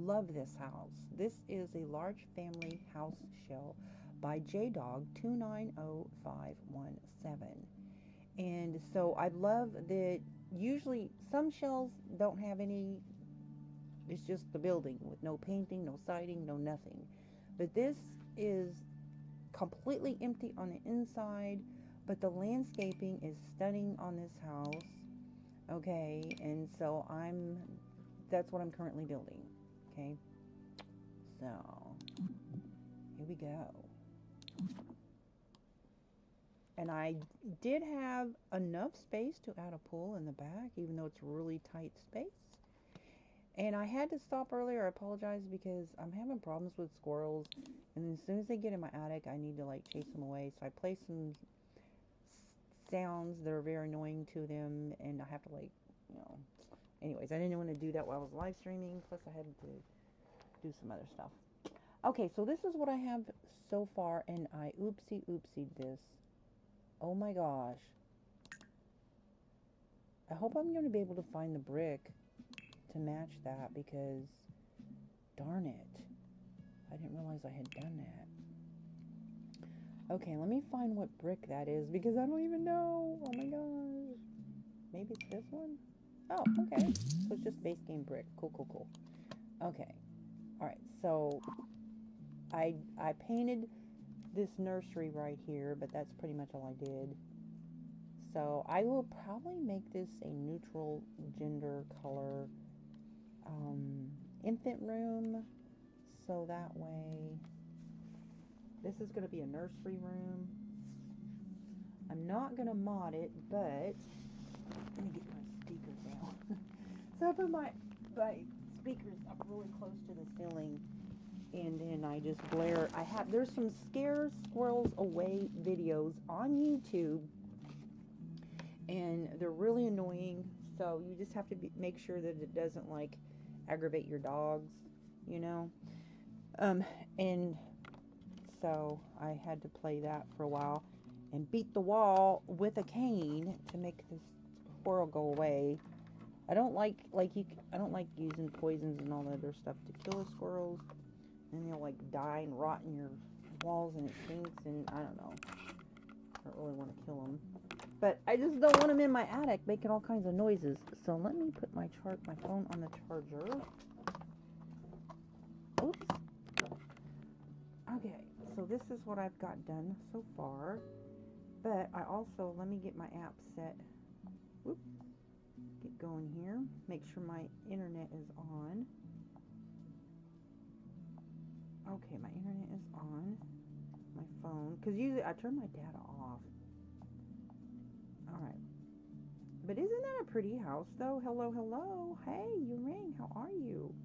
love this house. This is a large family house shell by JDog 290517. And so I love that usually some shells don't have any, it's just the building with no painting, no siding, no nothing. But this is completely empty on the inside, but the landscaping is stunning on this house. Okay, and so that's what I'm currently building. Okay, so here we go. And I did have enough space to add a pool in the back, even though it's a really tight space. And I had to stop earlier. I apologize because I'm having problems with squirrels. And as soon as they get in my attic, I need to like chase them away. So I play some sounds that are very annoying to them. And I have to like, you know. Anyways, I didn't want to do that while I was live streaming. Plus I had to do some other stuff. Okay, so this is what I have so far. And I oopsied this. Oh my gosh. I hope I'm going to be able to find the brick to match that, because darn it, I didn't realize I had done that. Okay, let me find what brick that is, because I don't even know. Oh my gosh. Maybe it's this one? Oh, okay. So it's just base game brick. Cool. Okay. Alright, so I painted this nursery right here, but that's pretty much all I did. So I will probably make this a neutral gender color infant room, so that way this is going to be a nursery room. I'm not going to mod it, but let me get my speakers down. So I put my speakers up really close to the ceiling, and then I just blare. There's some scare squirrels away videos on YouTube, and they're really annoying, so you just have to make sure that it doesn't like aggravate your dogs, you know. And so I had to play that for a while and beat the wall with a cane to make this squirrel go away. I don't like using poisons and all that other stuff to kill the squirrels, and they'll like die and rot in your walls, and it stinks, and I don't know. I don't really want to kill them. But I just don't want them in my attic making all kinds of noises. So let me put my phone on the charger. Oops. Okay, so this is what I've got done so far. But I also, let me get my app set. Whoop. Get going here. Make sure my internet is on. Okay, my internet is on. My phone. Because usually I turn my data off. Alright. But isn't that a pretty house, though? Hello. Hey, you rang. How are you?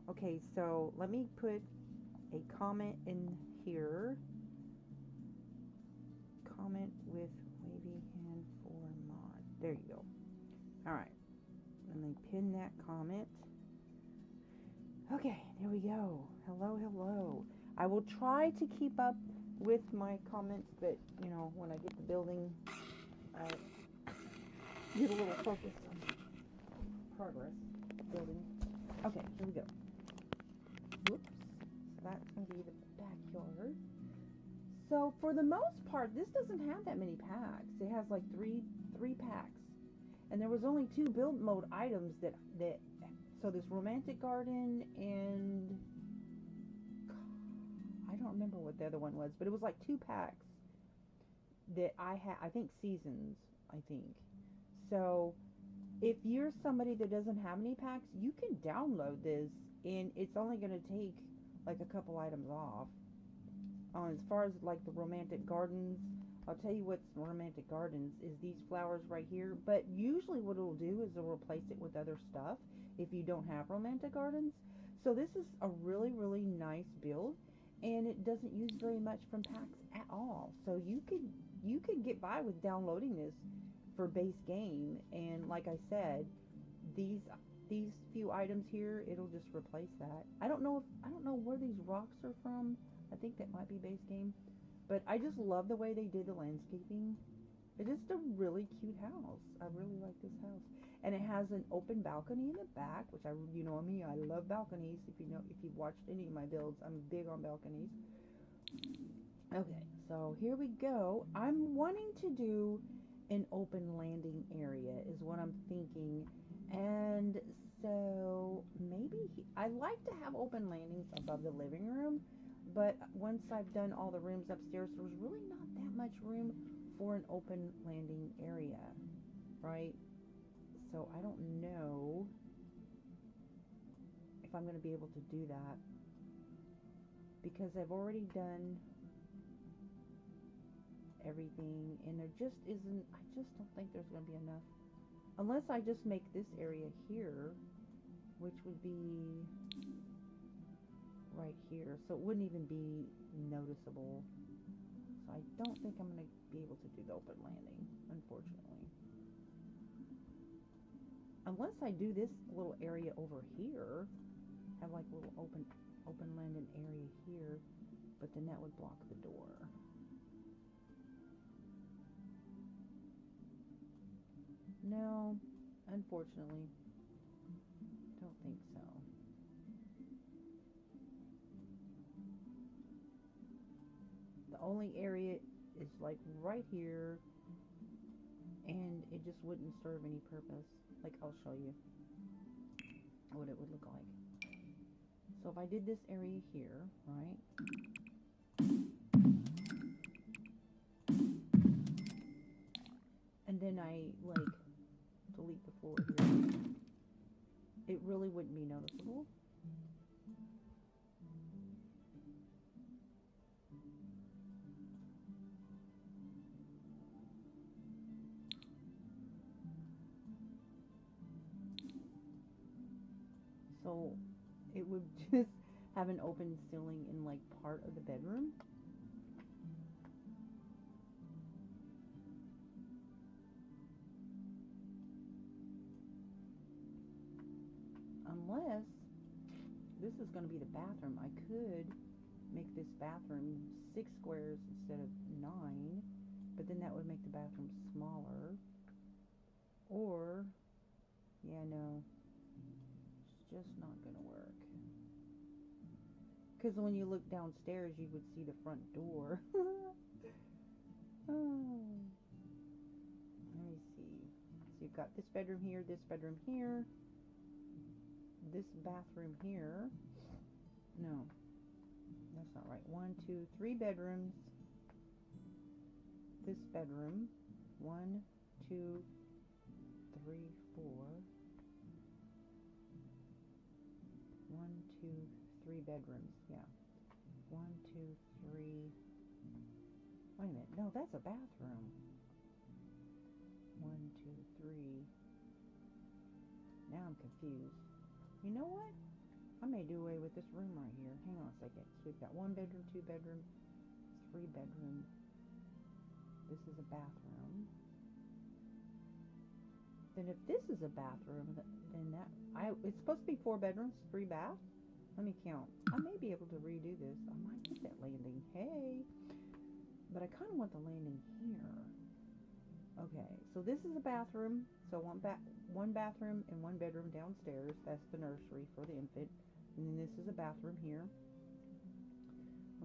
Okay, so let me put a comment in here. Comment with wavy hand for mod. There you go. Alright. Let me pin that comment. Okay, there we go. Hello. I will try to keep up with my comments, but, you know, when I get the building, I get a little focused on progress building. Okay, here we go. Whoops. So that's going to be the backyard. So for the most part, this doesn't have that many packs. It has like three packs. And there was only 2 build mode items that so this romantic garden, and I don't remember what the other one was, but it was like 2 packs that I had, I think seasons, I think. So if you're somebody that doesn't have any packs, you can download this, and it's only going to take like a couple items off. As far as like the romantic gardens, I'll tell you what's romantic gardens is these flowers right here, but usually what it'll do is it'll replace it with other stuff if you don't have romantic gardens. So this is a really nice build, and it doesn't use very much from packs at all. So you could get by with downloading this for base game, and like I said, these few items here, it'll just replace that. I don't know where these rocks are from. I think that might be base game. But I just love the way they did the landscaping. It's just a really cute house. I really like this house. And it has an open balcony in the back, which you know me, I love balconies. If you've watched any of my builds, I'm big on balconies. Okay, so here we go. I'm wanting to do an open landing area is what I'm thinking. And so maybe I like to have open landings above the living room, but once I've done all the rooms upstairs, there's really not that much room for an open landing area, right? So I don't know if I'm going to be able to do that because I've already done everything and there just isn't, I just don't think there's going to be enough unless I just make this area here, which would be right here, so it wouldn't even be noticeable. So I don't think I'm going to be able to do the open landing, unfortunately. Unless I do this little area over here, have like a little open landing area here, but then that would block the door. No, unfortunately, don't think so. The only area is like right here, and it just wouldn't serve any purpose. Like, I'll show you what it would look like. So if I did this area here, right? And then I like delete the floor here, it really wouldn't be noticeable. So it would just have an open ceiling in like part of the bedroom. Unless this is going to be the bathroom. I could make this bathroom 6 squares instead of 9, but then that would make the bathroom smaller. Or, yeah, no, it's just not going to work. Because when you look downstairs, you would see the front door. Oh. Let me see. So you've got this bedroom here, this bathroom here. No, that's not right. 1, 2, 3 bedrooms. This bedroom. 1, 2, 3, 4. 1, 2, 3 bedrooms. Yeah. 1, 2, 3. Wait a minute. No, that's a bathroom. 1, 2, 3. Now I'm confused. You know what? I may do away with this room right here. Hang on a second. So we've got 1 bedroom, 2 bedroom, 3 bedroom. This is a bathroom. Then if this is a bathroom, then it's supposed to be 4 bedrooms, 3 baths. Let me count. I may be able to redo this. I might get that landing. Hey! But I kind of want the landing here. Okay, so this is a bathroom. So one bathroom and 1 bedroom downstairs. That's the nursery for the infant. And then this is a bathroom here.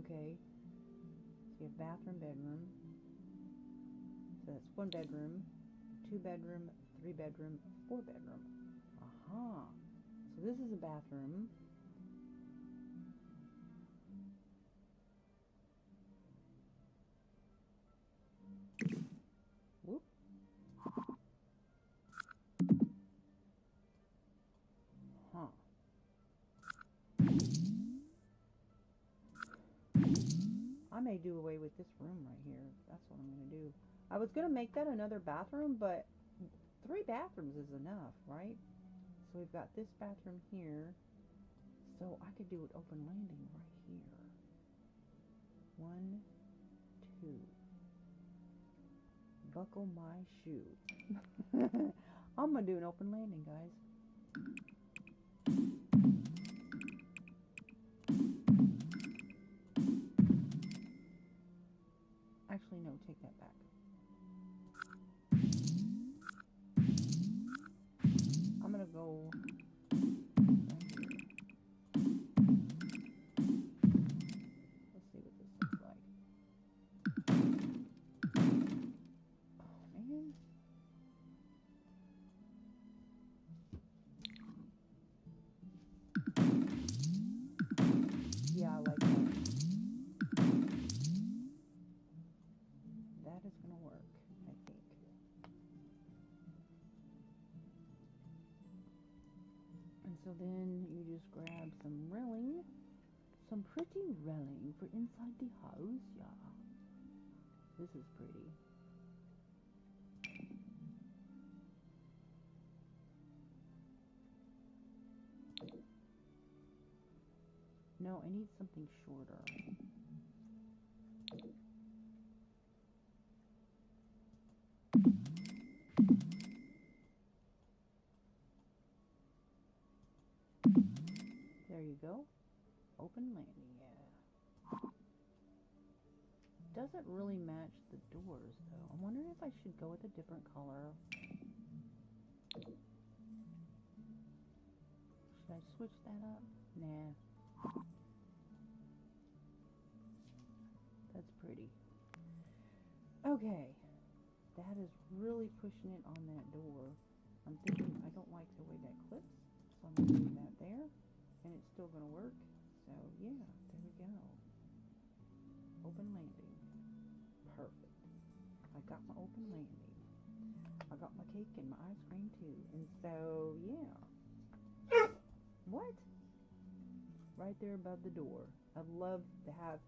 Okay, so you have bathroom, bedroom. So that's 1 bedroom, 2 bedroom, 3 bedroom, 4 bedroom. Aha! So this is a bathroom. Whoop. Huh. I may do away with this room right here. That's what I'm going to do. I was going to make that another bathroom, but 3 bathrooms is enough, right? So we've got this bathroom here. So I could do an open landing right here. 1, 2. Buckle my shoe. I'm going to do an open landing, guys. Actually, no, take that back. dwelling for inside the house. Yeah, this is pretty. No, I need something shorter. There you go. Open landing, yeah. Doesn't really match the doors, though. I'm wondering if I should go with a different color. Should I switch that up? Nah. That's pretty. Okay. That is really pushing it on that door. I'm thinking I don't like the way that clips, so I'm going to do that there. And it's still going to work. So, yeah, there we go. Open landing. Perfect. I got my open landing. I got my cake and my ice cream too. And so, yeah. What? Right there above the door. I'd love to have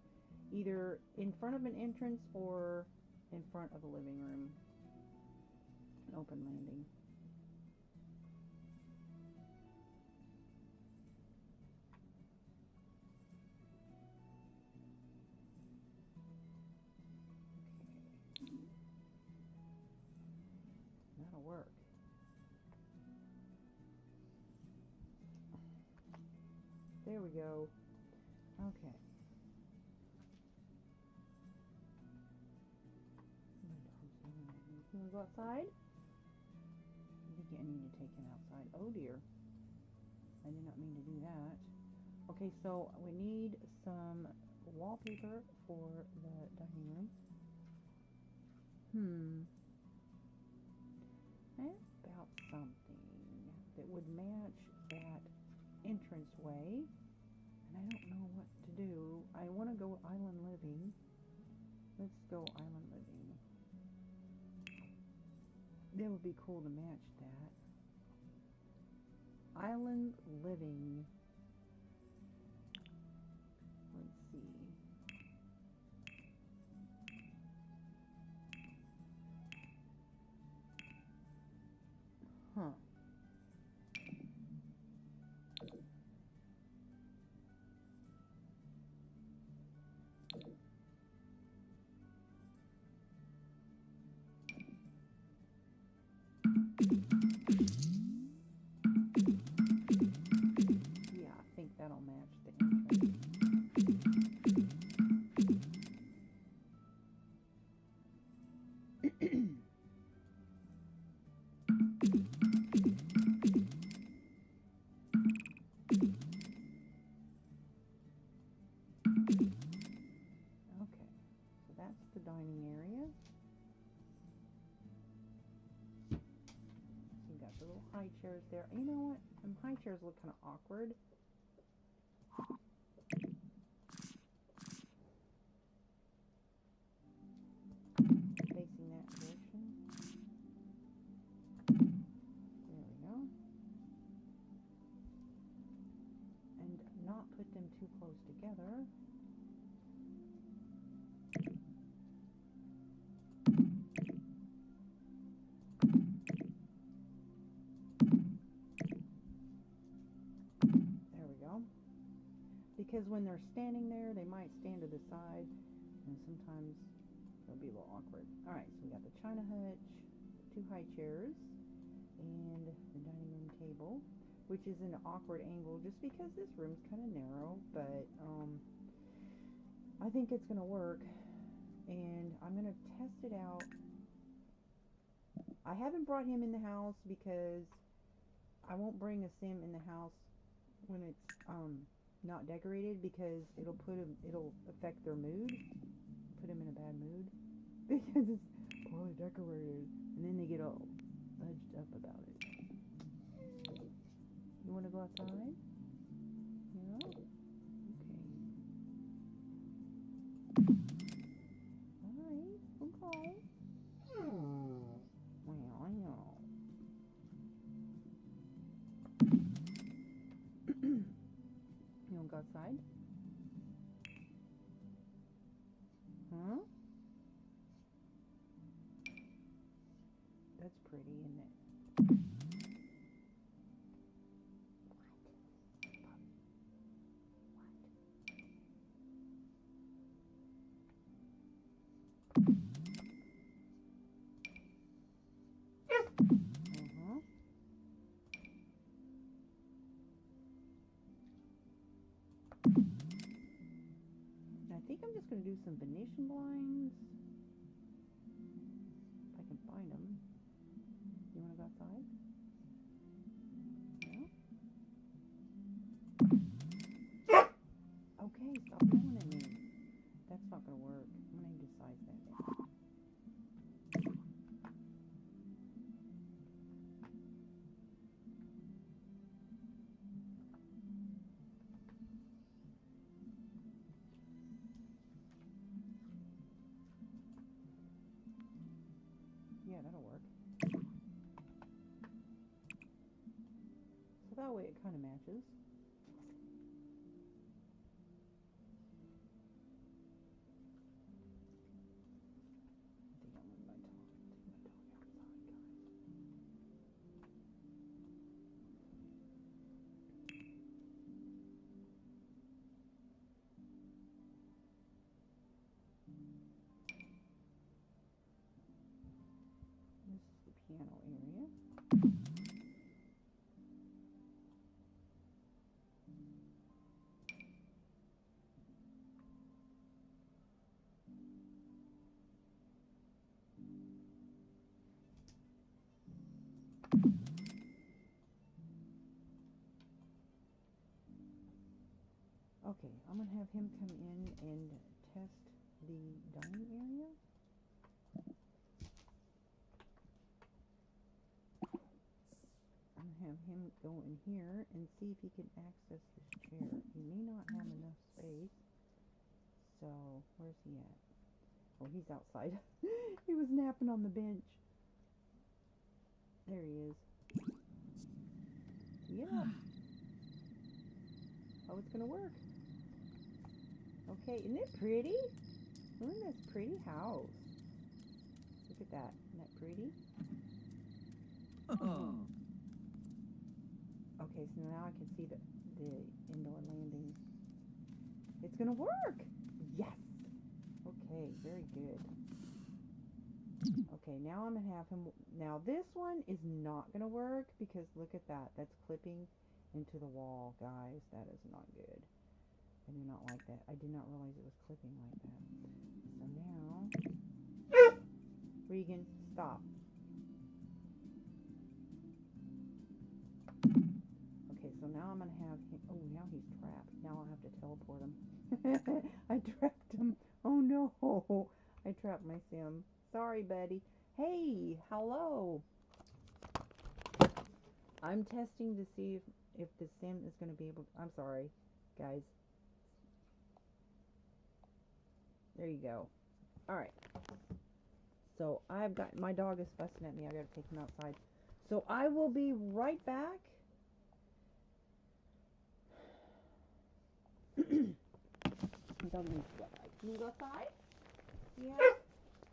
either in front of an entrance or in front of a living room. An open landing. That'll work. There we go. Okay. You want to go outside? I think I need to take him outside. Oh dear. I did not mean to do that. Okay, so we need some wallpaper for the dining room. How about something that would match that entranceway? And I don't know what to do. I want to go island living. Let's go island living. That would be cool to match that. Island living. Let's see. Huh. Yeah, I think that'll match the entrance. Okay, so that's the dining area. So you got the little high chairs there. You know what? Them high chairs look kind of awkward. Facing that direction. There we go. And not put them too close together. There we go. Because when they're standing there, they might stand to the side, and sometimes it'll be a little awkward. Alright, so we got the china hutch, 2 high chairs, and the dining room table, which is an awkward angle just because this room's kind of narrow, but I think it's going to work, and I'm going to test it out. I haven't brought him in the house because I won't bring a sim in the house when it's not decorated, because it'll affect their mood, put them in a bad mood because it's poorly decorated, and then they get all edged up about it. You want to go outside? Yeah? Okay. Alright, okay. Well, I know. You want to go outside? pretty, isn't it? Uh-huh. I think I'm just going to do some Venetian blinds. If I can find them. You want to go outside? No? Okay, stop yelling at me. That's not going to work. I'm going to need to size that down. Yeah, that'll work. So that way it kind of matches. I think I'm going to take my dog outside, guys. This is the piano area. Okay, I'm going to have him come in and test the dining area. I'm going to have him go in here and see if he can access this chair. He may not have enough space. So, where's he at? Oh, he's outside. He was napping on the bench. There he is. Yeah. Oh, it's going to work. Okay, isn't it pretty? Look at this pretty house. Look at that. Isn't that pretty? Oh. Okay, so now I can see the indoor landing. It's going to work! Yes! Okay, very good. Okay, now I'm going to have him... Now, this one is not going to work because look at that. That's clipping into the wall, guys. That is not good. I do not like that. I did not realize it was clipping like that. So now... Regan, stop. Okay, so now I'm going to have him... Oh, now he's trapped. Now I'll have to teleport him. I trapped him. Oh, no. I trapped my sim. Sorry, buddy. Hey, hello. I'm testing to see if the sim is going to be able to... I'm sorry, guys. There you go. All right. So I've got... My dog is fussing at me. I got to take him outside. So I will be right back. Can you go outside? Yeah?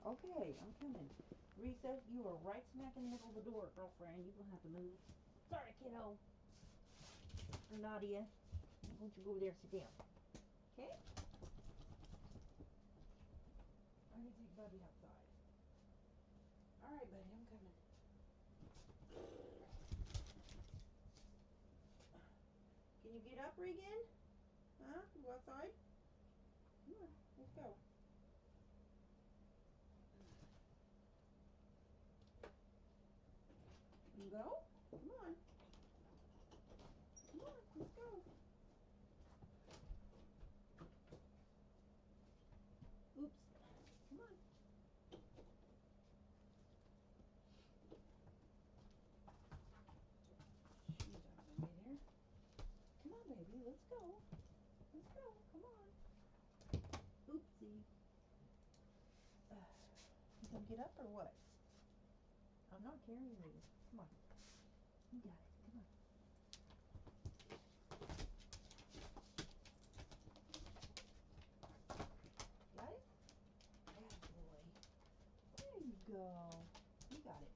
Okay, I'm coming. Risa, you are right smack in the middle of the door, girlfriend. You will have to move. Sorry, kiddo. Or Nadia. Why don't you go over there and sit down? Okay? I'm going to take Bubby outside. Alright, buddy, I'm coming. Can you get up, Regan? Huh? You go outside? Come on, let's go. You go? Come on. Come on, let's go. Oops. Come on. She's out of the way there. Come on, baby, let's go. Let's go, come on. Oopsie. You gonna get up or what? I'm not carrying you. Come on. You got it. Come on. Got it? Good boy. There you go. You got it.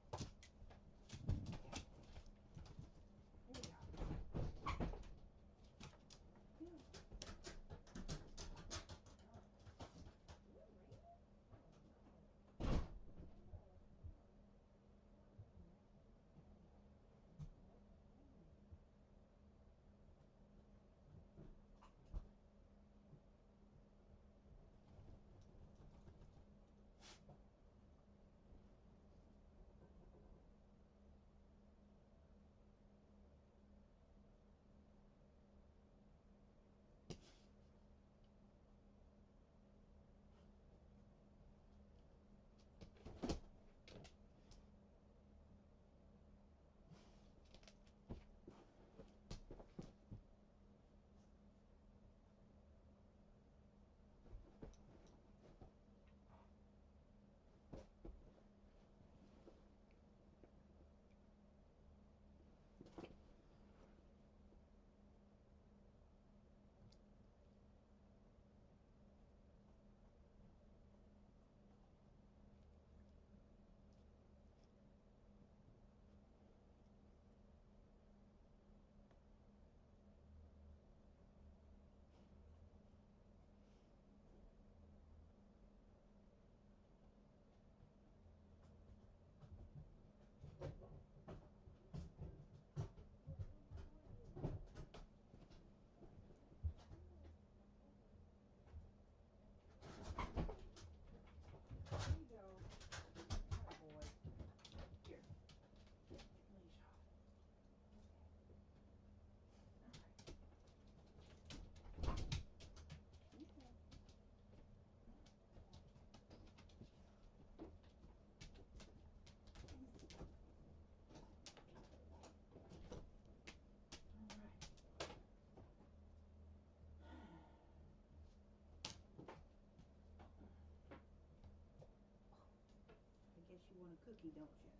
You want a cookie, don't you?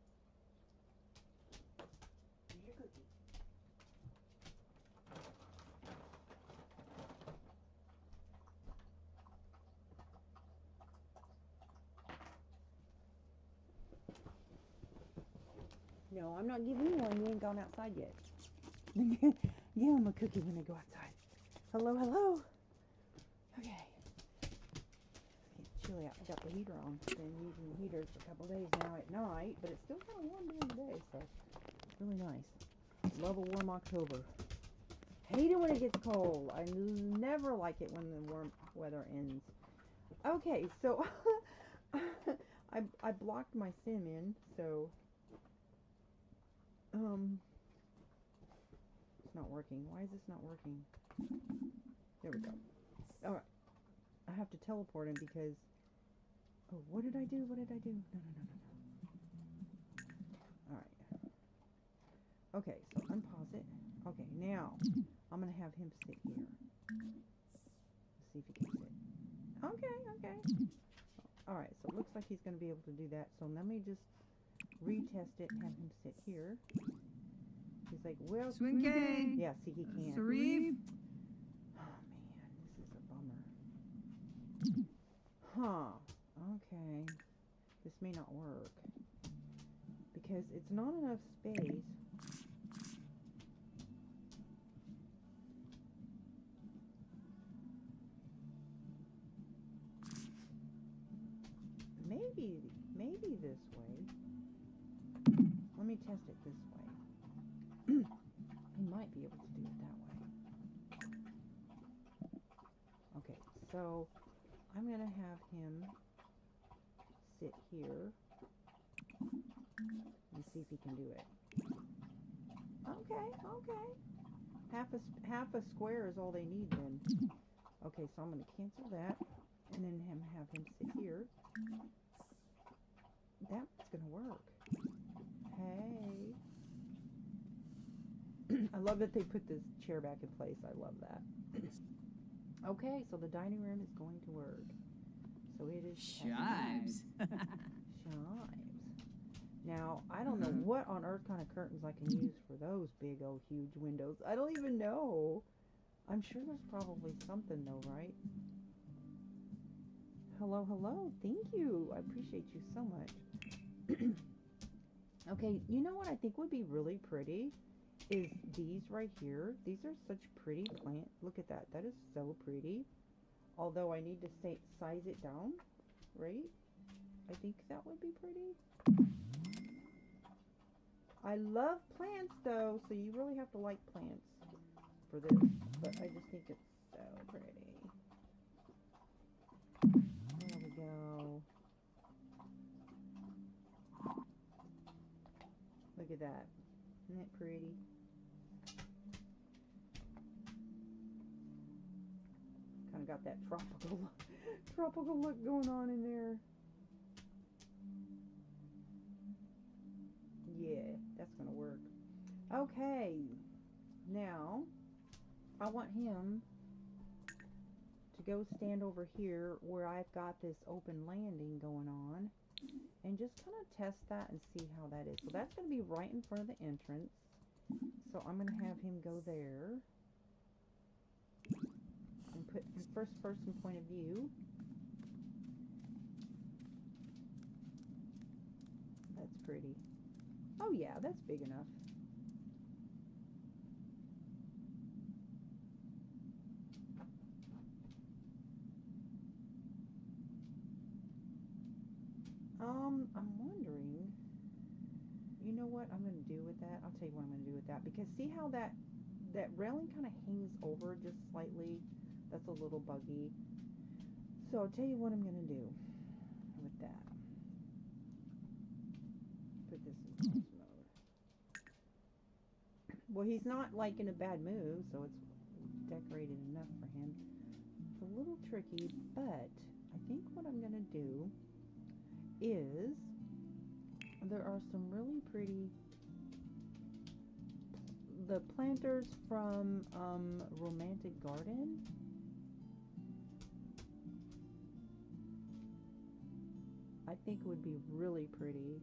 Here's your cookie. No, I'm not giving you one. You ain't gone outside yet. Give him a cookie when they go outside. Hello, hello. Okay. It's chilly out. I got the heater on. Been using the heater for a couple days now at night, but it's still kind of warm during the day, so it's really nice. Love a warm October. Hate it when it gets cold. I never like it when the warm weather ends. Okay, so I blocked my sim in, so it's not working. Why is this not working? There we go. All right. I have to teleport him because... Oh, what did I do? What did I do? No. All right. Okay, so unpause it. Okay, now I'm going to have him sit here. Let's see if he can sit. Okay. All right, so it looks like he's going to be able to do that. So let me just retest it and have him sit here. He's like, well... Swinky! Yeah, see, he can't. Sarif! Oh, man, this is a bummer. Huh. Okay. This may not work. Because it's not enough space. Maybe this way. Let me test it this way. I might be able to do it that way. Okay, so I'm going to have him sit here and see if he can do it. Okay. Half a square is all they need then. Okay, so I'm going to cancel that and then have him sit here. That's going to work. Hey. I love that they put this chair back in place. I love that. Okay, so the dining room is going to work. So it is... Shives. Shives. Now, I don't know what on earth kind of curtains I can use for those big old huge windows. I don't even know. I'm sure there's probably something though, right? Hello. Thank you. I appreciate you so much. Okay, you know what I think would be really pretty is these right here. These are such pretty plants. Look at that. That is so pretty. Although I need to size it down, right? I think that would be pretty. I love plants though, so you really have to like plants for this. But I just think it's so pretty. There we go. Look at that. Isn't it pretty? Kind of got that tropical look going on in there. Yeah, that's gonna work. Okay, now I want him to go stand over here where I've got this open landing going on and just kind of test that and see how that is. So that's going to be right in front of the entrance. So I'm going to have him go there and put in first person point of view. That's pretty. Oh yeah, that's big enough. I'm wondering, you know what I'm going to do with that? I'll tell you what I'm going to do with that. Because see how that railing kind of hangs over just slightly? That's a little buggy. So I'll tell you what I'm going to do with that. Put this in pause mode. Well, he's not like in a bad mood, so it's decorated enough for him. It's a little tricky, but I think what I'm going to do is there are some really pretty the planters from Romantic Garden. I think it would be really pretty.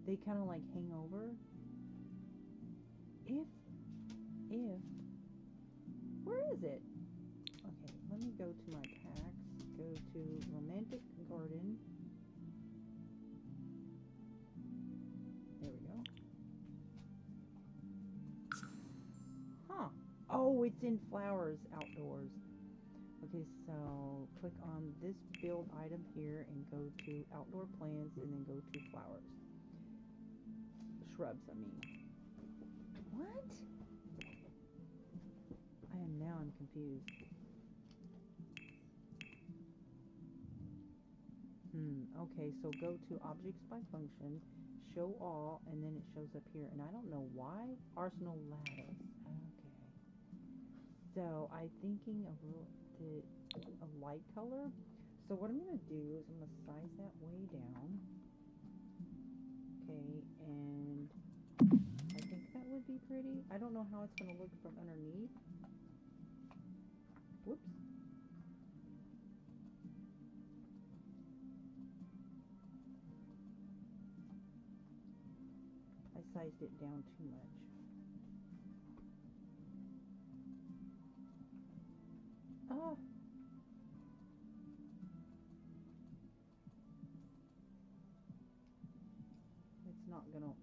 They kind of like hang over. If, where is it? Okay, let me go to my packs. Go to Romantic Garden. There we go. Huh. Oh, it's in flowers outdoors. Okay, so click on this build item here and go to outdoor plants and then go to flowers. Shrubs, I mean. What? I'm confused. Okay, so go to objects by function, show all, and then it shows up here. And I don't know why. Arsenal lattice. Okay. So I'm thinking of a light color. So what I'm going to do is I'm going to size that way down. Okay, and I think that would be pretty. I don't know how it's going to look from underneath. Whoops. I sized it down too much. Ah. It's not gonna.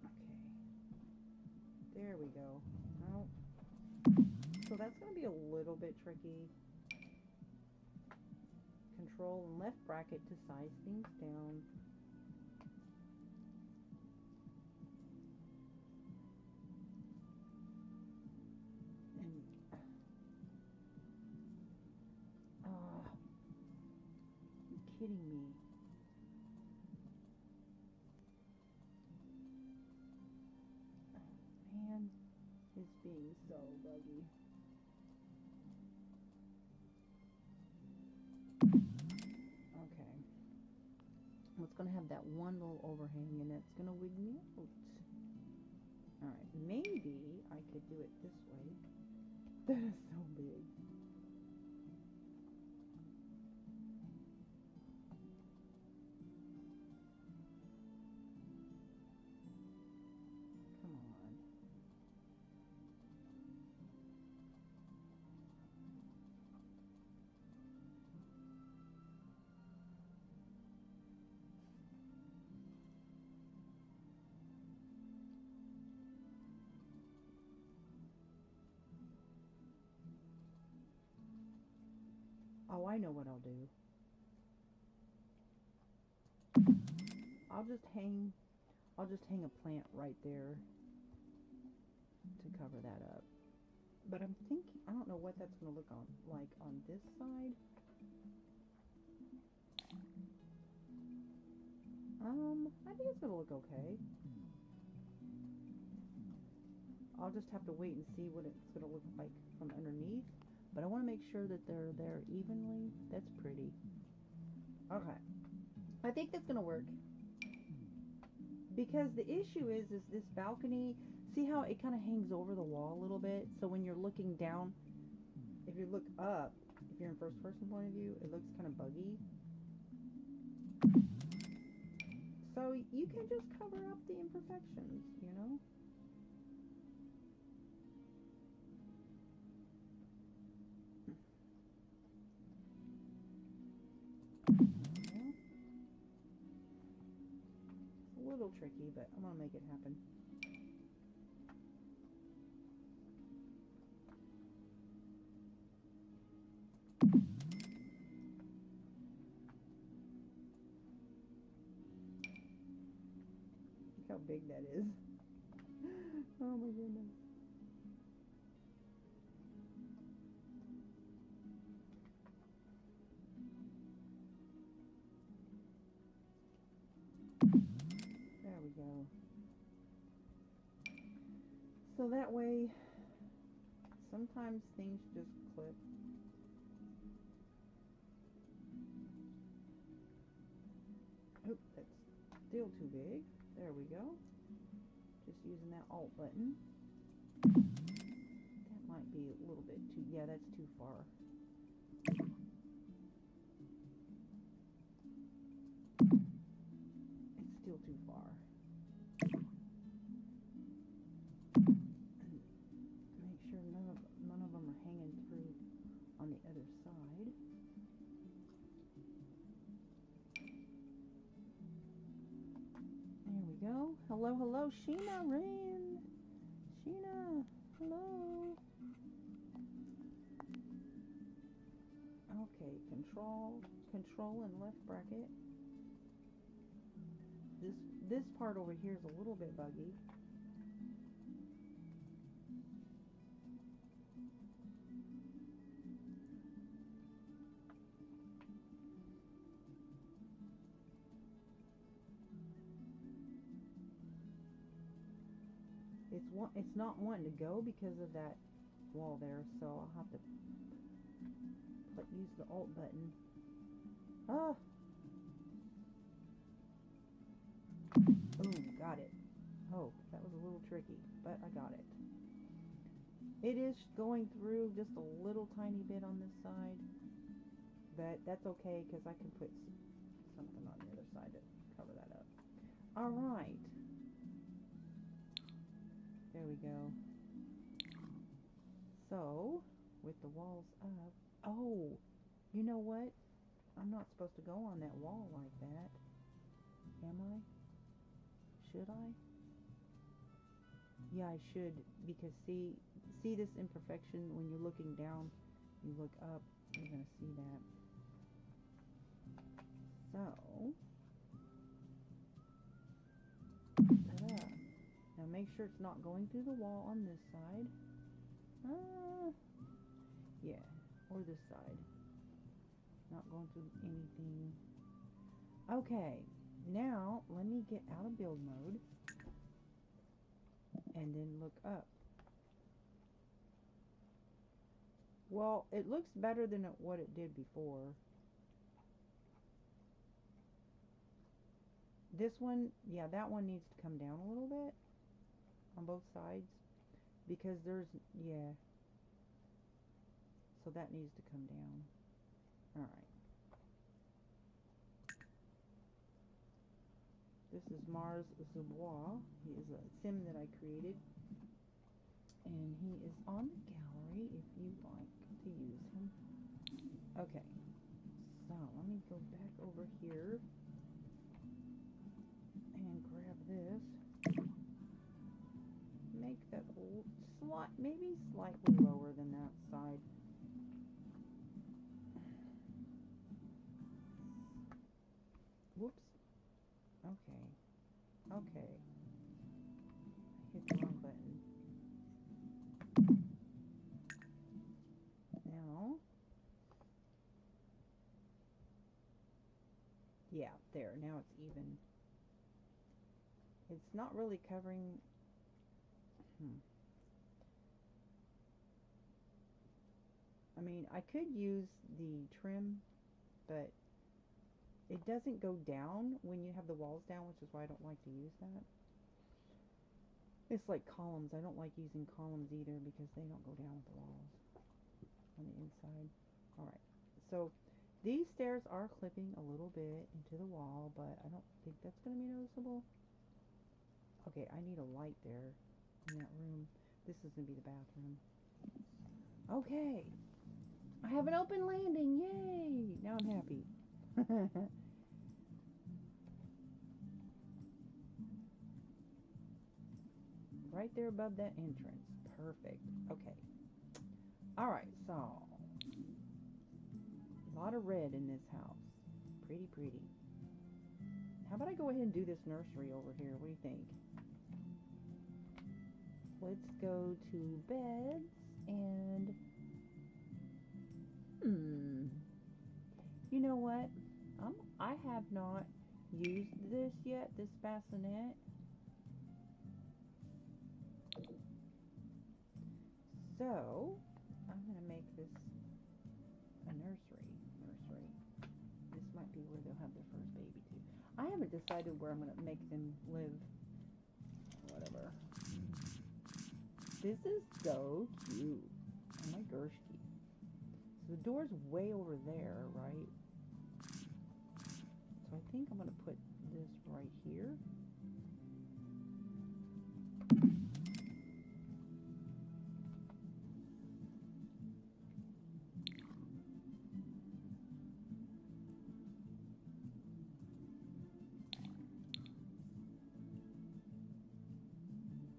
Okay. There we go. Oh. So that's gonna be a little bit tricky. Control and left bracket to size things down. And you're kidding me. Man, it's being so buggy. Okay. Well, it's gonna have that one little overhang and it's gonna wig me out. Alright, maybe I could do it this way. That is so big. Come on. Oh, I know what I'll do. I'll just hang a plant right there to cover that up. But I'm thinking, I don't know what that's going to look like on this side. I think it's going to look okay. I'll just have to wait and see what it's going to look like from underneath. But I want to make sure that they're there evenly. That's pretty. Okay. I think that's going to work. Because the issue is this balcony, see how it kind of hangs over the wall a little bit? So when you're looking down, if you look up, if you're in first person point of view, it looks kind of buggy. So you can just cover up the imperfections, you know? It's a little tricky, but I'm gonna make it happen. Look how big that is. Oh my goodness. There we go. So that way, sometimes things just clip. Oh, that's still too big. There we go. Just using that Alt button. That might be a little bit too, yeah, that's too far. on the other side. There we go. Hello, hello, Sheena ran. Sheena, hello. Okay, control and left bracket. This part over here is a little bit buggy. It's not wanting to go because of that wall there, so I'll have to use the Alt button. Ah! Boom, got it. Oh, that was a little tricky, but I got it. It is going through just a little tiny bit on this side, but that's okay because I can put something on the other side to cover that up. Alright. There we go. So, with the walls up, oh, you know what? I'm not supposed to go on that wall like that. Am I? Should I? Yeah, I should, because see this imperfection when you're looking down, you look up, you're going to see that. So, ta-da. Now make sure it's not going through the wall on this side. Yeah, or this side. Not going through anything. Okay, now let me get out of build mode and then look up. Well, it looks better than what it did before. This one, yeah, that one needs to come down a little bit on both sides because there's, yeah. So that needs to come down. Alright. This is Mars Zubois. He is a sim that I created. And he is on the gallery if you'd like to use him. Okay. So let me go back over here and grab this. Make that maybe slightly lower than that side. Whoops. Okay. Okay. I hit the wrong button. Now. Yeah, there. Now it's even. It's not really covering. I mean, I could use the trim, but it doesn't go down when you have the walls down, which is why I don't like to use that. It's like columns. I don't like using columns either because they don't go down with the walls on the inside. Alright, so these stairs are clipping a little bit into the wall, but I don't think that's going to be noticeable. Okay, I need a light there in that room. This is going to be the bathroom. Okay. I have an open landing. Yay! Now I'm happy. Right there above that entrance. Perfect. Okay. Alright, so a lot of red in this house. Pretty, pretty. How about I go ahead and do this nursery over here? What do you think? Let's go to beds and you know what? I have not used this yet, this bassinet. So I'm gonna make this a nursery. This might be where they'll have their first baby too. I haven't decided where I'm gonna make them live. Whatever. This is so cute. Oh my gosh. So the door's way over there, right? So I think I'm going to put this right here.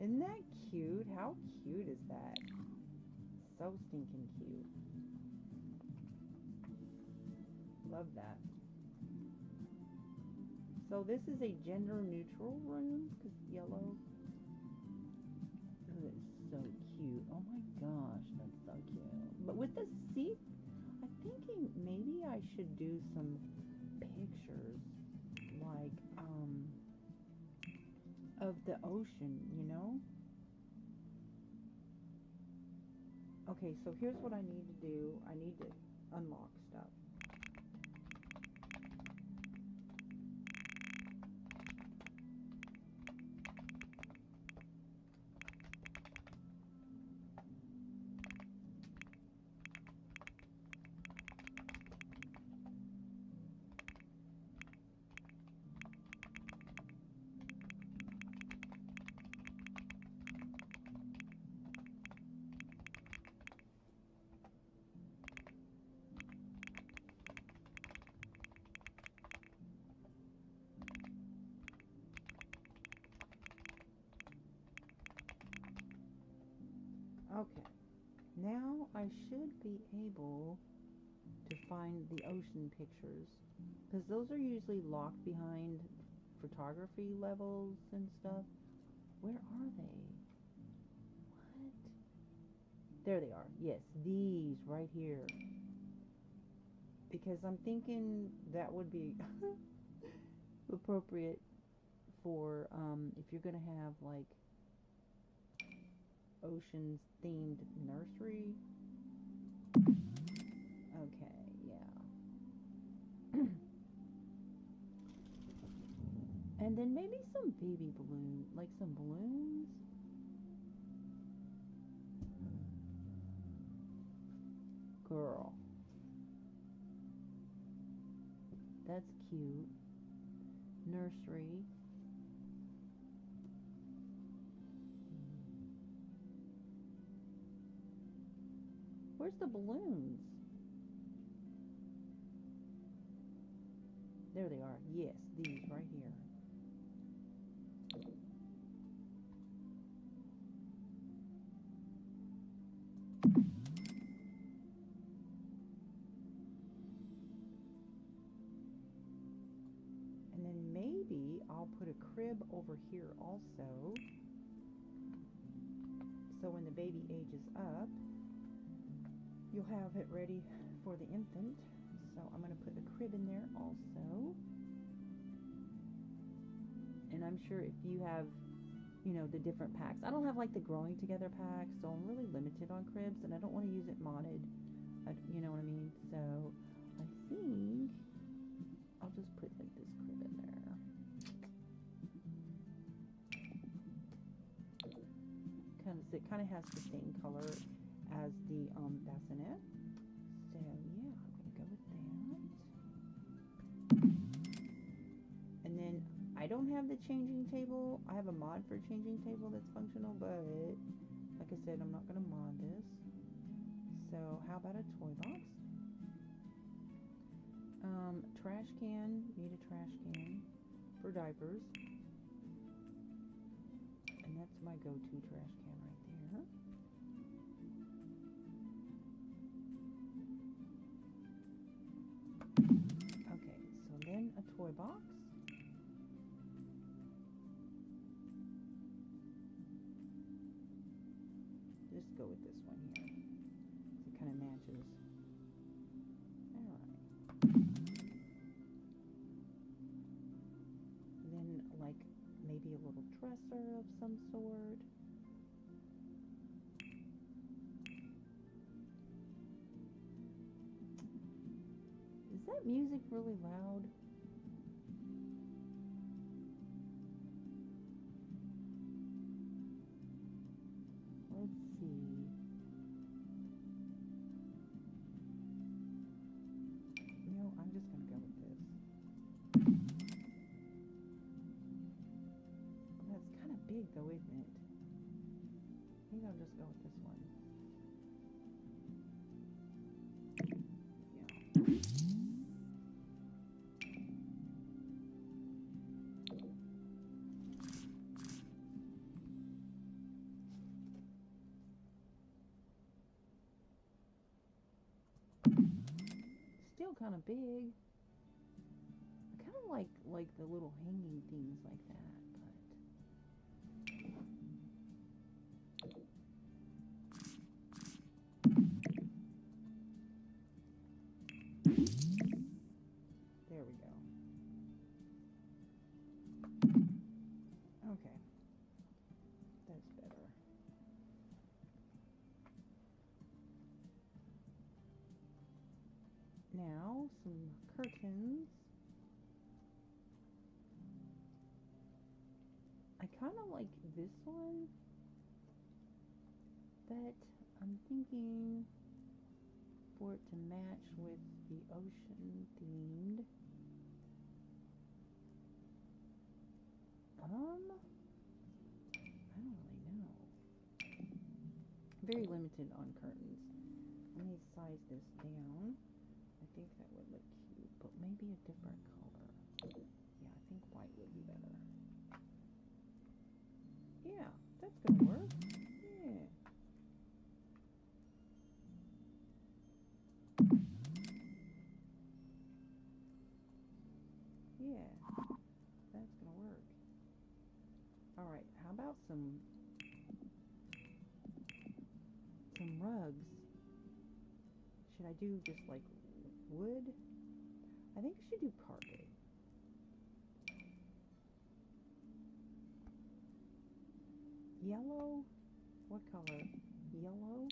Isn't that cute? How cute is that? So stinking cute. Love that. So this is a gender neutral room because yellow. That is so cute. Oh my gosh, that's so cute. But with the seat, I'm thinking maybe I should do some pictures like of the ocean, you know? Okay, so here's what I need to do. I need to unlock stuff. Okay, now I should be able to find the ocean pictures because those are usually locked behind photography levels and stuff. Where are they? What? There they are. Yes, these right here. Because I'm thinking that would be appropriate for if you're gonna have like oceans themed nursery. Okay, yeah. And then maybe some baby balloon, like some balloons. Girl, that's cute. Nursery. Where's the balloons? There they are. Yes, these right here. And then maybe I'll put a crib over here also. So when the baby ages up, you'll have it ready for the infant. So I'm going to put a crib in there also. And I'm sure if you have, you know, the different packs. I don't have like the growing together pack, so I'm really limited on cribs, and I don't want to use it modded. You know what I mean? So I think I'll just put like this crib in there. It kind of has the same color as the bassinet. So yeah, I'm gonna go with that. And then I don't have the changing table. I have a mod for changing table that's functional, but like I said, I'm not gonna mod this. So how about a toy box? Trash can. Need a trash can for diapers. And that's my go-to trash can right there. Okay, so then a toy box. Just go with this one here. So it kind of matches. Alright. Then like maybe a little dresser of some sort. Is that music really loud? Let's see. No, I'm just gonna go with this. That's kind of big though, isn't it? Maybe I'll just go with this one. still kind of big. I kind of like the little hanging things like that, there we go. Okay, that's better. Now some curtains. I kind of like this one, but I'm thinking for it to match with the ocean themed. I don't really know. Very limited on curtains. Let me size this down. I think that would look cute, but maybe a different color. Yeah, I think white would be better. Yeah, that's gonna work. Yeah. Yeah, that's gonna work. Alright, how about some rugs? Should I do just like wood? I think I should do carpet. Yellow? What color? Yellow?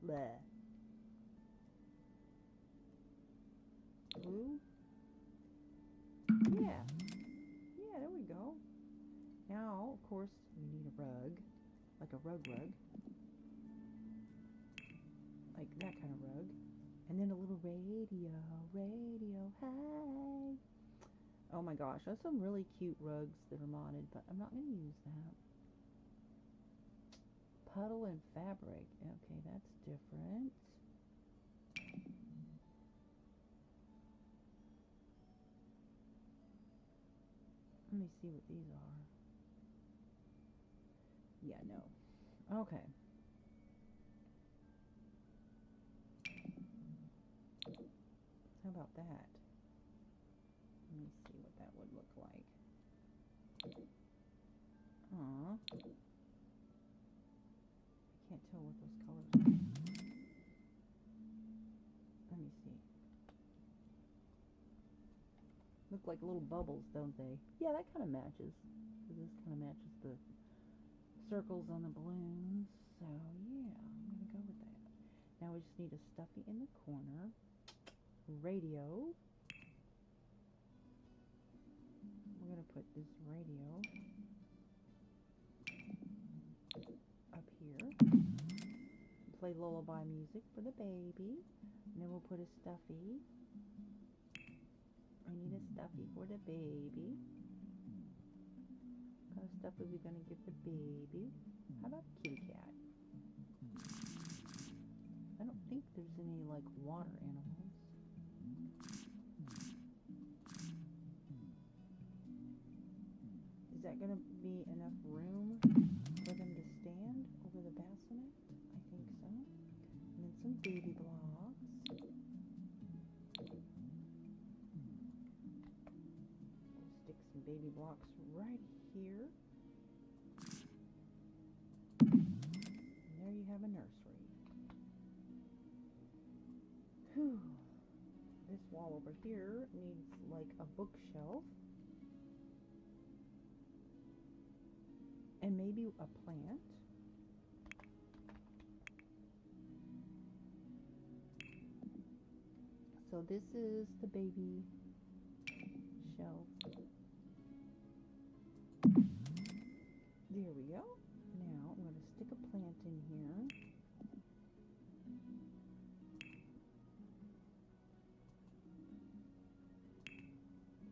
Bleh. Blue? Yeah. Yeah, there we go. Now, of course, we need a rug. Like a rug. Like that kind of rug. And then a little radio, hi. Oh my gosh, that's some really cute rugs that are modded, but I'm not going to use that. Puddle and fabric. Okay, that's different. Let me see what these are. Yeah, no. Okay. How about that? Let me see what that would look like. Aw. I can't tell what those colors are. Let me see. Look like little bubbles, don't they? Yeah, that kind of matches. This kind of matches the circles on the balloons. So, yeah, I'm going to go with that. Now we just need a stuffy in the corner. Radio. We're going to put this radio up here. Play lullaby music for the baby. And then we'll put a stuffy. I need a stuffy for the baby. What kind of stuff are we going to give the baby? How about kitty cat? I don't think there's any like water animals. Is that going to be enough room for them to stand over the bassinet? I think so. And then some baby blocks. We'll stick some baby blocks right here. And there you have a nursery. Whew. This wall over here needs like a bookshelf. And maybe a plant. So this is the baby shelf. There we go. Now I'm going to stick a plant in here.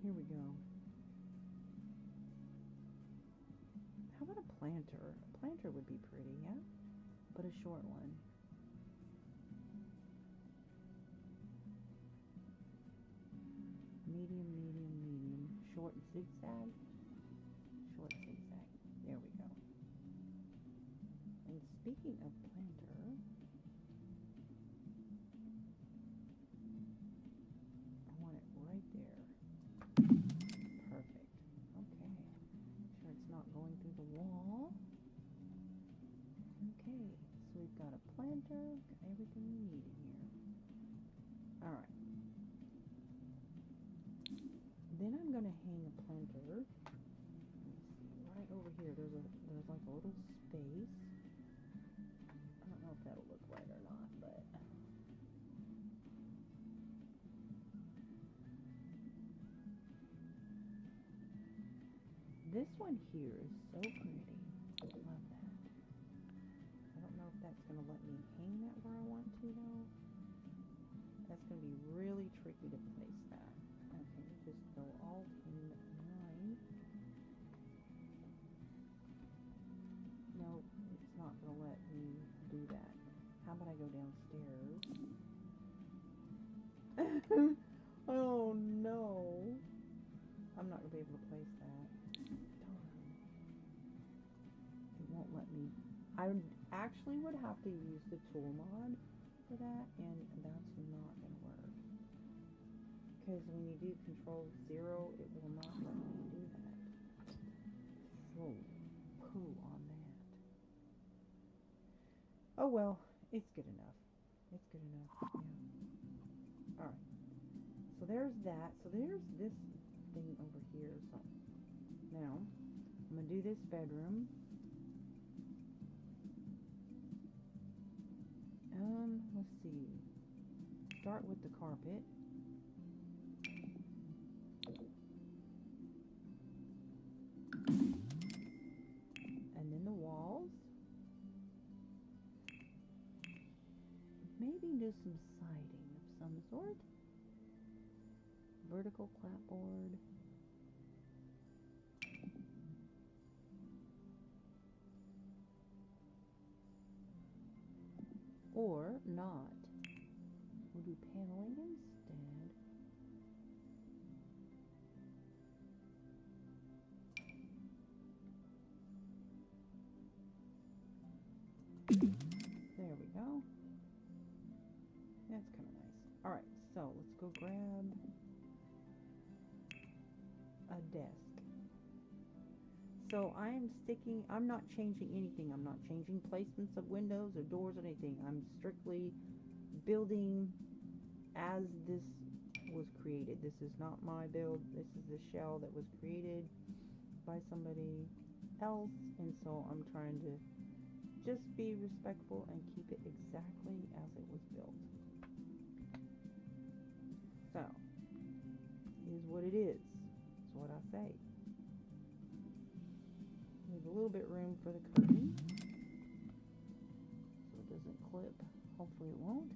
Here we go. How about a planter? A planter would be pretty, yeah? But a short one. Medium. Short zigzag. Short zigzag. There we go. And speaking of planter, we've got a planter, got everything we need in here. Alright. Then I'm going to hang a planter. Let me see, right over here, there's like a little space. I don't know if that'll look right or not, but this one here is so pretty. I love that. I don't know if that's going to let me hang that where I want to, though. That's going to be really tricky to place that. Okay, just go all in line. Nope, it's not going to let me do that. How about I go downstairs? Oh no! I'm not going to be able to place that. Darn. It won't let me. I actually would have to use the tool mod for that, and that's not going to work. Because when you do control 0, it will not let me do that. So, poo on that. Oh well, it's good enough. It's good enough, yeah. Alright. So there's that. So there's this thing over here. So now I'm going to do this bedroom. Let's see. Start with the carpet. And then the walls. Maybe do some siding of some sort. Vertical clapboard. Or not. We'll do paneling instead. There we go. That's kind of nice. Alright, so let's go grab a desk. So I'm not changing anything. I'm not changing placements of windows or doors or anything. I'm strictly building as this was created. This is not my build. This is the shell that was created by somebody else, and so I'm trying to just be respectful and keep it exactly as it was built. So, it is what it is. That's what I say. Leave a little bit room for the curtain so it doesn't clip. Hopefully it won't.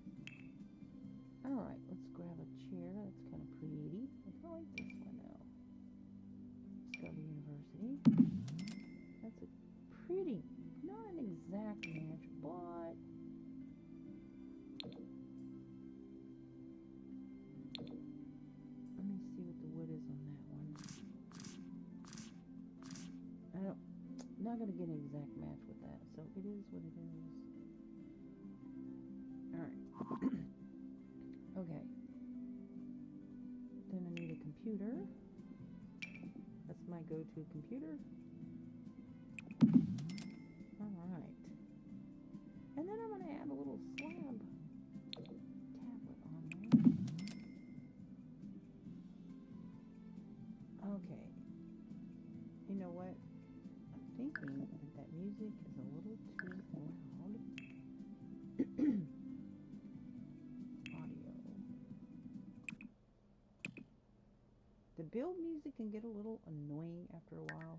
Alright, let's grab a chair. That's kind of pretty. I like this one though. Discovery University. That's a pretty, not an exact match, but let me see what the wood is on that one. Not going to get an exact match with that, so it is what it is. Alright. Okay. Then I need a computer. That's my go-to computer. Alright. And then I'm going to add a little slab tablet on there. Okay. You know what? I'm thinking that music is a little too loud. Audio. The build music can get a little annoying after a while.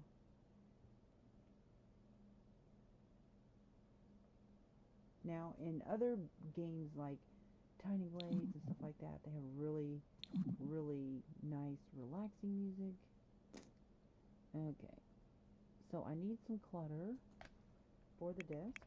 Now, in other games like Tiny Blades and stuff like that, they have really, really nice, relaxing music. Okay. So I need some clutter for the desk.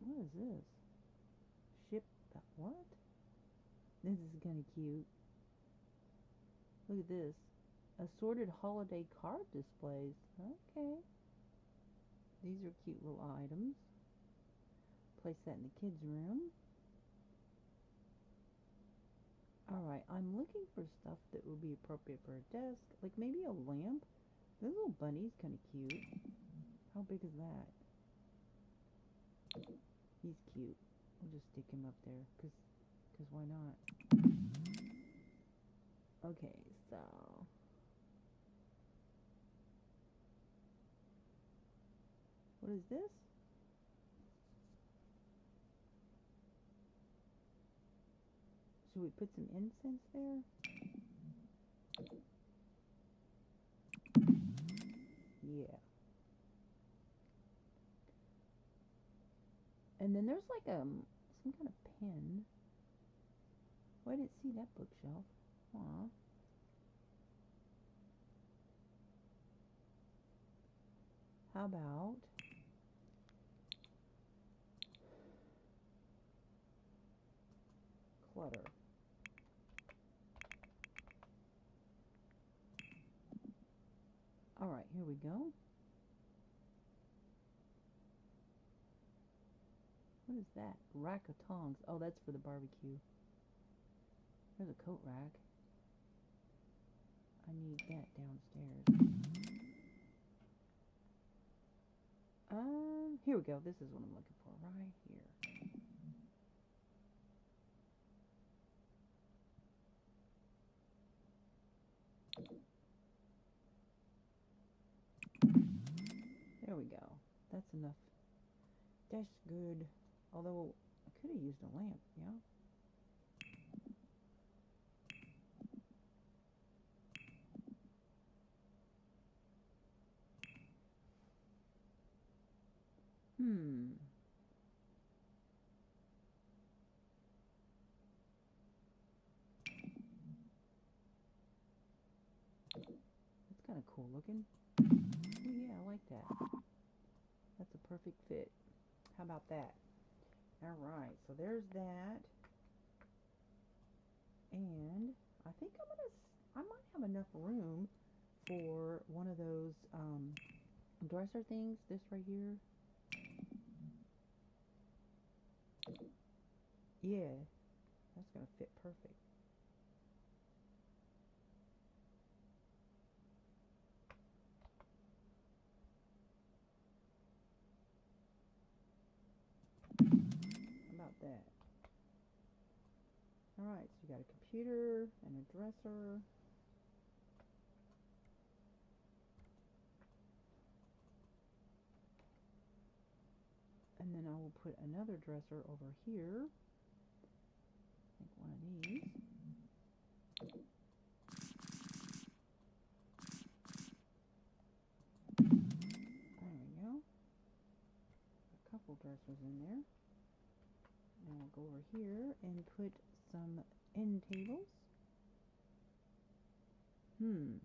What is this? Ship the what? This is kind of cute. Look at this. Assorted holiday card displays. Okay. These are cute little items. Place that in the kids' room. Alright, I'm looking for stuff that would be appropriate for a desk. Like maybe a lamp. This little bunny's kind of cute. How big is that? He's cute. We'll just stick him up there. Cause why not? Okay, so... What is this? Should we put some incense there? Yeah. And then there's like some kind of pen. Oh, I didn't see that bookshelf. Aw. How about clutter? Alright, here we go. What is that? Rack of tongs. Oh, that's for the barbecue. There's a coat rack. I need that downstairs. Here we go. This is what I'm looking for right here. There we go. That's enough. That's good. Although, I could have used a lamp, yeah? That's kind of cool looking. Oh yeah, I like that. That's a perfect fit. How about that? Alright, so there's that. And I think I might have enough room for one of those dresser things. This right here. Yeah, that's gonna fit perfect. How about that? Alright, so you got a computer and a dresser. And then I will put another dresser over here. I think one of these. There we go. A couple dressers in there. Now I'll go over here and put some end tables. Ooh,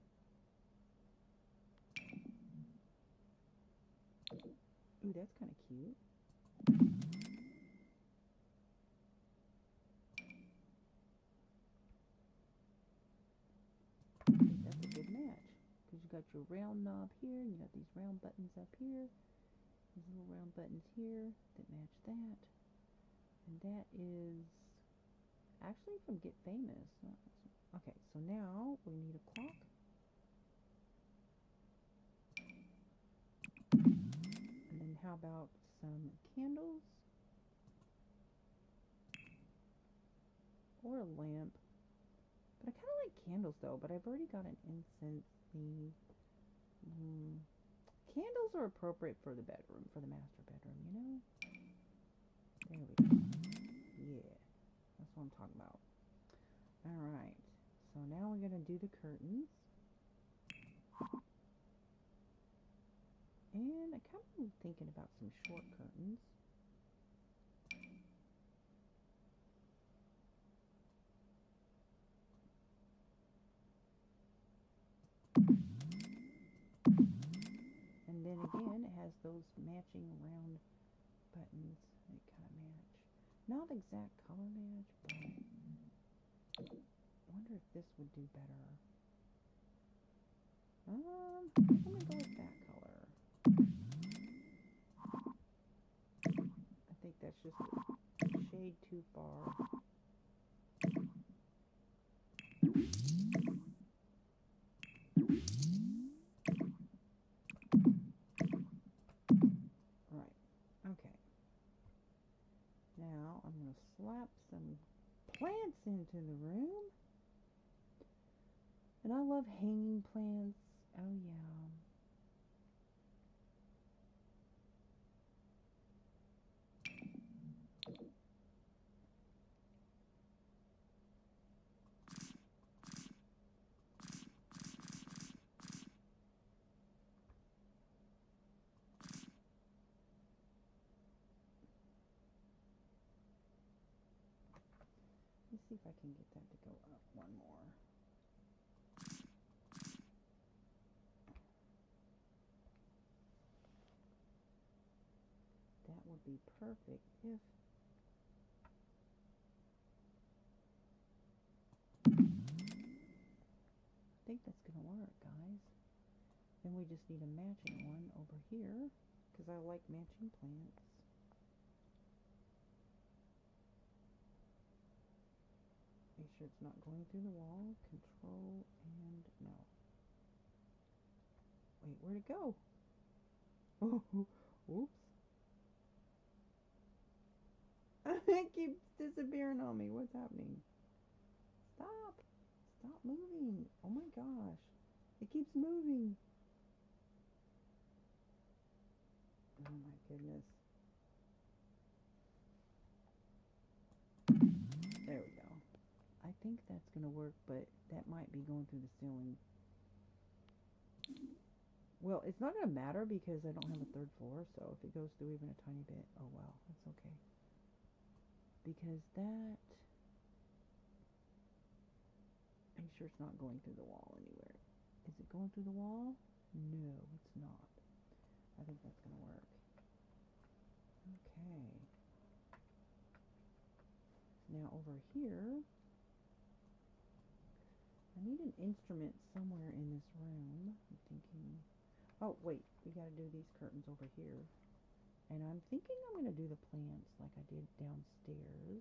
that's kind of cute. I think that's a good match. Because you got your round knob here, and you got these round buttons up here. These little round buttons here that match that. And that is actually from Get Famous. Okay, so now we need a clock. And then how about some candles? Or a lamp. But I kind of like candles though, but I've already got an incense thingy. Candles are appropriate for the bedroom, for the master bedroom, you know? There we go. Yeah, that's what I'm talking about. Alright, so now we're going to do the curtains. And I kind of thinking about some short curtains. And then again, it has those matching round buttons. They kind of match. Not exact color match, but I wonder if this would do better. Let me go with that color. I think that's just a shade too far. Right. Okay. Now I'm going to slap some plants into the room. And I love hanging plants. Oh yeah. Let's see if I can get that to go up one more. That would be perfect if I think that's going to work, guys. Then we just need a matching one over here because I like matching plants. Make sure it's not going through the wall. Control and no. Wait, where'd it go? Oh, oops. It keeps disappearing on me. What's happening? Stop. Stop moving. Oh my gosh. It keeps moving. Oh my goodness. There we go. I think that's going to work, but that might be going through the ceiling. Well, it's not going to matter because I don't have a third floor, so if it goes through even a tiny bit, oh well, that's okay. Because that... Make sure it's not going through the wall anywhere. Is it going through the wall? No, it's not. I think that's going to work. Okay. Now over here, I need an instrument somewhere in this room. I'm thinking, oh wait, we got to do these curtains over here. And I'm thinking I'm going to do the plants like I did downstairs.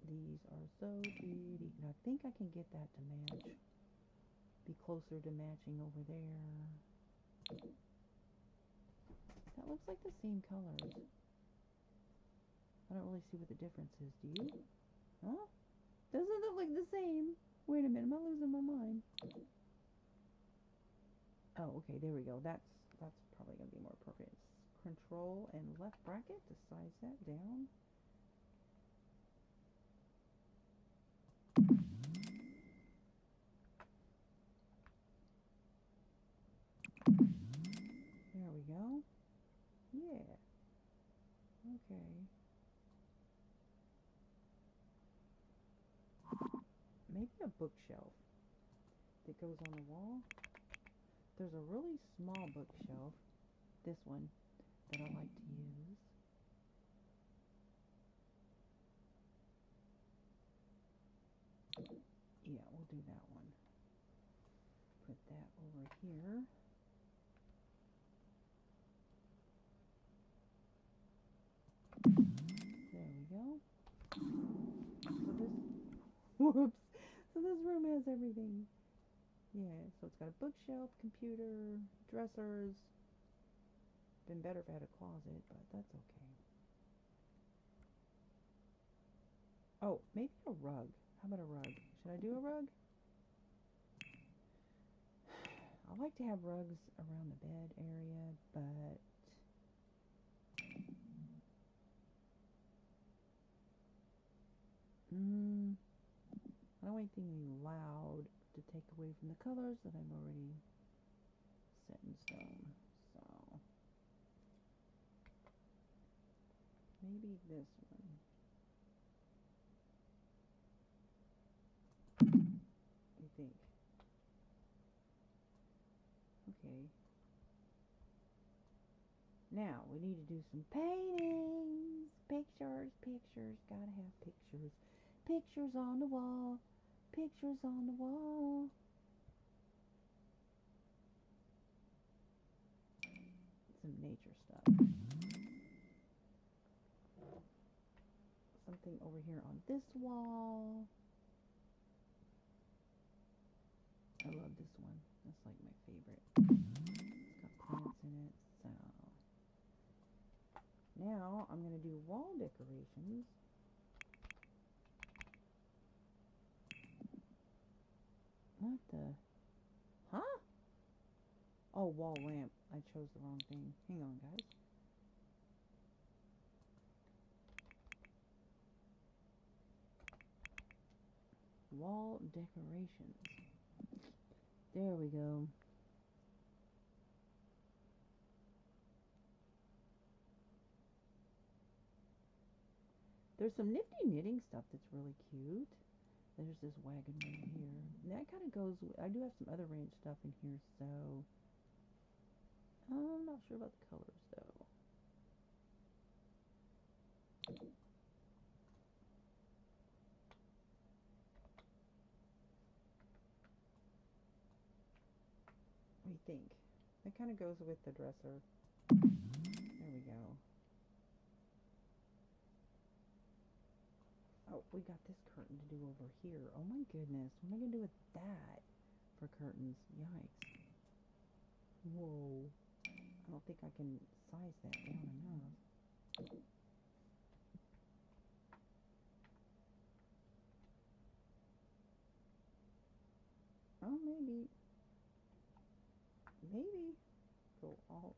These are so pretty. And I think I can get that to match. Be closer to matching over there. That looks like the same colors. I don't really see what the difference is. Do you? Huh? Doesn't it look the same? Wait a minute, am I losing my mind? Oh, okay, there we go. That's probably going to be more appropriate. Control and left bracket to size that down. There we go. Yeah. Okay. Maybe a bookshelf that goes on the wall. There's a really small bookshelf, this one, that I like to use. Yeah, we'll do that one. Put that over here. There we go. So this, whoops. So this room has everything. Yeah, so it's got a bookshelf, computer, dressers. Been better if I had a closet, but that's okay. Oh, maybe a rug. How about a rug? Should I do a rug? I like to have rugs around the bed area, but I don't want anything loud to take away from the colors that I've already set in stone. So maybe this one. What do you think? Okay. Now we need to do some paintings. Pictures, pictures. Gotta have pictures. Pictures on the wall. Pictures on the wall. nature stuff. Something over here on this wall. I love this one. That's like my favorite. It's got plants in it. So now I'm going to do wall decorations. What the? Huh? Oh, wall lamp. I chose the wrong thing. Hang on, guys. Wall decorations. There we go. There's some nifty knitting stuff that's really cute. There's this wagon right here. And that kind of goes with, I do have some other ranch stuff in here, so I'm not sure about the colors though. What do you think? That kind of goes with the dresser. There we go. Oh, we got this curtain to do over here. Oh my goodness. What am I going to do with that for curtains? Yikes. Whoa. I don't think I can size that down enough. Oh, maybe. Maybe. Go Alt.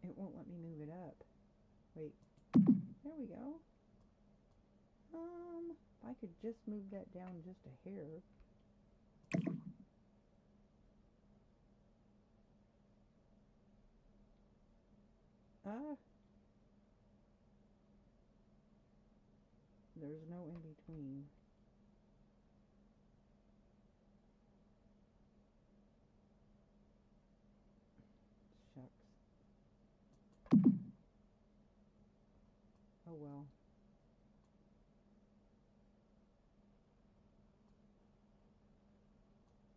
It won't let me move it up. Wait. There we go. If I could just move that down just a hair. There's no in between. Shucks. Oh well.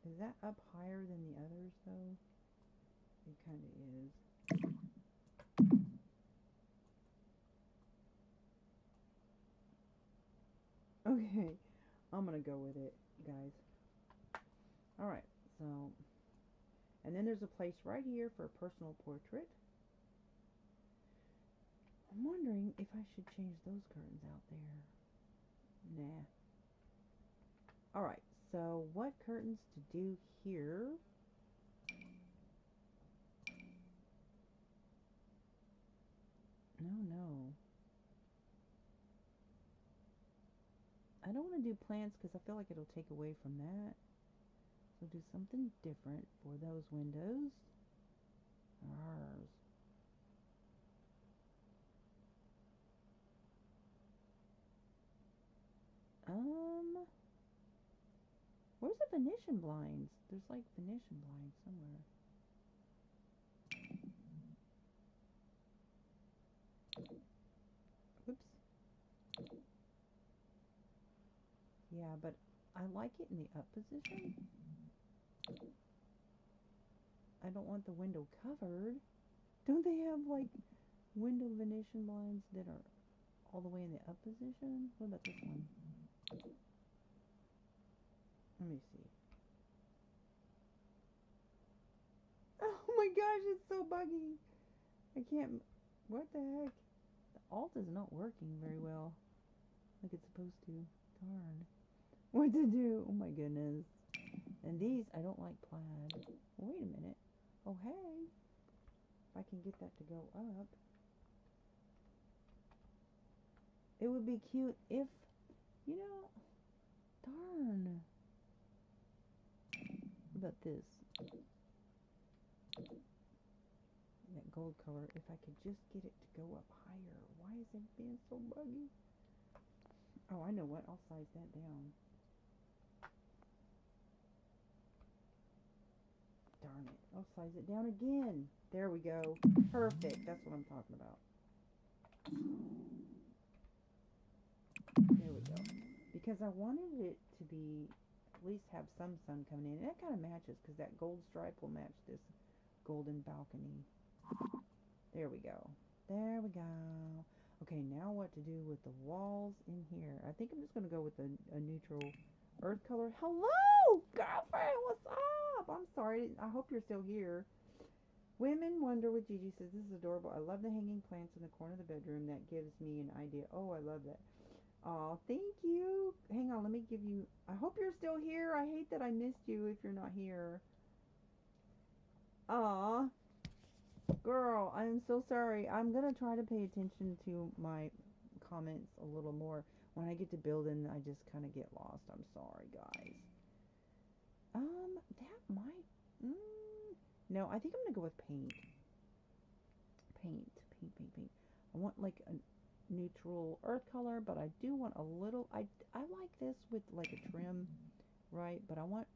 Is that up higher than the others though? It kind of is. Okay, I'm gonna go with it, guys. Alright, so, and then there's a place right here for a personal portrait. I'm wondering if I should change those curtains out there. Nah. Alright, so what curtains to do here? No. I don't want to do plants because I feel like it'll take away from that. So do something different for those windows. Ours. Where's the Venetian blinds? There's like Venetian blinds somewhere. Whoops. Yeah, but I like it in the up position. I don't want the window covered. Don't they have like window Venetian blinds that are all the way in the up position? What about this one? Let me see. Oh my gosh, it's so buggy. I can't. What the heck? The Alt is not working very well. Like it's supposed to. Darn. What to do? Oh my goodness. And these, I don't like plaid. Well, wait a minute. Oh, hey. If I can get that to go up. It would be cute if, you know, darn. What about this? That gold color. If I could just get it to go up higher. Why is it being so buggy? Oh, I know what. I'll size that down. Darn it. I'll size it down again. There we go. Perfect. That's what I'm talking about. There we go. Because I wanted it to be, at least have some sun coming in. And that kind of matches because that gold stripe will match this golden balcony. There we go. There we go. Okay, now what to do with the walls in here. I think I'm just going to go with a neutral earth color. Hello, girlfriend. What's up? I'm sorry. I hope you're still here. Women Wonder with Gigi says, this is adorable. I love the hanging plants in the corner of the bedroom. That gives me an idea. Oh, I love that. Oh, thank you. Hang on, let me give you... I hope you're still here. I hate that I missed you if you're not here. Aw. Girl, I'm so sorry. I'm going to try to pay attention to my comments a little more. When I get to building, I just kind of get lost. I'm sorry, guys. That might... No, I think I'm going to go with paint. Paint. I want like a neutral earth color, but I do want a little... I like this with like a trim, right? But I want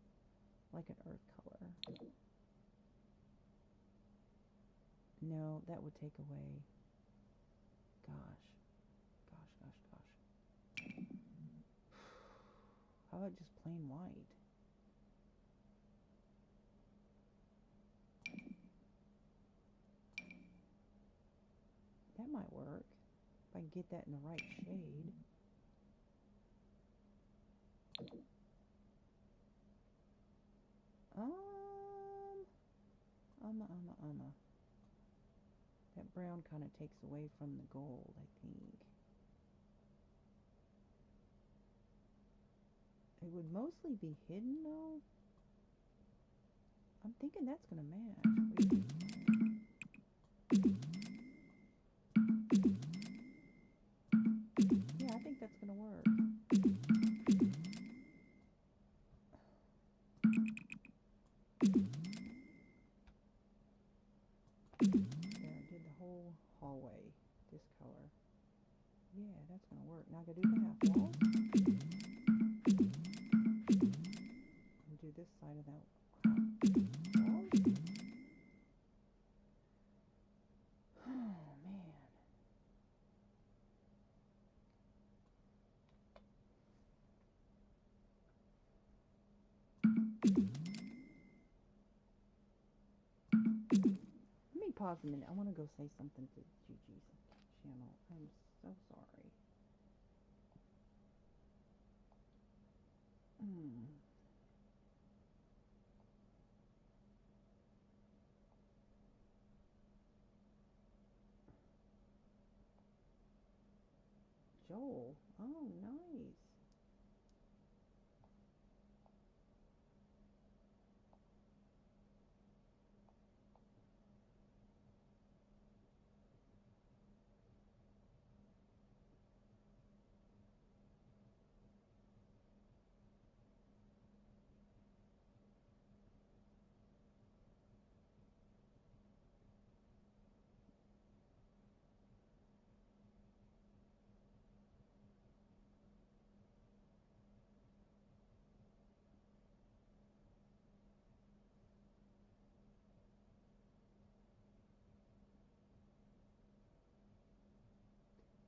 like an earth color. No, that would take away. Gosh. How about just plain white? That might work. If I can get that in the right shade. Um. That brown kind of takes away from the gold, I think. It would mostly be hidden, though. I'm thinking that's going to match. Yeah, I think that's going to work. There, I did the whole hallway this color. Yeah, that's going to work. Now I got to do the half wall. And do this side of that wall. Oh, man. Let me pause a minute. I want to go say something to Gigi's channel. I'm so sorry. Joel. Oh, nice.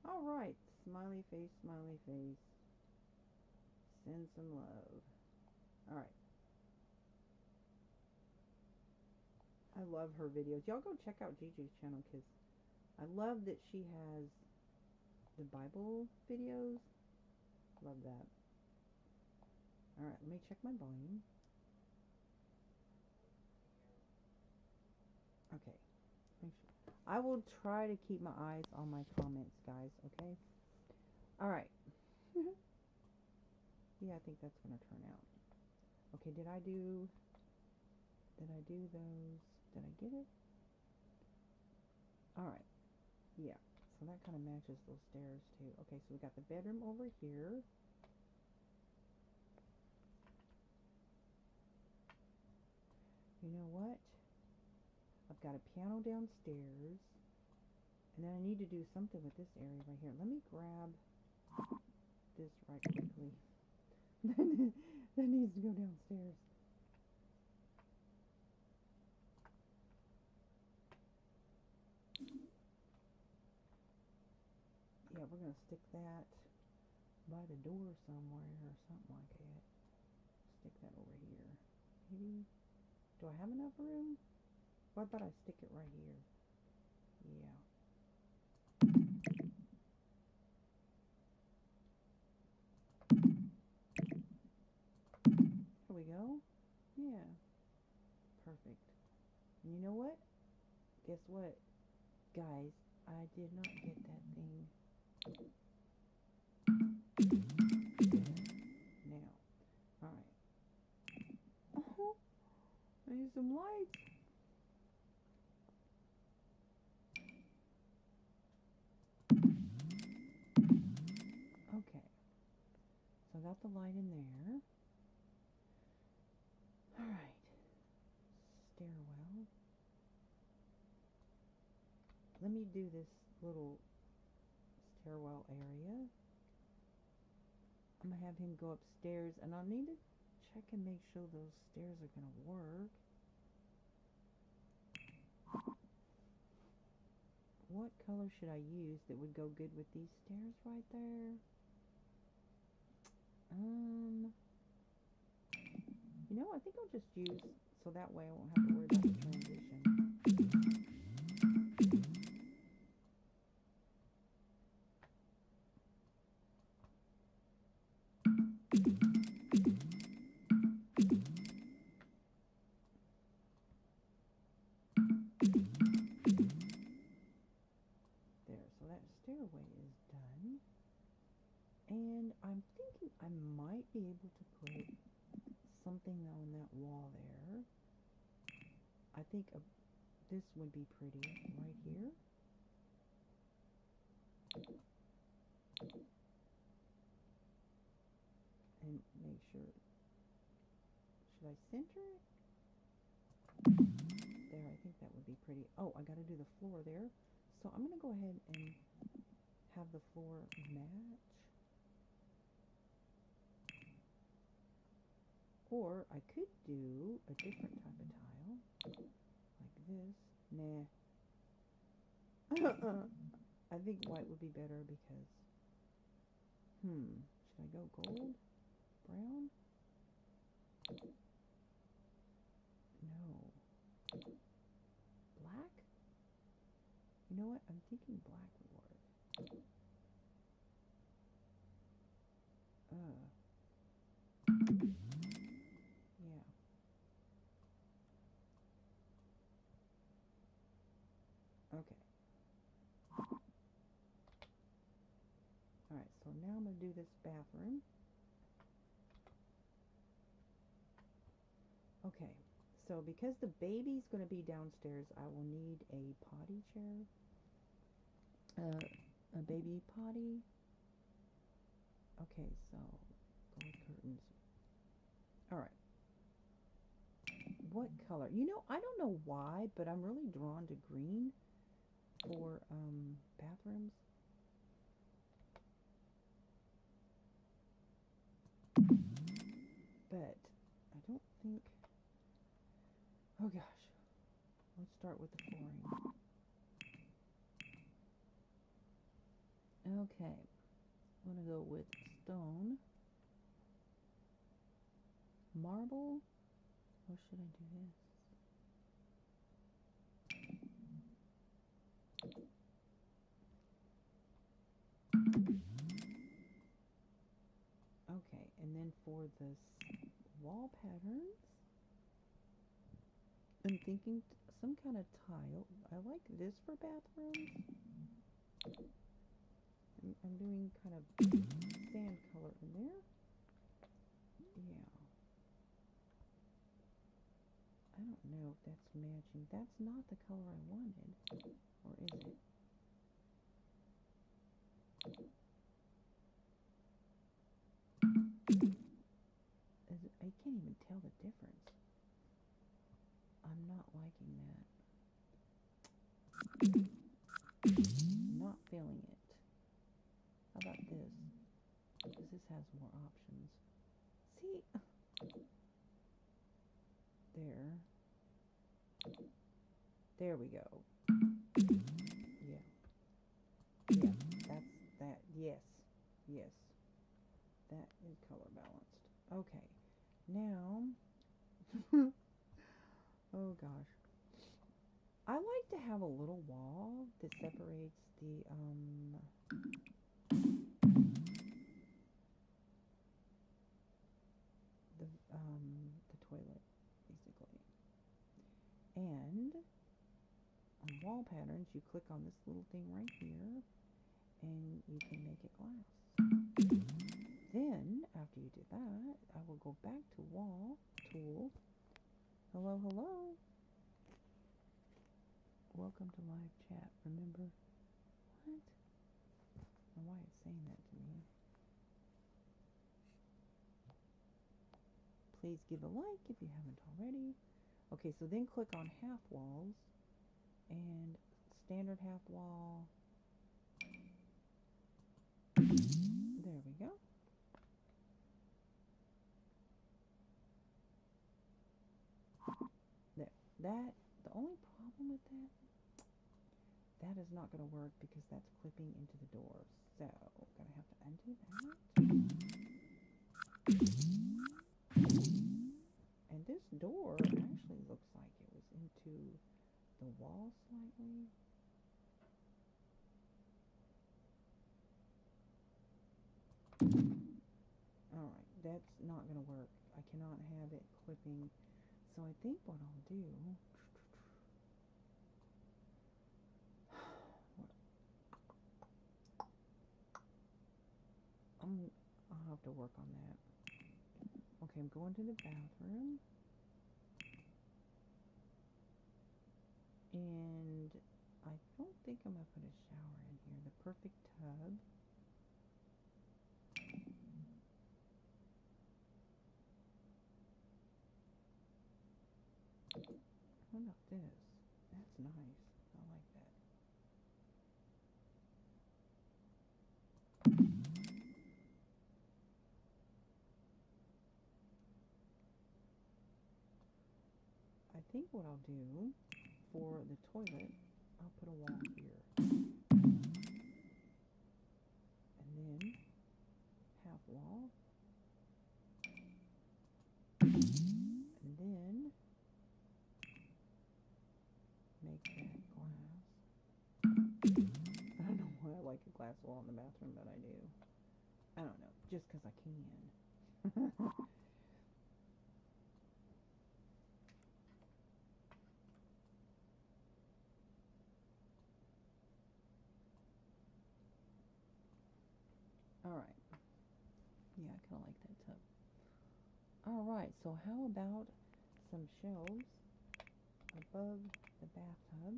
All right. Smiley face, smiley face. Send some love. All right. I love her videos. Y'all go check out Gigi's channel because I love that she has the Bible videos. Love that. All right, let me check my volume. Okay. I will try to keep my eyes on my comments, guys, okay? All right. Yeah, I think that's going to turn out. Okay, did I do those? Did I get it? All right. Yeah. So that kind of matches those stairs too. Okay, so we got the bedroom over here. You know what? I've got a piano downstairs. And then I need to do something with this area right here. Let me grab this right quickly. That needs to go downstairs. Yeah, we're going to stick that by the door somewhere or something like that. Stick that over here. Maybe. Do I have enough room? What about I stick it right here? Yeah. Here we go. Yeah. Perfect. And you know what? Guess what? Guys, I did not get that thing. Now. Alright. Oh, I need some lights. Okay. So I got the light in there. Alright. Stairwell. Let me do this little stairwell area. I'm going to have him go upstairs, and I'll need to check and make sure those stairs are going to work. What color should I use that would go good with these stairs right there? You know, I think I'll just use, so that way I won't have to worry about the transition. There, so that stairway is done. And I'm thinking I might be able to put something on that wall there. I think this would be pretty right here. And make sure, should I center it? There, I think that would be pretty. Oh, I gotta do the floor there. So I'm gonna go ahead and have the floor match. Or I could do a different type of tile, like this. Nah. I think white would be better because, should I go gold? Brown? No. Black? You know what? I'm thinking black would work. Yeah. Okay. Alright, so now I'm going to do this bathroom. Okay, so because the baby's going to be downstairs, I will need a potty chair. A baby potty. Okay, so gold curtains. Alright. What color? You know, I don't know why, but I'm really drawn to green for bathrooms. But I don't think... Oh gosh. Let's start with the flooring. Okay. I'm going to go with stone. Marble? Or should I do this? Okay, and then for the wall patterns, I'm thinking some kind of tile. I like this for bathrooms. I'm doing kind of sand color in there. Yeah. I don't know if that's matching. That's not the color I wanted. Or is it? I can't even tell the difference. I'm not liking that. Not feeling it. How about this? Because this has more options. See? There. There we go. Yeah. Yeah, that's that. Yes. Yes. Okay, now, oh gosh. I like to have a little wall that separates the the toilet, basically. And on wall patterns, you click on this little thing right here, and you can make it glass. Then, after you do that, I will go back to wall tool. Hello, hello. Welcome to live chat. Remember what? I don't know why it's saying that to me. Please give a like if you haven't already. Okay, so then click on half walls and standard half wall. There we go. There. That, the only problem with that is not going to work because that's clipping into the door. So, gonna have to undo that. And this door actually looks like it was into the wall slightly. Alright, that's not going to work. I cannot have it clipping. So I think what I'll do... I'll have to work on that. Okay, I'm going to the bathroom. And I don't think I'm going to put a shower in here. The perfect tub. What about this? That's nice. I like that. I think what I'll do for the toilet, I'll put a wall here. And then half wall. And then make that glass. I don't know why I like a glass wall in the bathroom, but I do. I don't know, just because I can. Alright. Yeah, I kind of like that tub. Alright, so how about some shelves above the bathtub?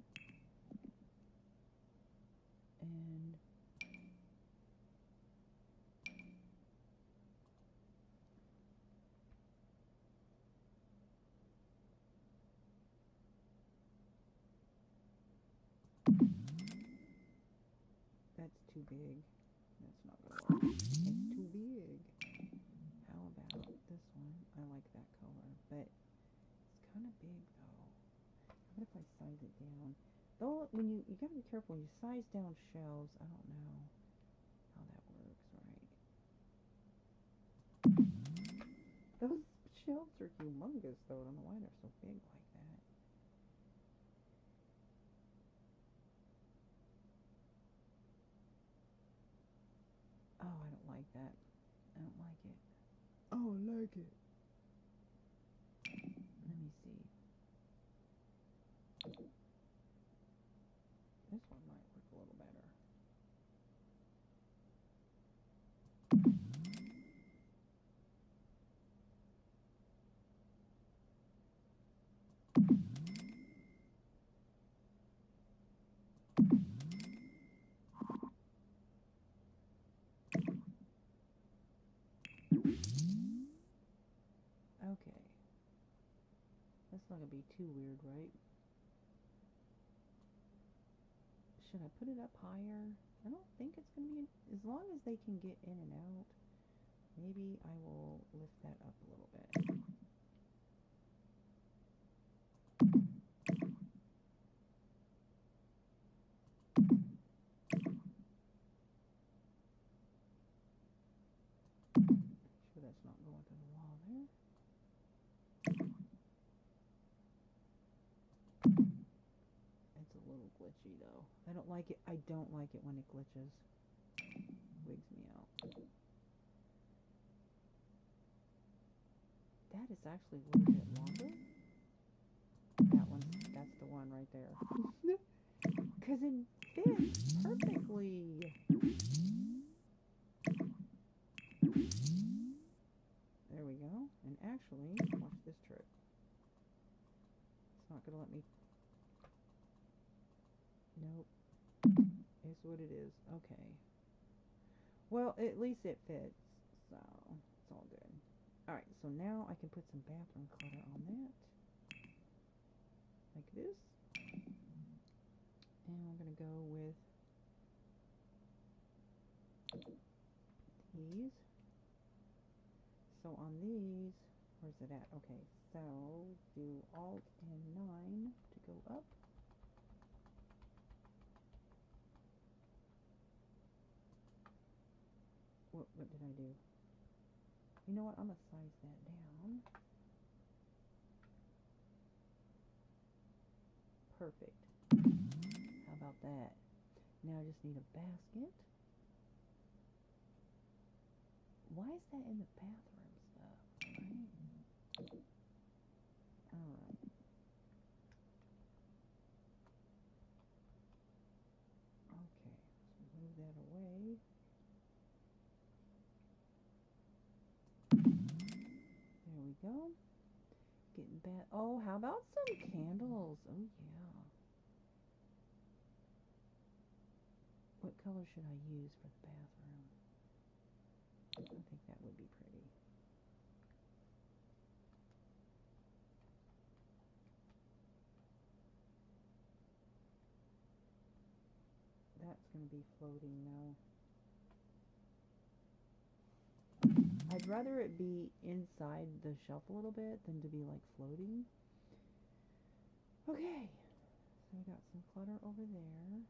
And that's too big. That's not going to work. It's too big. How about this one? I like that color, but it's kind of big though. What if I size it down? Though, when you gotta be careful when you size down shelves. I don't know how that works, right? Those shelves are humongous though. I don't know why they're so big like that. Oh, I don't like that. I don't like it. Oh, I like it. Let me see. This one might work a little better. Okay. That's not gonna be too weird, right? Should I put it up higher? I don't think it's gonna be, as long as they can get in and out. Maybe I will lift that up a little bit. Sure that's not going through the wall. glitchy though. I don't like it. I don't like it when it glitches. Wigs me out. That is actually a little bit longer. That's the one right there. Because it fits perfectly. There we go. And actually, watch this trick. It's not going to let me. Nope. It's what it is. Okay. Well, at least it fits. So, it's all good. Alright, so now I can put some bathroom clutter on that. Like this. And I'm going to go with these. So on these, where's it at? Okay, so do Alt and 9 to go up. What did I do? You know what? I'm going to size that down. Perfect. How about that? Now I just need a basket. Why is that in the bathroom stuff? Right? Alright. Okay, so move that away. There we go. Getting that. Oh, how about some candles? Oh, yeah. What color should I use for the bathroom? I think that would be pretty. That's going to be floating now. I'd rather it be inside the shelf a little bit than to be like floating. Okay, so we got some clutter over there.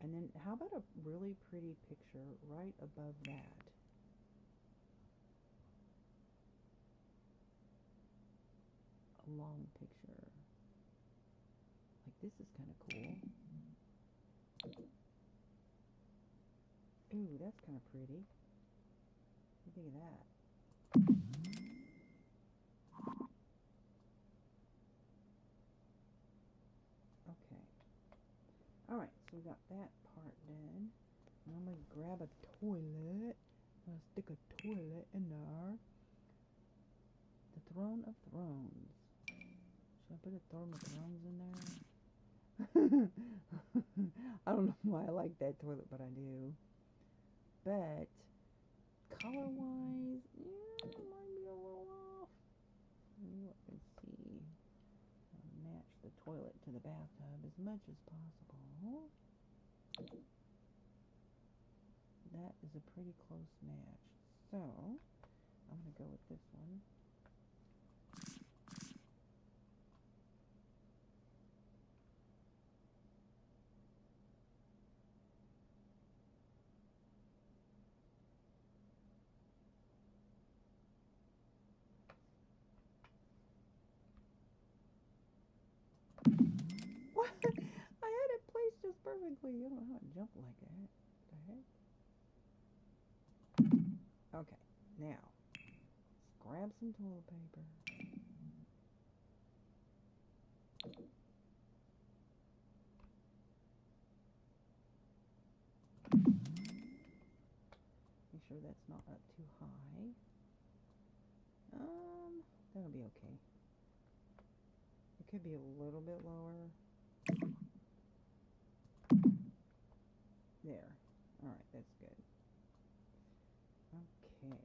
And then how about a really pretty picture right above that? A long picture. Like this is kind of cool. Ooh, that's kind of pretty. What do you think of that? Okay. Alright, so we got that part done. Now I'm going to grab a toilet. I'm going to stick a toilet in there. The Throne of Thrones. Should I put a Throne of Thrones in there? I don't know why I like that toilet, but I do. But color-wise, yeah, it might be a little off. Let's see. I'll match the toilet to the bathtub as much as possible. That is a pretty close match. So, I'm going to go with this one. What? I had it placed just perfectly. I don't know how it jumped like that. What the heck? Okay, now, let's grab some toilet paper. Make sure that's not up too high. That'll be okay. It could be a little bit lower. There. Alright, that's good. Okay.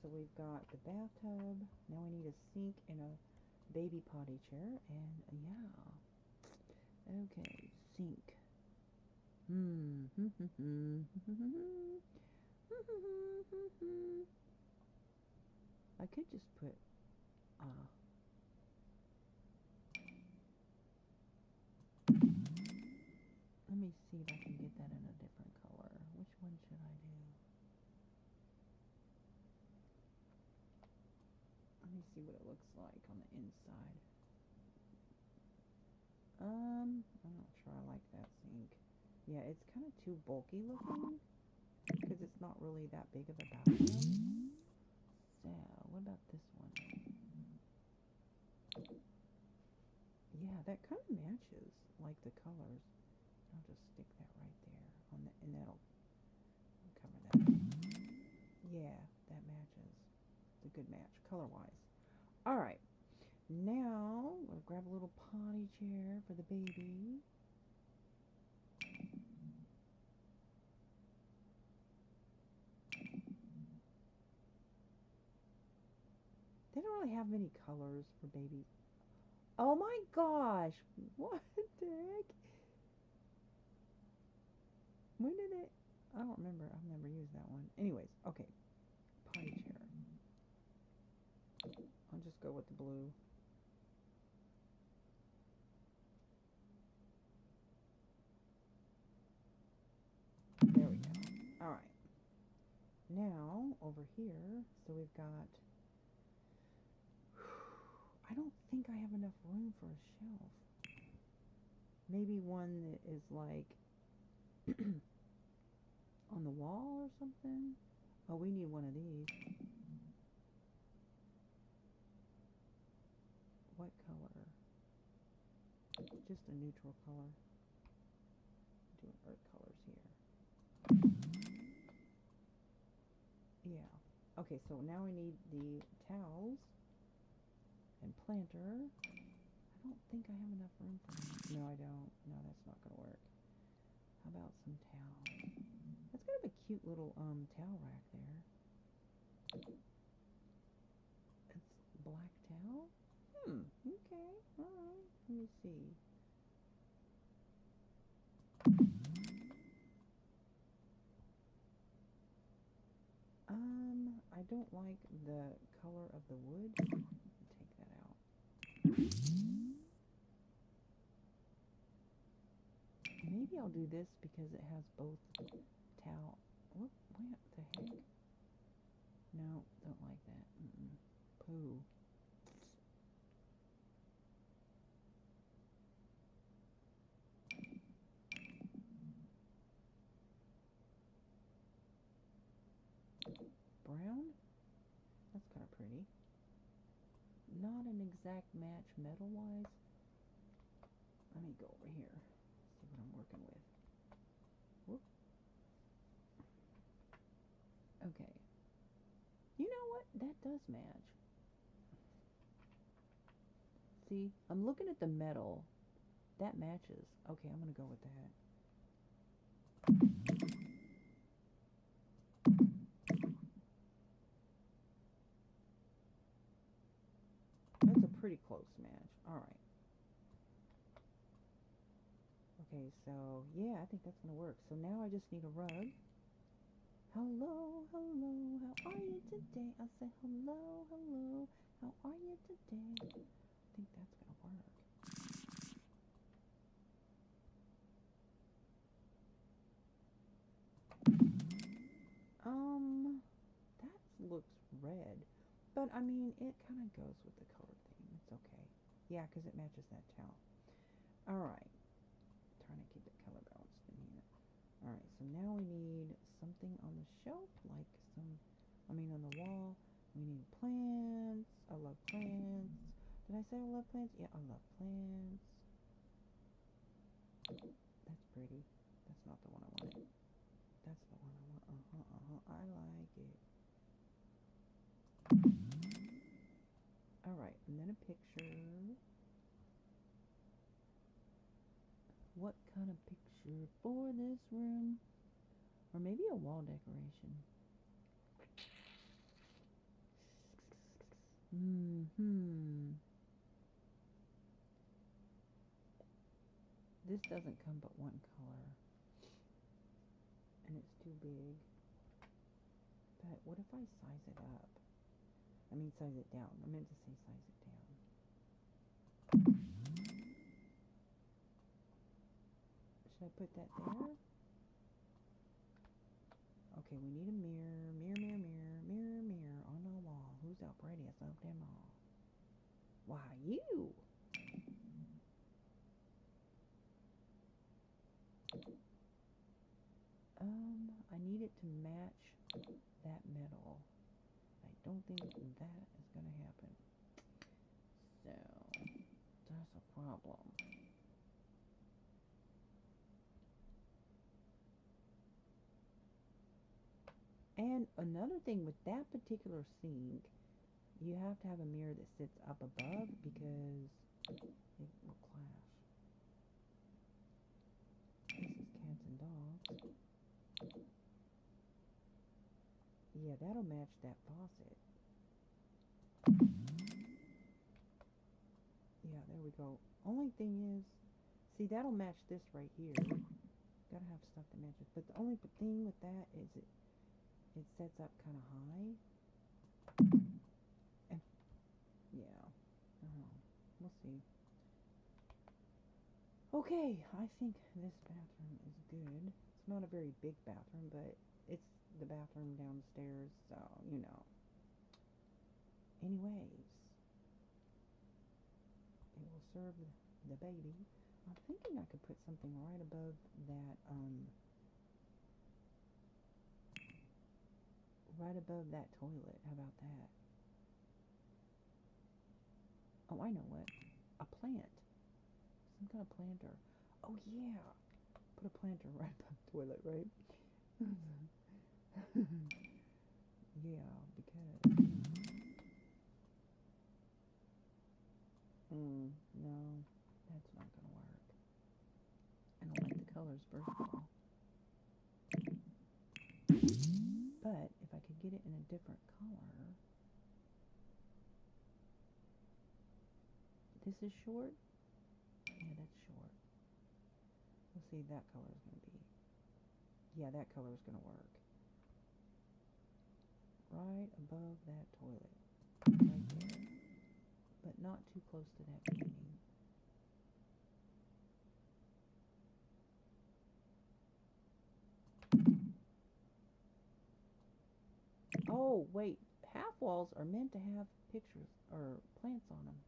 So we've got the bathtub. Now we need a sink and a baby potty chair. And yeah. Okay, sink. I could just put let me see if I can get that in a different color. Which one should I do? Let me see what it looks like on the inside. I'm not sure I like that sink. Yeah, it's kind of too bulky looking because it's not really that big of a bathroom. So, what about this one? Yeah, that kind of matches, like the colors. I'll just stick that right there on the, and that'll cover that. Yeah, that matches. It's a good match, color-wise. All right, now we'll grab a little potty chair for the baby. They don't really have many colors for babies. Oh my gosh, what the heck? When did it? I don't remember. I've never used that one. Anyways, okay, potty chair. I'll just go with the blue. There we go. All right. Now, over here, so we've got, I don't think I have enough room for a shelf. Maybe one that is like on the wall or something. Oh, we need one of these. What color? Just a neutral color. Doing earth colors here. Yeah. Okay, so now we need the towels and planter. I don't think I have enough room for them. No, I don't. No, that's not going to work. How about some towels? That's kind of a cute little towel rack there. It's black towel? Okay. All right. Let me see. I don't like the color of the wood. Take that out. Maybe I'll do this because it has both towel. What the heck? No, don't like that. Poo. Brown? That's kind of pretty. Not an exact match metal-wise. Let me go over here. See what I'm working with. Whoop. Okay. You know what? That does match. See, I'm looking at the metal. That matches. Okay, I'm going to go with that. That's a pretty close match. All right. Okay, so yeah, I think that's going to work. So now I just need a rug. Hello, hello, how are you today? I say hello, hello, how are you today? I think that's going to work. That looks red. But, I mean, it kind of goes with the color theme. It's okay. Yeah, because it matches that towel. Alright. Trying to keep it color balanced in here. Alright, so now we need something on the shelf, like on the wall. We need plants. I love plants. Did I say I love plants? Yeah, I love plants. That's pretty. That's not the one I wanted. That's the one I want. I like it. Alright, and then a picture. What kind of picture for this room? Or maybe a wall decoration. This doesn't come but one color. And it's too big. But what if I size it up? I mean size it down. I meant to say size it down. Should I put that there? Okay, we need a mirror. Mirror on the wall. Who's the prettiest of them all? Why, you! I need it to match that metal. I don't think that is going to happen. So, that's a problem. And another thing with that particular sink, you have to have a mirror that sits up above because it will clash. This is cats and dogs. Yeah, that'll match that faucet. Yeah, there we go. Only thing is, see, that'll match this right here. Gotta have stuff that matches. But the only thing with that is it sets up kind of high. And yeah, I don't know. We'll see. Okay, I think this bathroom is good. It's not a very big bathroom, but it's the bathroom downstairs, so, you know. Anyways, it will serve the baby. I'm thinking I could put something right above that, right above that toilet. How about that? Oh, I know what. A plant. Some kind of planter. Oh, yeah. Put a planter right above the toilet, right? Yeah, because... no, that's not going to work. I don't like the colors, first of all. But if I could get it in a different color... This is short? Yeah, that's short. We'll see, that color is going to be... Yeah, that color is going to work. Right above that toilet. Right there. But not too close to that painting. Oh, wait. Half walls are meant to have pictures or plants on them.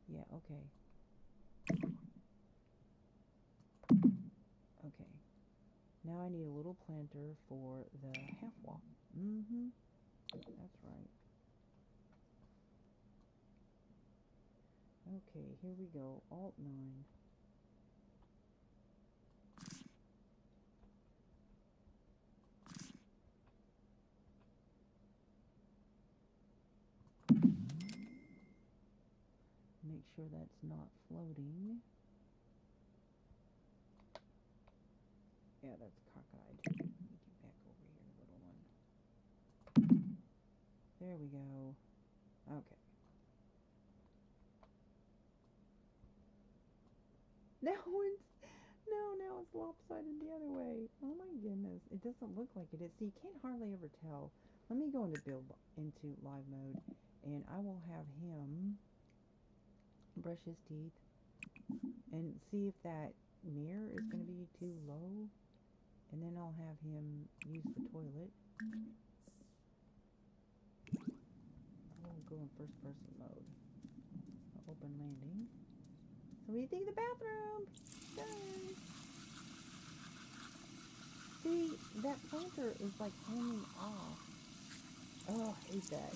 Yeah, okay. Okay. Now I need a little planter for the half wall. That's right. Okay, here we go. Alt 9. Make sure that's not floating. Yeah, that's cockeyed. Let me get back over here, little one. There we go. Okay. Now it's lopsided the other way. Oh my goodness. It doesn't look like it is. So you can't hardly ever tell. Let me go into live mode, and I will have him brush his teeth and see if that mirror is going to be too low, and then I'll have him use the toilet. I will go in first person mode. Open landing. So what do you think of the bathroom? Done. See, that planter is like hanging off. Oh, I hate that.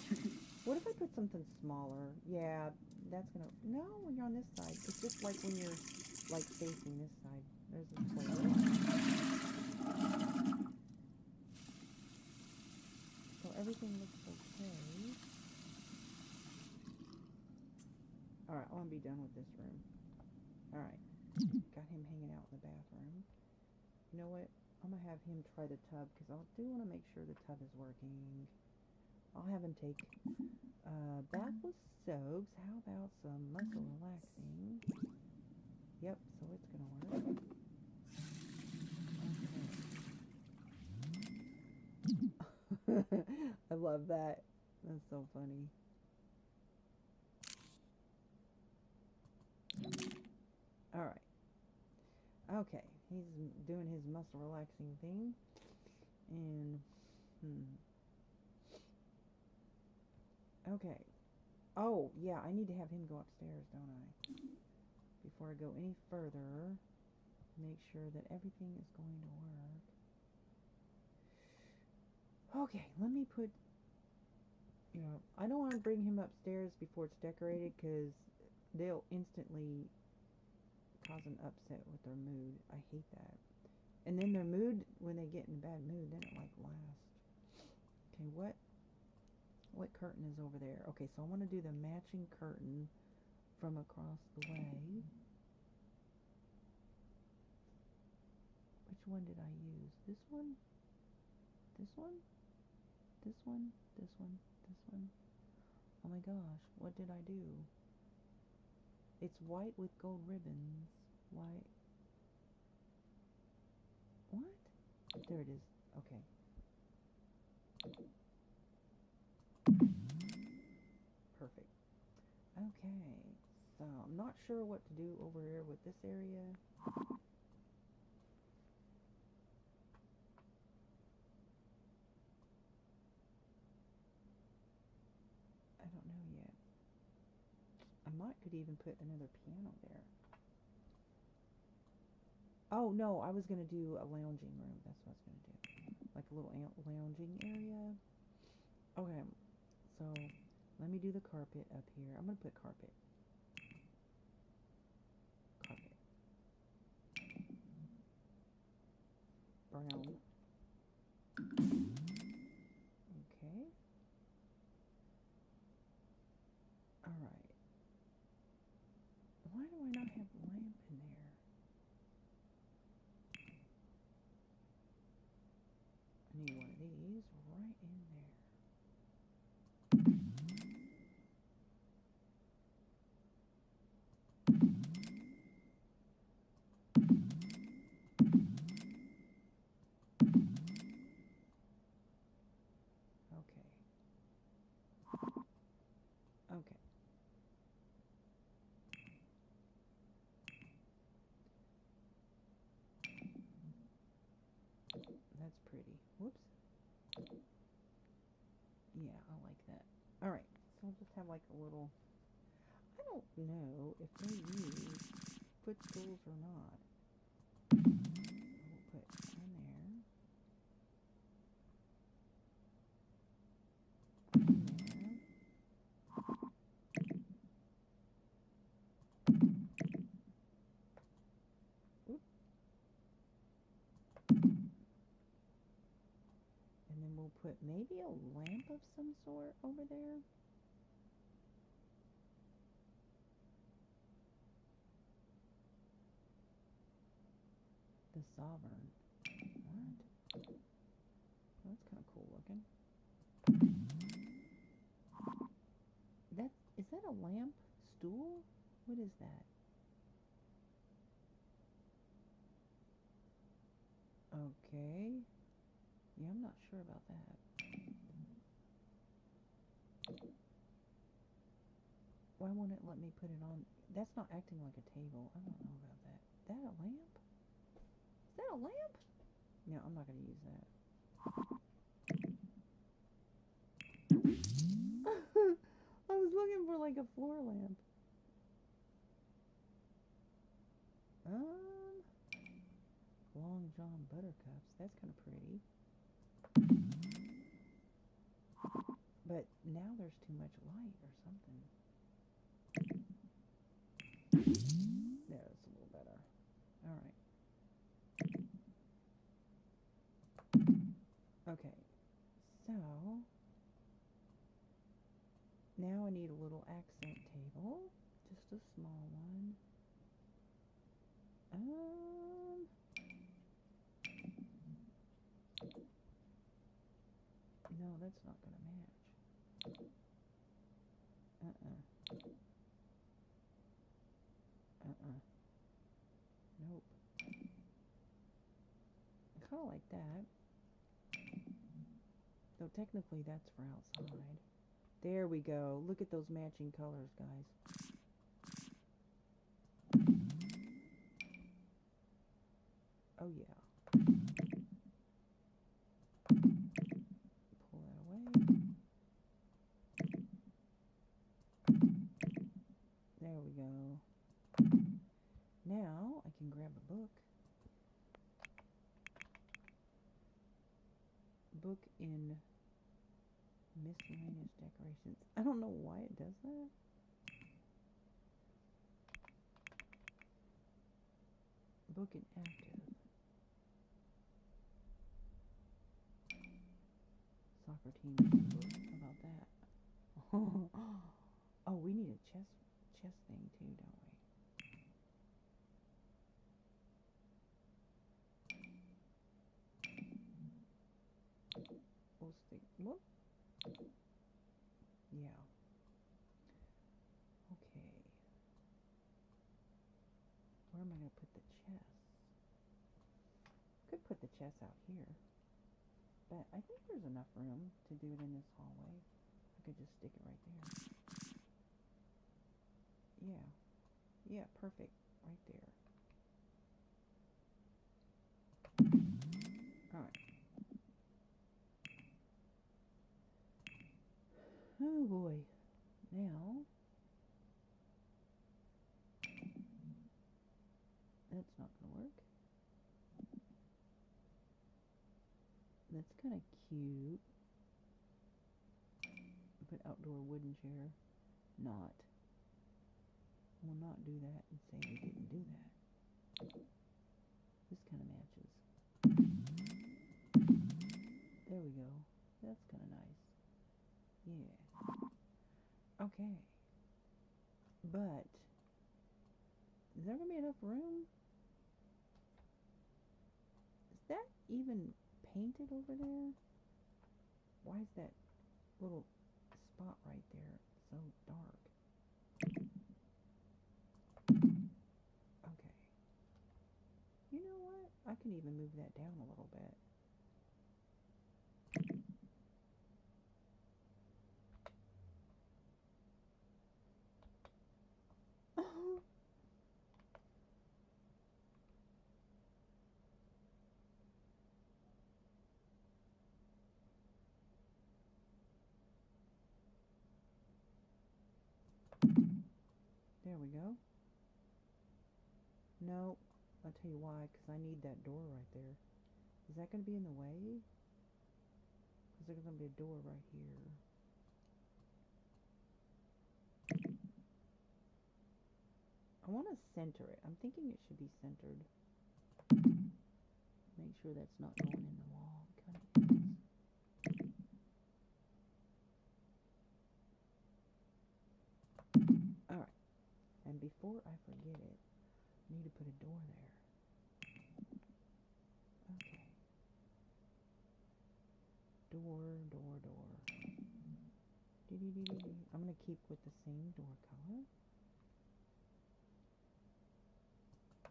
What if I put something smaller? Yeah, that's gonna... No, when you're on this side. It's just like when you're, like, facing this side. There's the toilet. So everything looks okay. Alright, I want to be done with this room. Alright. Got him hanging out in the bathroom. You know what? I'm going to have him try the tub, because I do want to make sure the tub is working. I'll have him take bath with soaps. How about some muscle relaxing? Yep, so it's going to work. Okay. I love that. That's so funny. Alright. Okay, he's doing his muscle relaxing thing. And, okay. Oh, yeah, I need to have him go upstairs, don't I? Before I go any further, make sure that everything is going to work. Okay, let me put, you know, I don't want to bring him upstairs before it's decorated because they'll instantly cause an upset with their mood. I hate that. And then their mood, when they get in a bad mood, then it like lasts. Okay, what curtain is over there? Okay, so I want to do the matching curtain from across the way. Which one did I use? This one? This one? This one? This one? This one? Oh my gosh, what did I do? It's white with gold ribbons. White. What? There it is. Okay. Perfect. Okay. So I'm not sure what to do over here with this area. I don't know yet. I could even put another piano there. Oh no, I was gonna do a lounging room. That's what I was gonna do. Like a little lounging area. Okay, so let me do the carpet up here. I'm gonna put carpet. Carpet. Brown. Okay. Alright. Why do I not have a lamp in there? I need one of these right in there. Okay. Okay. That's pretty. Whoops. Yeah, I like that. Alright, so I'll just have like a little... I don't know if they use footstools or not. We'll put one there. One there. Oop. And then we'll put maybe a lamp of some sort over there. The Sovereign. What? That's kind of cool looking. Is that a lamp stool? What is that? Okay. Yeah, I'm not sure about that. Why won't it let me put it on? That's not acting like a table. I don't know about that. Is that a lamp? Is that a lamp? No, I'm not going to use that. I was looking for like a floor lamp. Long John Buttercups. That's kind of pretty. But now there's too much light or something. There, it's a little better. Alright. Okay. So, now I need a little accent table. Just a small one. No, that's not going to match. Nope. Kind of like that. Though technically that's for outside. There we go. Look at those matching colors, guys. Oh yeah. Pull that away. There we go. Now I can grab a book book in miscellaneous decorations. I don't know why it does that. Book in active. Soccer team book. How about that? Oh, we need a chess thing too, don't we? We'll stick. Whoop. Yeah. Okay. Where am I going to put the chess? Could put the chess out here. But I think there's enough room to do it in this hallway. I could just stick it right there. Yeah. Yeah, perfect. Right there. Alright. Oh boy. Now, that's not going to work. That's kind of cute. Put outdoor wooden chair. Not. We'll not do that and say we didn't do that. This kind of matches. There we go. That's kind of nice. Yeah. Okay. But, is there going to be enough room? Is that even painted over there? Why is that little spot right there so dark? Okay. You know what? I can even move that down a little bit. There we go. No, I'll tell you why, because I need that door right there. Is that going to be in the way? Because there's going to be a door right here. I want to center it. I'm thinking it should be centered. Make sure that's not going in the wall. Kind of is. Alright. And before I forget it, I need to put a door there. Okay. Door. I'm going to keep with the same door color.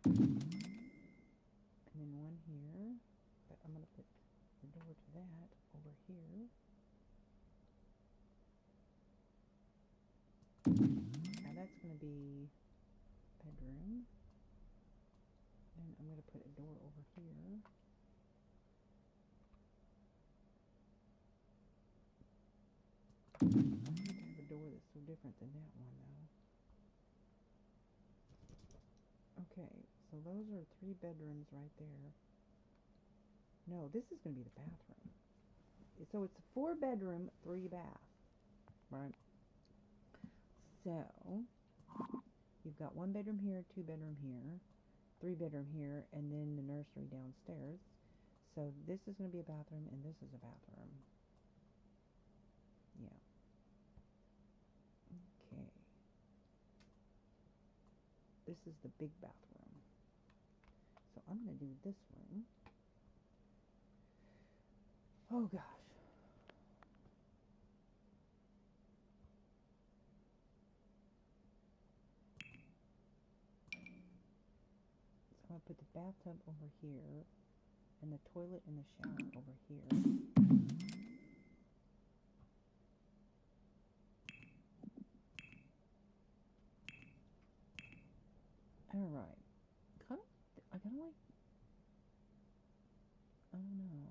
And then one here. But I'm going to put the door to that over here. Now that's going to be bedroom. And I'm going to put a door over here. I need to have a door that's so different than that one, though. Okay, so those are 3 bedrooms right there. No, this is going to be the bathroom. So it's a 4-bedroom, 3 bath, right? So you've got 1 bedroom here, 2 bedroom here, 3 bedroom here, and then the nursery downstairs. So this is going to be a bathroom, and this is a bathroom. Yeah. Okay. This is the big bathroom. So I'm going to do this one. Oh gosh. So I'm going to put the bathtub over here, and the toilet and the shower over here. Alright. I kind of like, I don't know.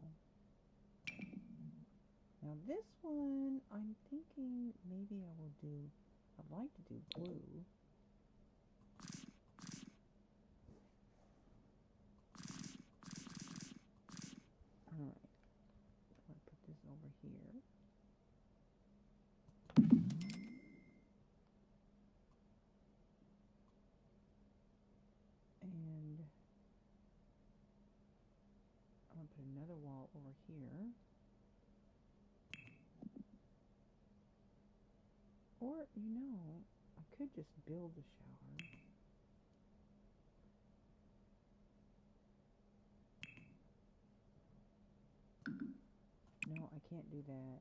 Now this one, I'm thinking maybe I will do, I'd like to do blue. Alright. I'm going to put to put another wall over here. Or, you know, I could just build the shower. No, I can't do that.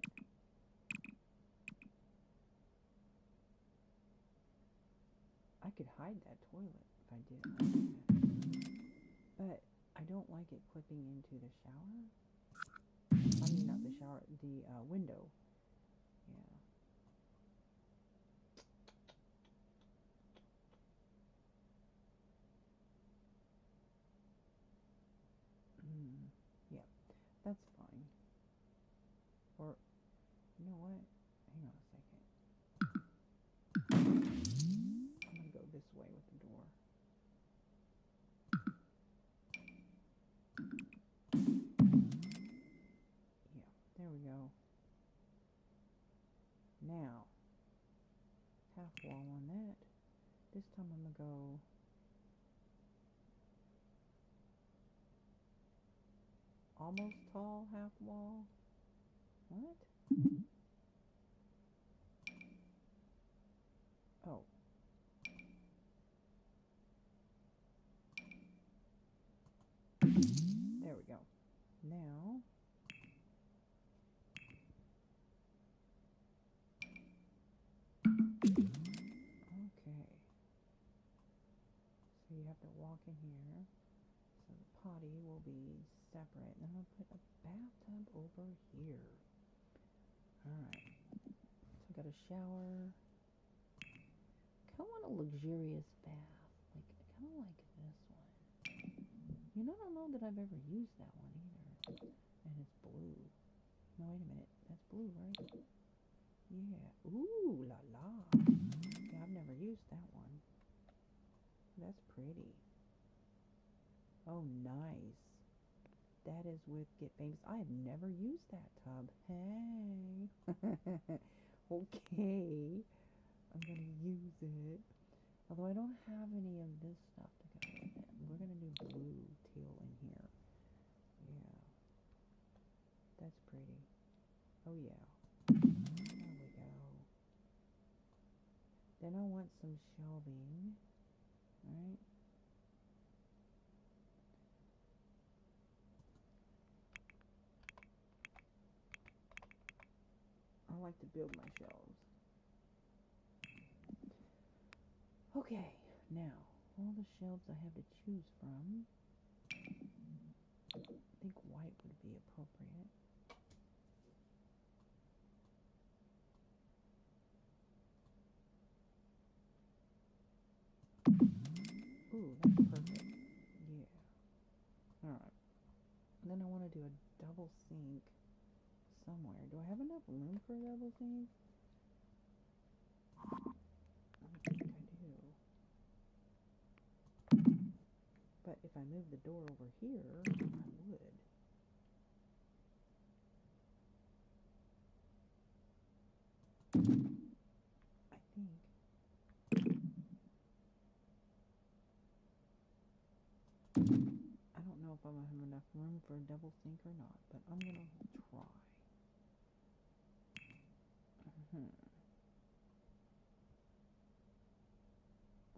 I could hide that toilet if I did like that. But I don't like it clipping into the shower. I mean, not the shower, the window. Yeah. Yeah, that's fine. Or, you know what? Hang on a second. I'm going to go this way with the door. Yeah, there we go. Now, half wall on that. This time I'm going to go almost tall half wall. What? Oh. There we go. Now, okay. So you have to walk in here. So the potty will be separate. And then I'll put a bathtub over here. Alright. So I got a shower. I kind of want a luxurious bath. Like, I kind of like this one. You know, I don't know that I've ever used that one either. And it's blue. No, wait a minute. That's blue, right? Yeah. Ooh, la la. Yeah, I've never used that one. That's pretty. Oh, nice. That is with Get Famous. I have never used that tub. Hey. Okay. I'm going to use it. Although I don't have any of this stuff to go with it. We're going to do blue teal in here. Yeah. That's pretty. Oh, yeah. There we go. Then I want some shelving. Right? I like to build my shelves. Okay, now, all the shelves I have to choose from. I think white would be appropriate. Ooh, that's perfect. Yeah. Alright. Then I want to do a double sink somewhere. Do I have enough room for a double sink? I think I do. But if I move the door over here, I would. I think. I don't know if I'm going to have enough room for a double sink or not, but I'm going to try.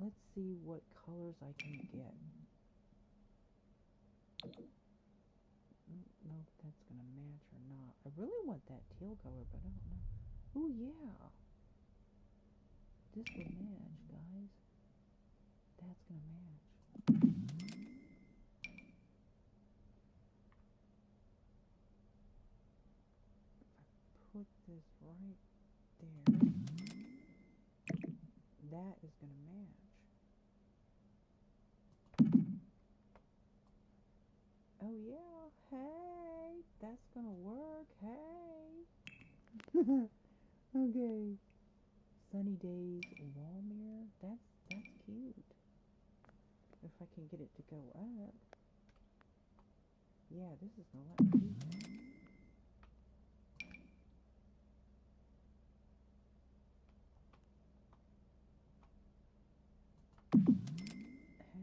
Let's see what colors I can get. I don't know if that's going to match or not. I really want that teal color, but I don't know. Ooh, yeah. This would match, guys. That's going to match. If I put this right there, that is going to match. Oh, yeah. Hey, that's going to work. Hey. Okay. Sunny days wall mirror. That's cute. If I can get it to go up. Yeah, this is gonna let me do that.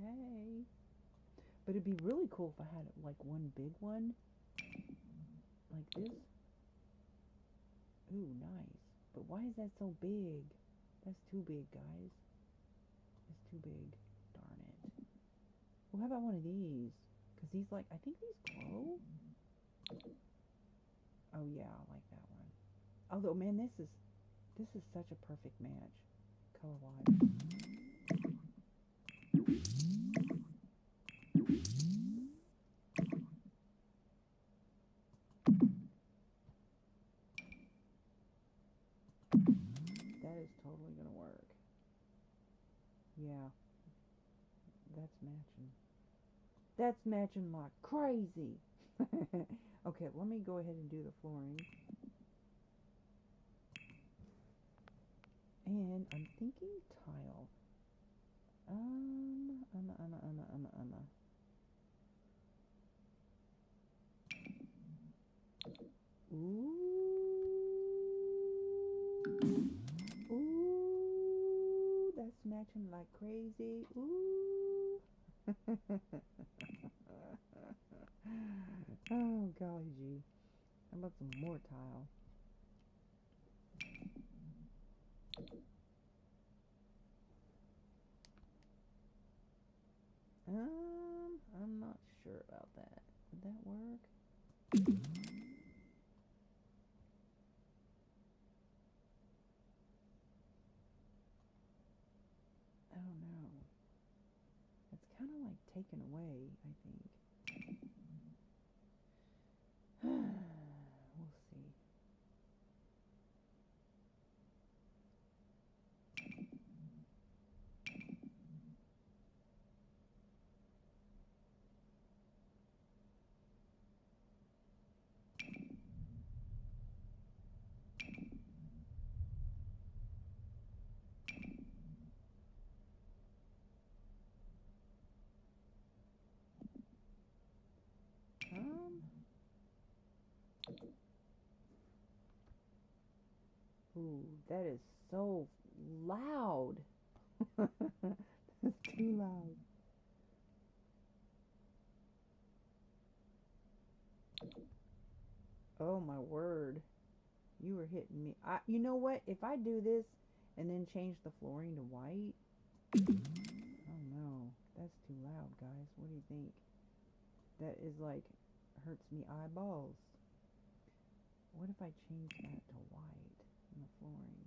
Hey. But it'd be really cool if I had like one big one Like this. Ooh, nice. But why is that so big? That's too big, guys. It's too big. Darn it. Well, how about one of these? Because these, like, I think these glow. Oh, yeah, I like that one. Although, man, this is such a perfect match, color-wise. That is totally going to work. Yeah, that's matching. That's matching like crazy. Okay, let me go ahead and do the flooring. And I'm thinking tile. Um, um, um, um, um, um. Ooh. Ooh, that's matching like crazy. Ooh. Oh, golly gee. How about some more tile? I'm not sure about that. Would that work? I don't know. It's kind of like taken away, I think. We'll see. Um, Ooh, that is so loud. That's too loud. Oh my word. You were hitting me. You know what? If I do this and then change the flooring to white, oh no, that's too loud, guys. What do you think? That is like hurts me eyeballs. What if I change that to white in the flooring?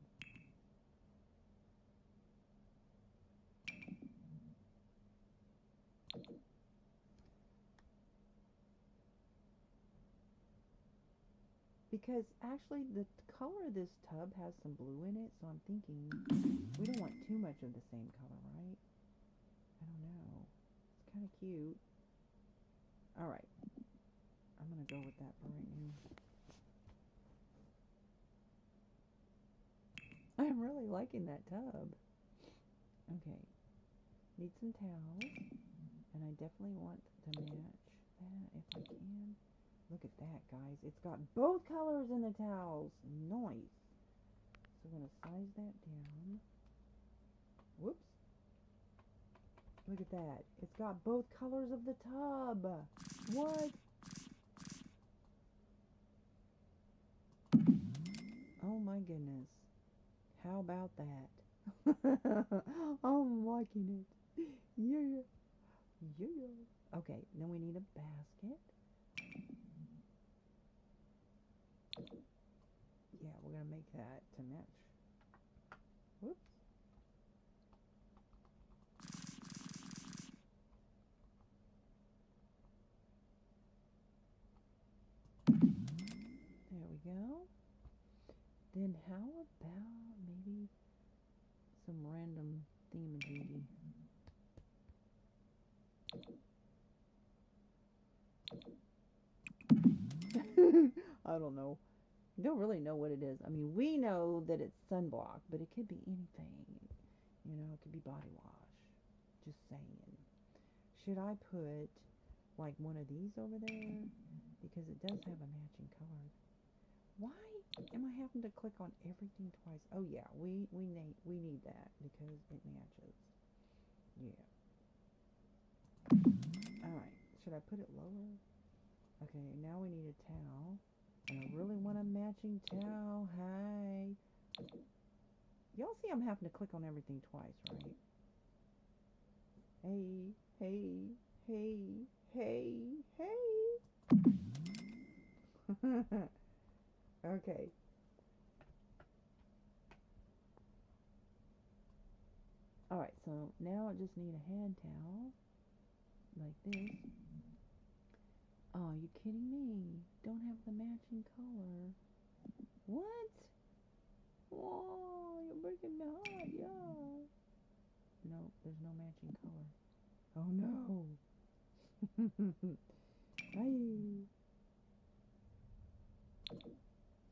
Because actually the color of this tub has some blue in it, so I'm thinking we don't want too much of the same color, right? I don't know. It's kind of cute. All right, I'm gonna go with that for right now. I'm really liking that tub. Okay, need some towels, and I definitely want to match that if I can. Look at that, guys. It's got both colors in the towels. Nice. So I'm gonna size that down. Whoops. Look at that. It's got both colors of the tub. What? Oh my goodness. How about that? I'm liking it. Yeah. Yeah. Okay, then we need a basket. Yeah, we're going to make that to match. Whoops. There we go. Then how about maybe some random thingamajiggy? I don't know. Don't really know what it is. I mean, we know that it's sunblock, but it could be anything. You know, it could be body wash. Just saying. Should I put like one of these over there? Because it does have a matching color. Why am I having to click on everything twice? Oh yeah, we need that because it matches. Yeah. All right. Should I put it lower? Okay, now we need a towel. And I really want a matching towel. Hey. Y'all see I'm having to click on everything twice, right? Hey, hey, hey, hey, hey. Okay. Alright, so now I just need a hand towel. Like this. Oh, you kidding me? Don't have the matching color. What? Whoa, you're breaking my heart, yeah. No, there's no matching color. Oh no. Hey.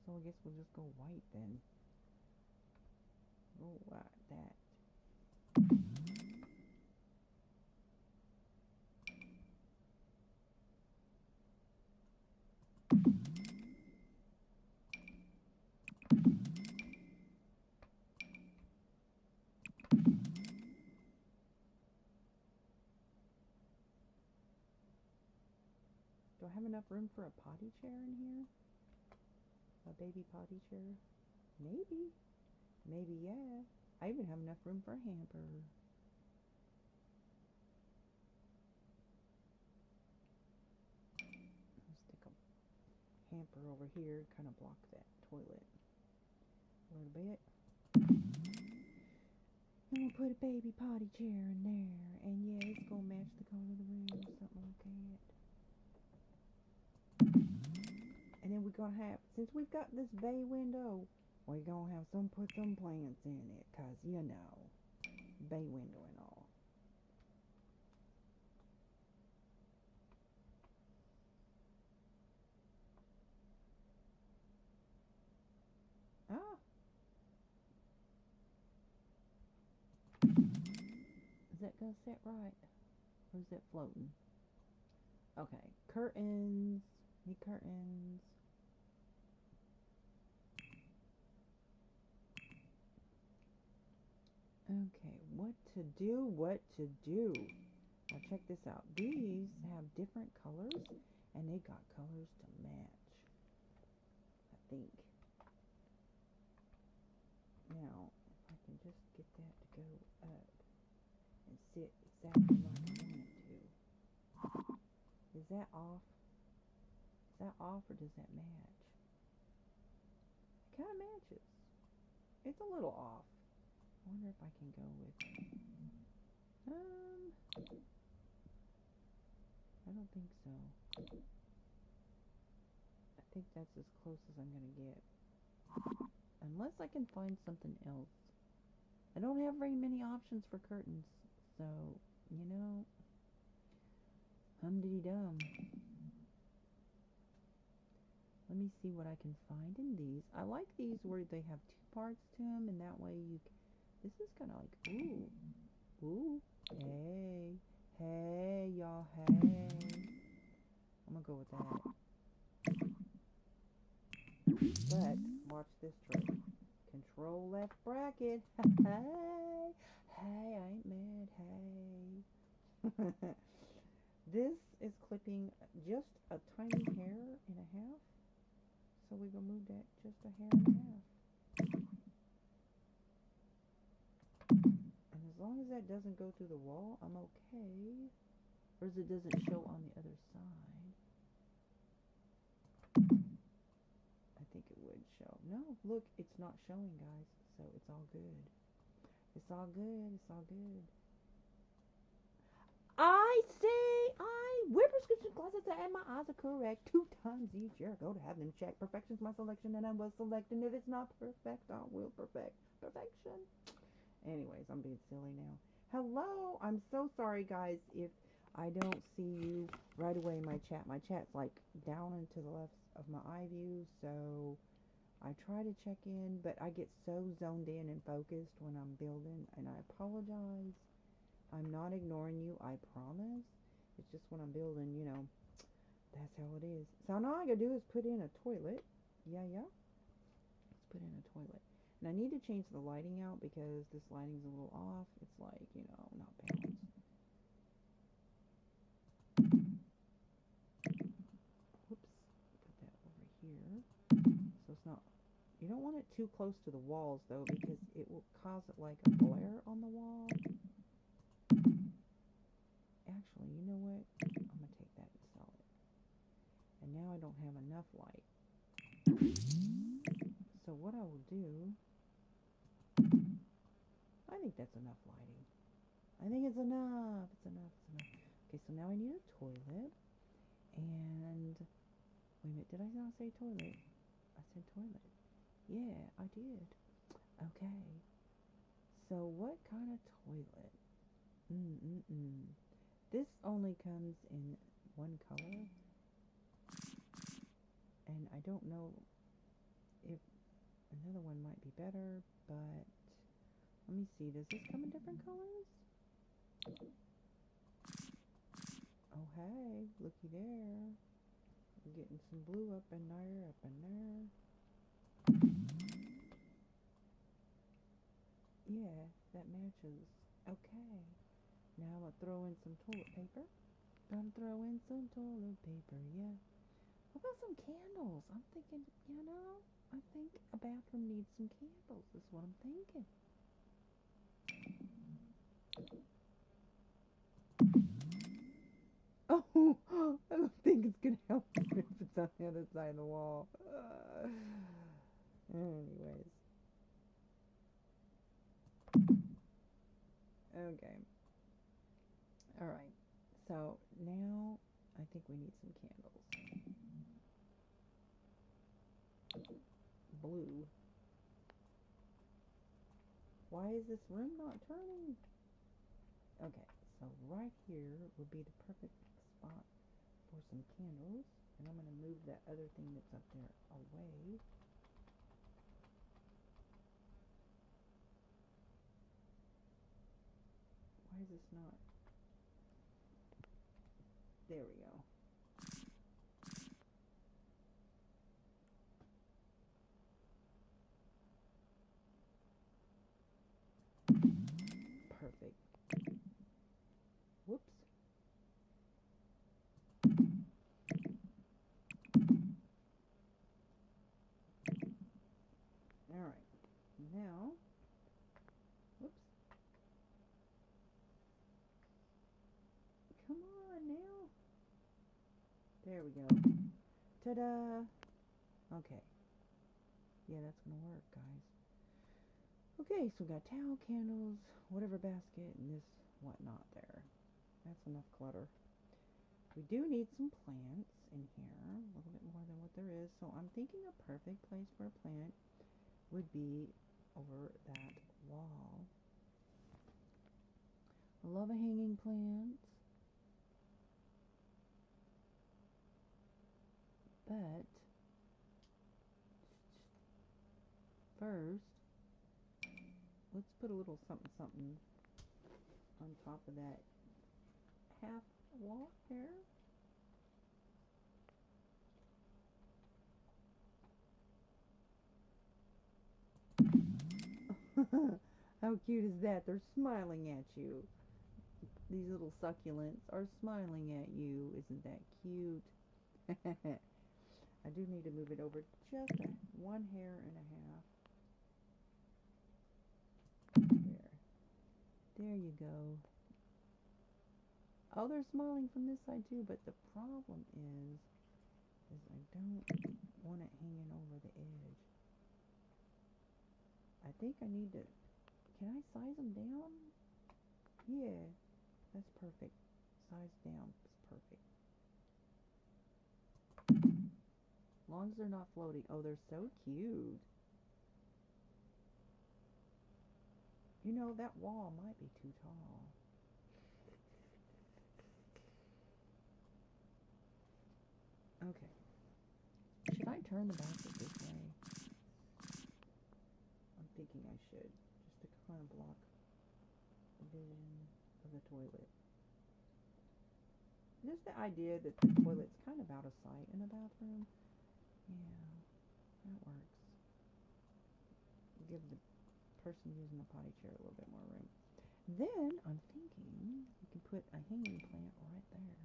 So I guess we'll just go white then. Oh, that. Do I have enough room for a potty chair in here? A baby potty chair? Maybe. Maybe, yeah. I even have enough room for a hamper. I'll stick a hamper over here to kind of block that toilet a little bit. And we'll put a baby potty chair in there. And yeah, it's going to match the color of the room, something like that. And then we're going to have, since we've got this bay window, we're going to have put some plants in it. Because, you know, bay window and all. Ah. Is that going to sit right? Or is it floating? Okay. Curtains. Need curtains. Okay. What to do? What to do? Now check this out. These have different colors. And they got colors to match. I think. Now, if I can just get that to go up and sit exactly like I want it to. Is that off? Is that off or does that match? It kind of matches. It's a little off. I wonder if I can go with I don't think so. I think that's as close as I'm gonna get. Unless I can find something else. I don't have very many options for curtains, so, you know, hum-diddy-dum. Let me see what I can find in these. I like these where they have two parts to them, and that way you... This is kind of like, ooh, ooh, hey, hey, y'all, hey. I'm gonna go with that. But, watch this trick. Control left bracket. Hey, hey, I ain't mad, hey. This is clipping just a tiny hair and a half. So we're going to move that just a hair and a half. And as long as that doesn't go through the wall, I'm okay. Or as it doesn't show on the other side. I think it would show. No, look, it's not showing, guys. So it's all good. It's all good. It's all good. I say I wear prescription glasses and my eyes are correct 2 times each year. Go to have them checked. Perfection's my selection and I will select. And if it's not perfect, I will perfect. Perfection. Anyways, I'm being silly now. Hello. I'm so sorry, guys, if I don't see you right away in my chat. My chat's like down and to the left of my eye view, so I try to check in, but I get so zoned in and focused when I'm building, and I apologize. I'm not ignoring you, I promise. It's just when I'm building, you know, that's how it is. So now all I gotta do is put in a toilet. Yeah. Let's put in a toilet. And I need to change the lighting out because this lighting's a little off. It's like, you know, not balanced. You don't want it too close to the walls, though, because it will cause it like a glare on the wall. Actually, you know what? I'm going to take that and sell it. And now I don't have enough light. So what I will do, I think that's enough lighting. I think it's enough. It's enough. It's enough. Okay, so now I need a toilet. And, wait a minute, did I not say toilet? I said toilet. Yeah, I did. Okay. So what kind of toilet? This only comes in one color. And I don't know if another one might be better, but let me see. Does this come in different colors? Oh, hey, looky there. I'm getting some blue up in there, up in there. Yeah, that matches. Okay. Now I'm going to throw in some toilet paper. Gotta throw in some toilet paper, yeah. What about some candles? I'm thinking, I think a bathroom needs some candles. That's what I'm thinking. Oh, I don't think it's gonna help if it's on the other side of the wall. Anyways. Okay. Alright. So now I think we need some candles. Blue. Why is this room not turning? Okay, so right here would be the perfect spot for some candles. And I'm going to move that other thing that's up there away. Why is this not? There we go. Perfect. Whoops. Alright. Now, whoops. Come on now. There we go. Ta-da! Okay. Yeah, that's gonna work, guys. Okay, so we got towel, candles, whatever basket, and this whatnot there. That's enough clutter. We do need some plants in here, a little bit more than what there is. So I'm thinking a perfect place for a plant would be over that wall. I love a hanging plant, but first, let's put a little something something on top of that half wall there. How cute is that? They're smiling at you. These little succulents are smiling at you. Isn't that cute? I do need to move it over just one hair and a half. There you go. Oh, they're smiling from this side too, but the problem is I don't want it hanging over the edge. I think I need to, can I size them down? Yeah, that's perfect. Size down is perfect. As long as they're not floating. Oh, they're so cute. You know, that wall might be too tall. Okay. Should I turn the basket this way? I'm thinking I should, just to kind of block the vision of the toilet. Just the idea that the toilet's kind of out of sight in a bathroom. Yeah, that works. Give the person using the potty chair a little bit more room. Then I'm thinking you can put a hanging plant right there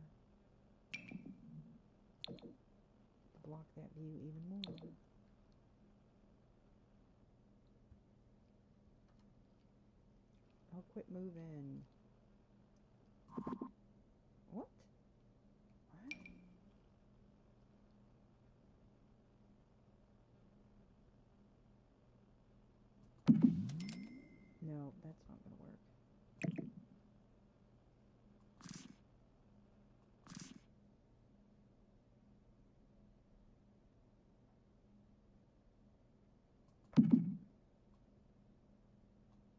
to block that view even more. Quit moving. What? What? No, that's not gonna work.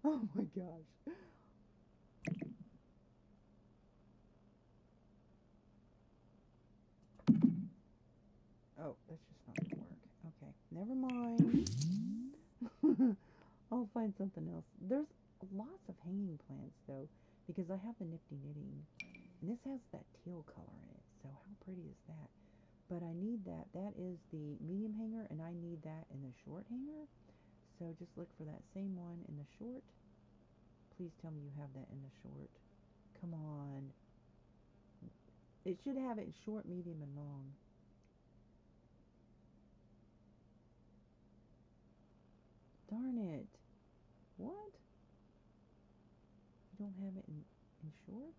Oh my gosh. Oh, that's just not gonna work. Okay, never mind. I'll find something else. There's lots of hanging plants though, because I have the Nifty Knitting, and this has that teal color in it. So how pretty is that? But I need that. That is the medium hanger, and I need that in the short hanger. So just look for that same one in the short. Please tell me you have that in the short. Come on. It should have it short, medium, and long. Darn it. What? You don't have it in short?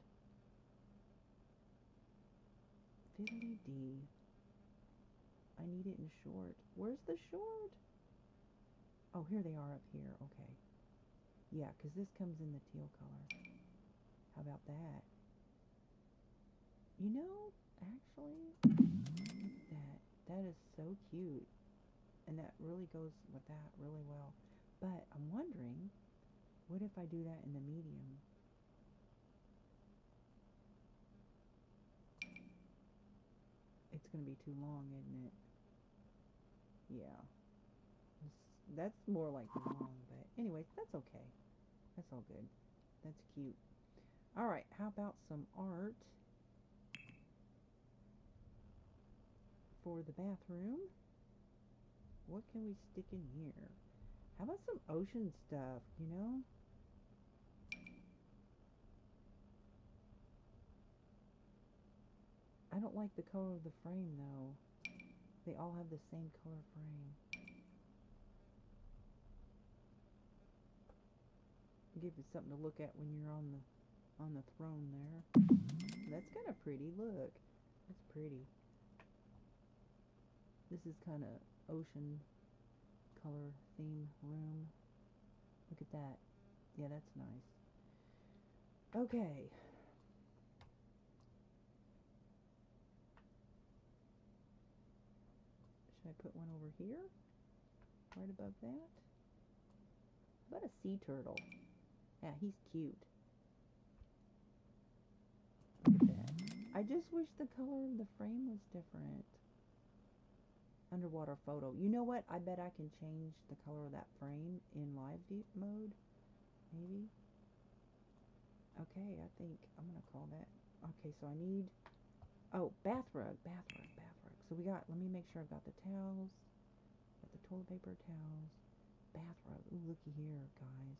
Fiddly dee. I need it in short. Where's the short? Oh, here they are up here. Okay. Yeah, because this comes in the teal color. How about that? You know, actually, look at that. That is so cute. And that really goes with that really well. But I'm wondering, what if I do that in the medium? It's going to be too long, isn't it? Yeah. That's more like long, but anyways, that's okay. That's all good. That's cute. All right, how about some art for the bathroom? What can we stick in here? How about some ocean stuff, you know? I don't like the color of the frame, though. They all have the same color frame. Give you something to look at when you're on the throne there. That's kind of pretty. Look, that's pretty. This is kind of ocean color theme room. Look at that. Yeah, that's nice. Okay. Should I put one over here? Right above that? What a sea turtle. Yeah, he's cute. Look at that. I just wish the color of the frame was different. Underwater photo. You know what? I bet I can change the color of that frame in live mode. Maybe. Okay, I think I'm going to call that. Okay, so I need... Oh, bath rug. So we got... Let me make sure I've got the towels. Got the toilet paper, towels. Bath rug. Ooh, looky here, guys.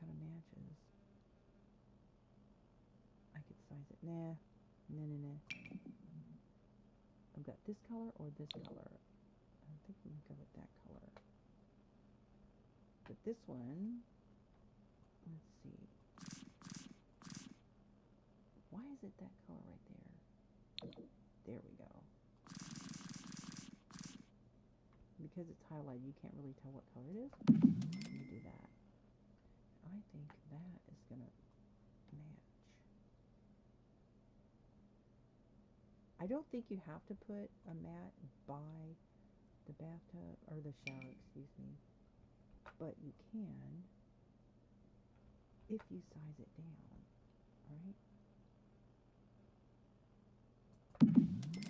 Kind of matches. I could size it. Nah. Nah. I've got this color or this color. I think I'm going to go with that color. But this one... Let's see. Why is it that color right there? There we go. Because it's highlighted, you can't really tell what color it is. Let me do that. I think that is going to match. I don't think you have to put a mat by the bathtub, or the shower, excuse me. But you can if you size it down, alright?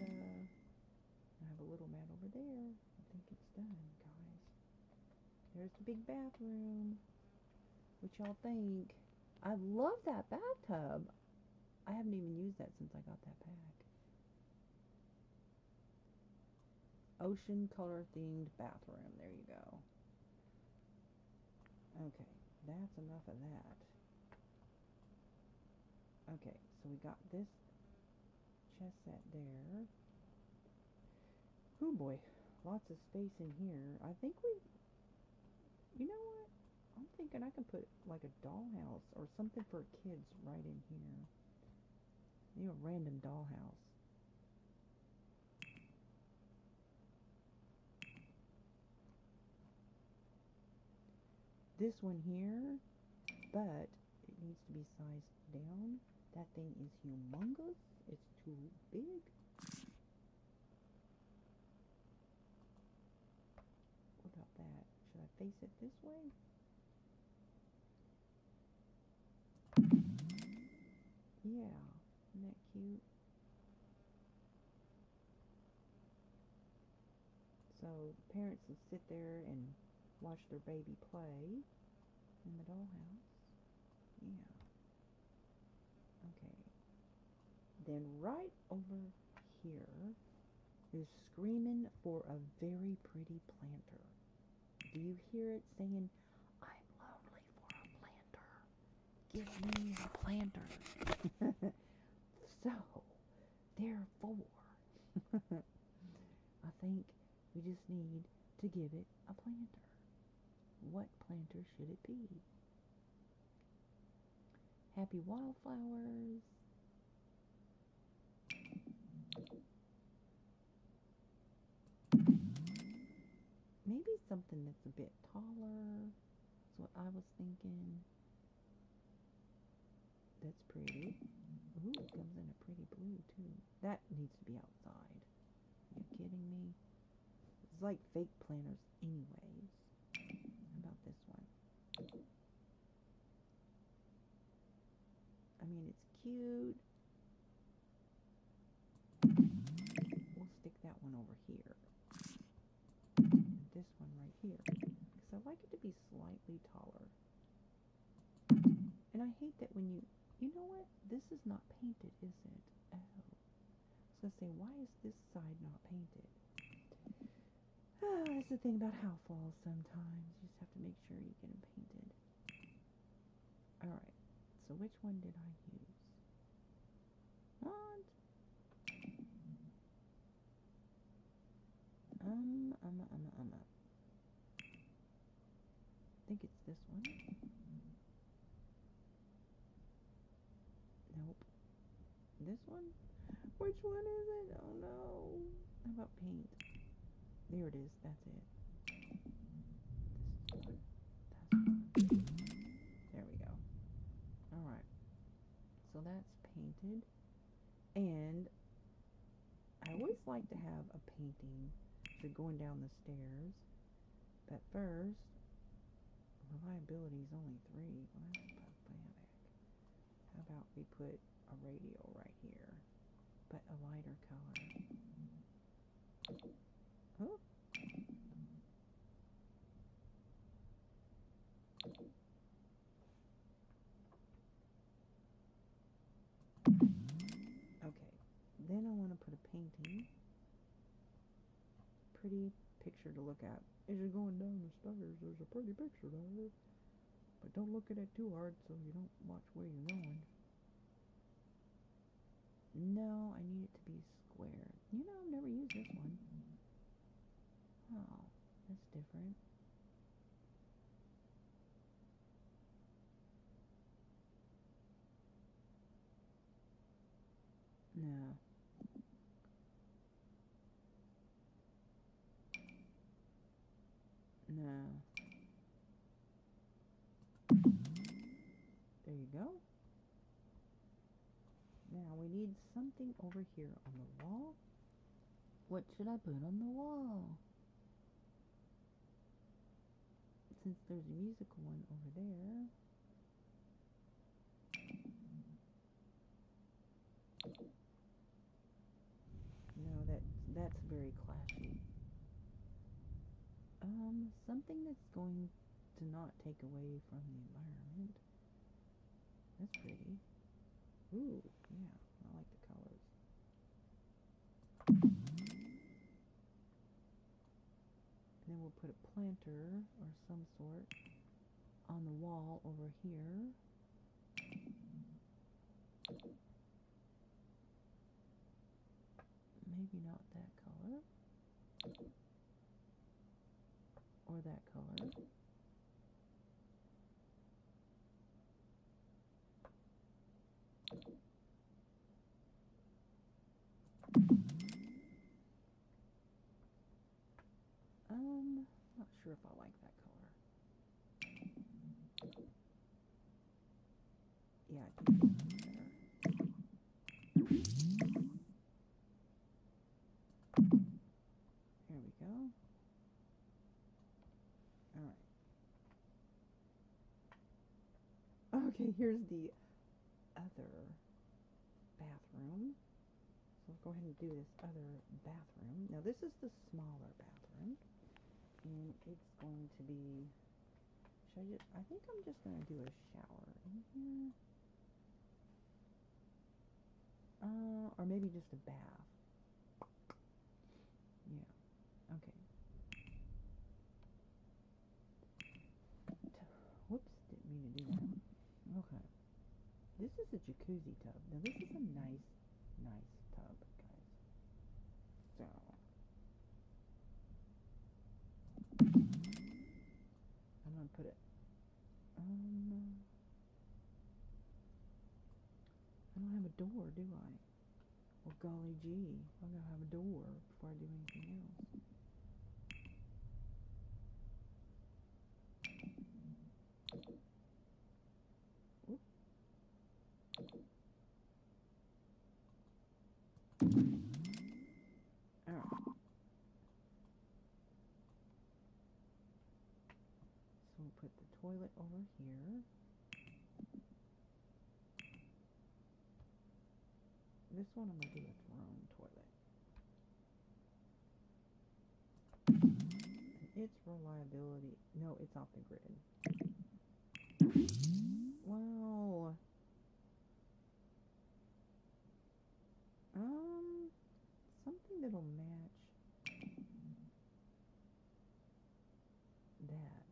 I have a little mat over there. I think it's done, guys. There's the big bathroom. What y'all think? I love that bathtub. I haven't even used that since I got that pack. Ocean color themed bathroom. There you go. Okay, that's enough of that. Okay, so we got this chest set there. Oh boy, lots of space in here. I think we, you know what? I'm thinking I can put like a dollhouse or something for kids right in here. Maybe a random dollhouse. This one here, but it needs to be sized down. That thing is humongous. It's too big. What about that? Should I face it this way? Yeah, isn't that cute? So parents will sit there and watch their baby play in the dollhouse. Yeah. Okay. Then right over here is screaming for a very pretty planter. Do you hear it saying, I'm lonely for a planter. Give me a planter. So, therefore, I think we just need to give it a planter. What planter should it be? Happy wildflowers. Maybe something that's a bit taller. That's what I was thinking. That's pretty. Ooh, it comes in a pretty blue too. That needs to be outside. Are you kidding me? It's like fake planters anyways. How about this one? I mean, it's cute. We'll stick that one over here. And this one right here. Because I like it to be slightly taller. And I hate that when you know what? This is not painted, is it? Oh. I was going to say, why is this side not painted? That's the thing about house walls sometimes. You just have to make sure you get them painted. Alright, so which one did I use? What? I think it's this one. Nope. This one? Which one is it? Oh no. How about paint? There it is. That's it. This one. That's one. There we go. Alright. So that's painted. And I always like to have a painting as you're going down the stairs. But first, reliability is only 3. Well, that's pathetic. How about we put a radio right here, but a lighter color. Oh. Okay, then I want to put a painting. Pretty picture to look at. As you're going down the stairs, there's a pretty picture there. But don't look at it too hard so you don't watch where you're going. No, I need it to be square. You know, I've never used this one. Oh, that's different. No. No. There you go. Now we need something over here on the wall. What should I put on the wall? Since there's a musical one over there. No, that's very classy. Something that's going to not take away from the environment. That's pretty. Ooh, yeah, I like the colors. And then we'll put a planter or some sort on the wall over here. Maybe not that color. Or that color. Not sure if I like that color. Yeah, I think this one's better. There we go. Alright. Okay, here's the other bathroom. So let's go ahead and do this other bathroom. Now this is the smaller bathroom. And it's going to be, I think I'm just going to do a shower in here. Or maybe just a bath. Yeah, okay. Whoops, didn't mean to do that. Okay. This is a jacuzzi tub. Now this is a nice tub, guys. So, I'm going to put it, I don't have a door, do I? Well, golly gee, I'm going to have a door before I do anything else. Oop. Alright. So we'll put the toilet over here. This one I'm going to do a throne toilet. And its reliability, no, it's off the grid. Well, something that'll match that.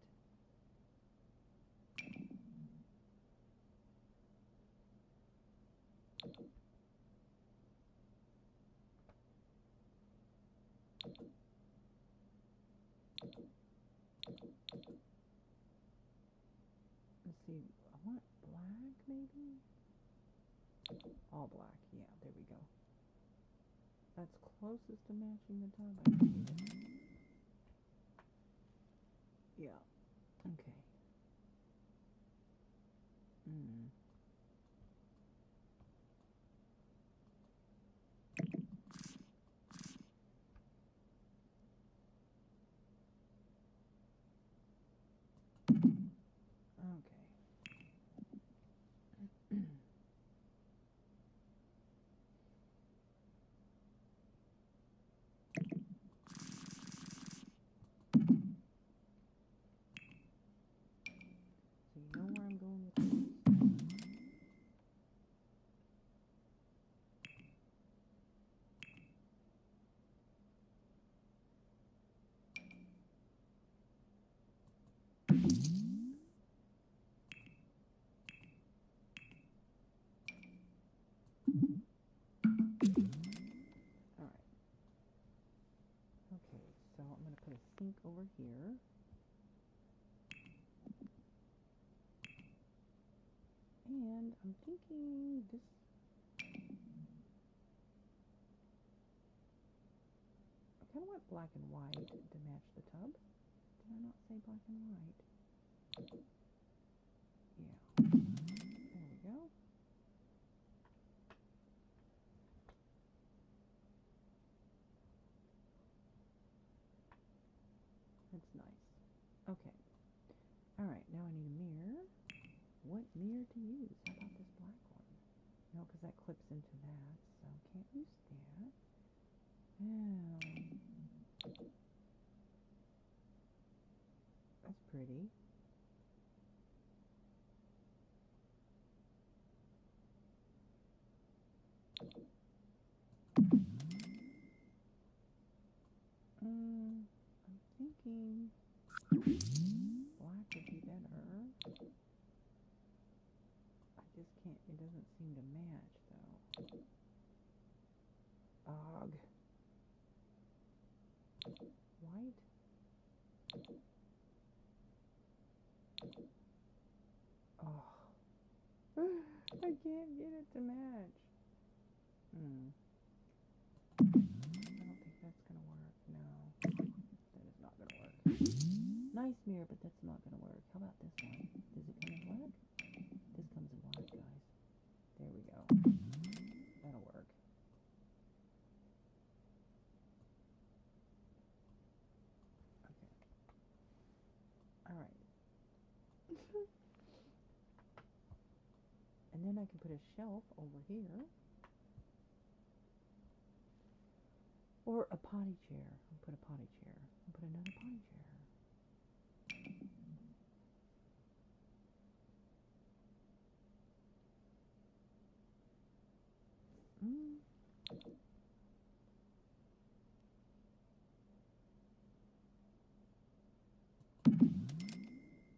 Let's see, I want black maybe? All black, yeah, there we go. That's closest to matching the tub. I can see it. Yeah, okay. Okay. So you know where I'm going with this? Alright. Okay, so I'm going to put a sink over here. And I'm thinking this. I kind of want black and white to match the tub. Did I not say black and white? Yeah. There we go. That's nice. Okay. Alright, now I need a mirror. What mirror to use? How about this black one? No, because that clips into that, so can't use that. That's pretty. I'm thinking black would be better. I just can't, it doesn't seem to match though. Ugh. White? Oh. I can't get it to match. nice mirror, but that's not going to work. How about this one? Does it come in black? This comes in black, guys. There we go. That'll work. Okay. All right. And then I can put a shelf over here. Or a potty chair. I'll put a potty chair. I'll put another potty chair.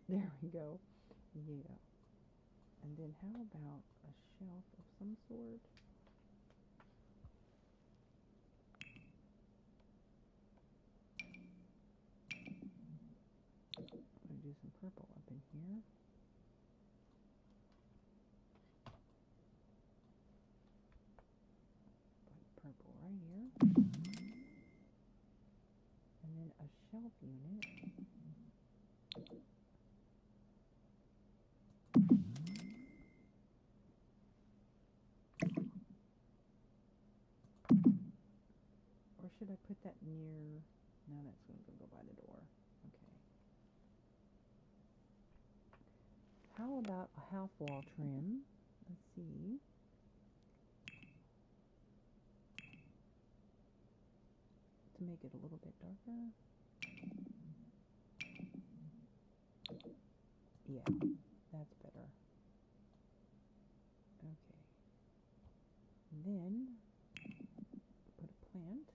There we go. Yeah. And then how about a shelf of some sort? I'm going to do some purple up in here. Put purple right here. And then a shelf unit. Or should I put that near? No, that's going to go by the door. Okay. How about a half wall trim? Let's see. To make it a little bit darker. Yeah, that's better. Okay. Then put a plant.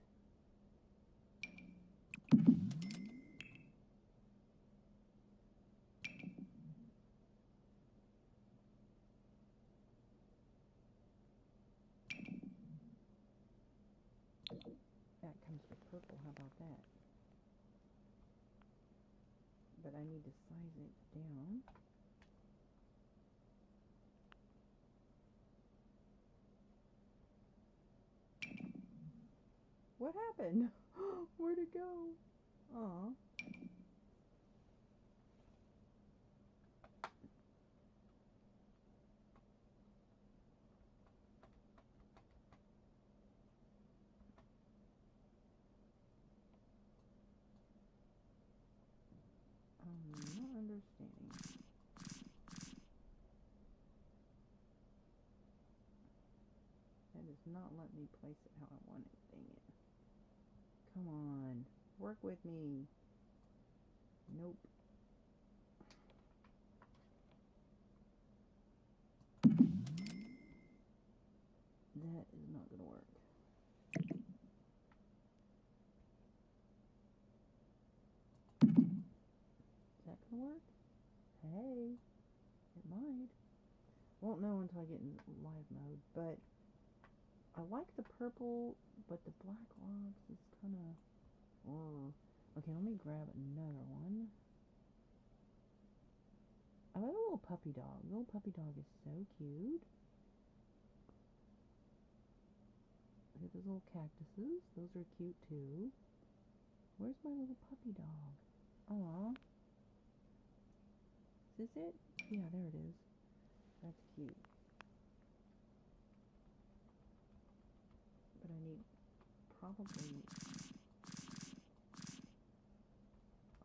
That comes with purple. How about that? But I need to size it down. What happened? Where'd it go? Aw. I'm not understanding. That does not let me place it how I want it. Dang it. Come on. Work with me. Nope. That is not going to work. Is that going to work? Hey. It might. Won't know until I get in live mode, but I like the purple, but the black logs is kind of... Oh. Okay, let me grab another one. I like a little puppy dog. The little puppy dog is so cute. Look at those little cactuses. Those are cute too. Where's my little puppy dog? Aw. Is this it? Yeah, there it is. That's cute. But I need probably...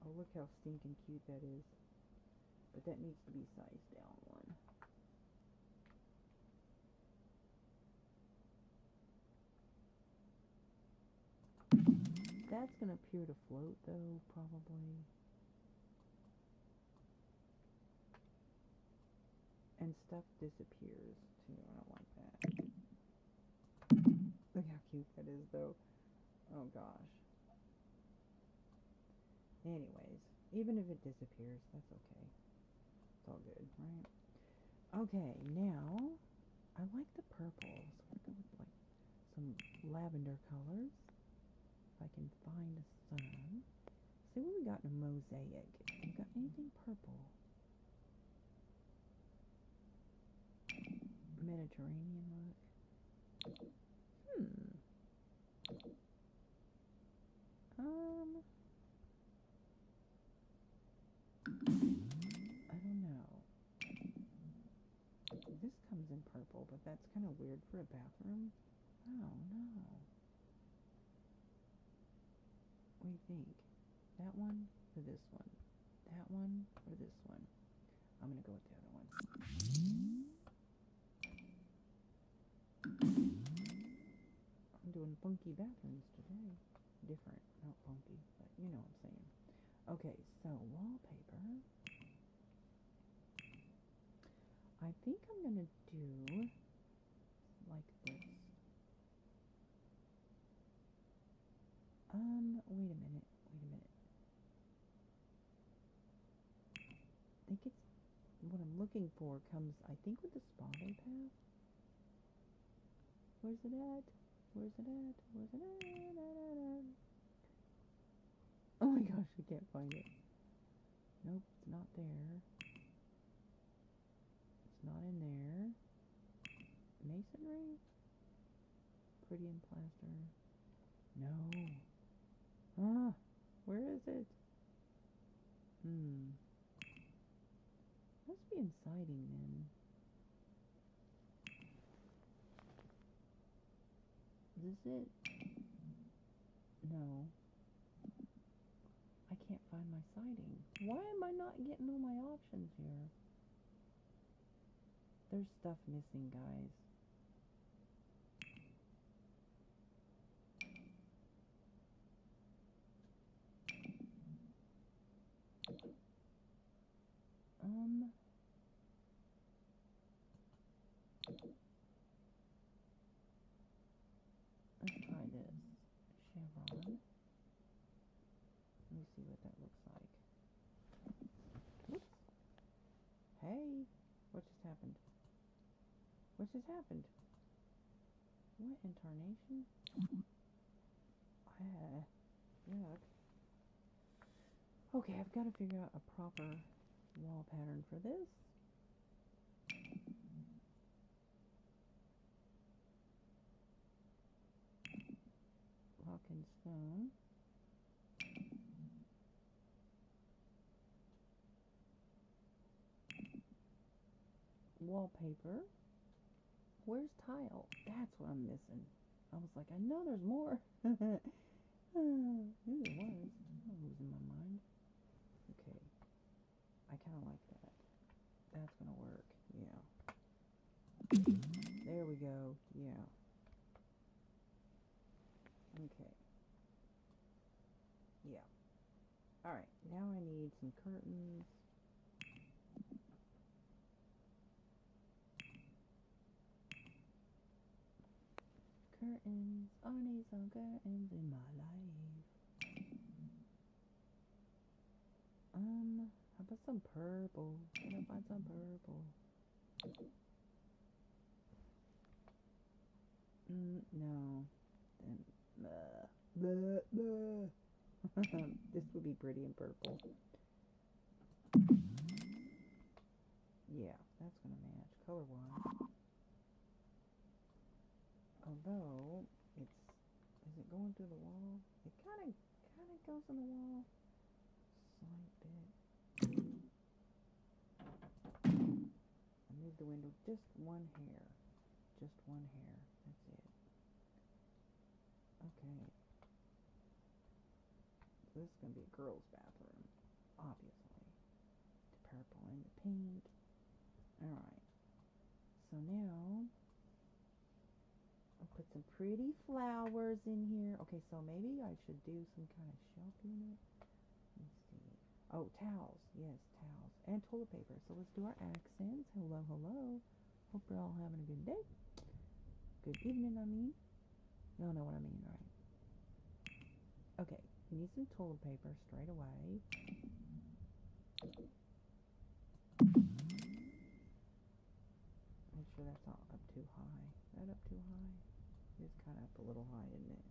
Oh, look how stinking cute that is. But that needs to be sized down one. That's going to appear to float, though, probably. And stuff disappears, too. I don't like that. Look how cute that is, though. Oh, gosh. Anyways, even if it disappears, that's okay. It's all good, right? Okay, now, I like the purple, so we're going to go with, like, some lavender colors. If I can find some. See what we got in a mosaic. You got anything purple? Mediterranean look. weird for a bathroom. Oh no. What do you think? That one or this one? That one or this one? I'm gonna go with the other one. I'm doing funky bathrooms today. Different, not funky, but you know what I'm saying. Okay, so wallpaper. I think I'm gonna do like this. Wait a minute. I think it's what I'm looking for comes, I think, with the spotty path. Where's it at? Where's it at? Where's it at? Oh my gosh, I can't find it. Nope, it's not there. It's not in there. Masonry? Pretty in plaster. No. Ah, where is it? Must be in siding then. Is this it? No. I can't find my siding. Why am I not getting all my options here? There's stuff missing, guys. Let's try this. Chevron. Let me see what that looks like. Oops. Hey, what just happened? What just happened? What in tarnation? Yuck. Okay, I've got to figure out a proper wall pattern for this. Rock and stone. Wallpaper. Where's tile? That's what I'm missing. I was like, I know there's more. Knew there was. I'm losing my mind. Okay. I kind of like that. That's going to work. Yeah. There we go. Yeah. Okay. Yeah. Alright. Now I need some curtains. Curtains. I need some curtains in my life. How about some purple? Can I find some purple? No. Then, this would be pretty in purple. Yeah, that's gonna match color-wise. Although is it going through the wall? It kind of goes in the wall. Slight bit. I moved the window just one hair. Just one hair. That's it. Okay. So this is gonna be a girl's bathroom, obviously. The purple and the pink. Alright. So now I'll put some pretty flowers in here. Okay, so maybe I should do some kind of shelf unit. Let's see. Oh, towels. Yes, towels. And toilet paper. So let's do our accents. Hello, hello. Hope you're all having a good day. Good evening, I mean. Y'all know what I mean, right? Okay, you need some toilet paper straight away. Make sure that's not up too high. Is that up too high? It's kind of up a little high, isn't it?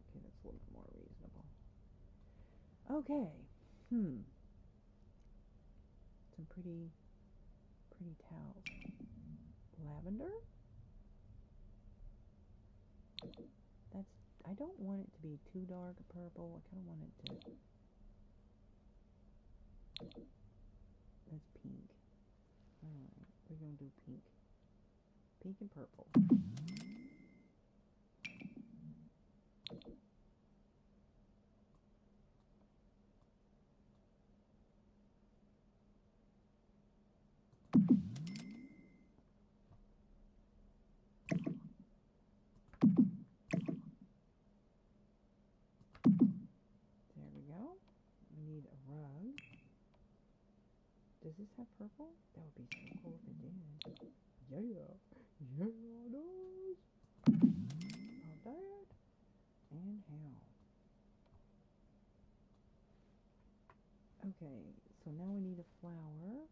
Okay, that's a little bit more reasonable. Okay. Some pretty towels. Lavender? I don't want it to be too dark a purple. I kind of want it to... That's pink. Alright. We're going to do pink. Pink and purple. There we go. We need a rug. Does this have purple? That would be so cool if it did. Yeah. Yeah, it does. All that. And how? Okay, so now we need a flower.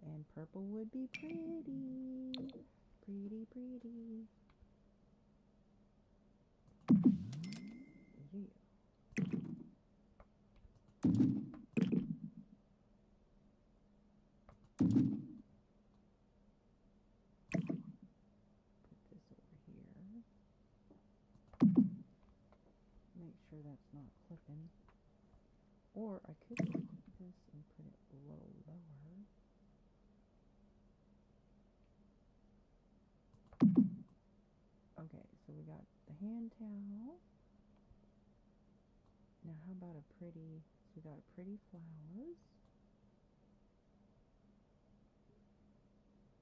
And purple would be pretty. Pretty, pretty. Yeah. Put this over here. Make sure that's not clipping. Or I could just clip this and put it a little lower. Okay, so we got the hand towel. Now how about a pretty, so we got pretty flowers.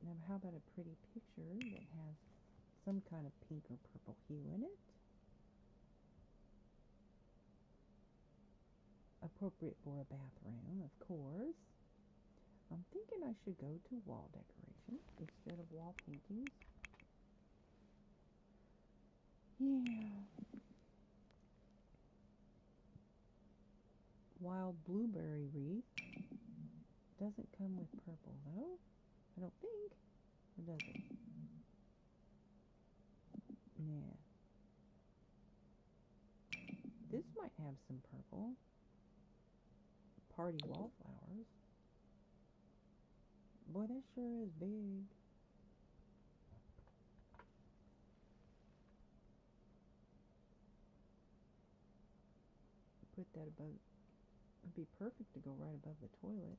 Now how about a pretty picture that has some kind of pink or purple hue in it? Appropriate for a bathroom, of course. I'm thinking I should go to wall decoration instead of wall paintings. Yeah. Wild blueberry wreath. Doesn't come with purple though. I don't think. Or does it? Nah. This might have some purple. Party wallflowers. Boy, that sure is big. Put that above. It'd be perfect to go right above the toilet.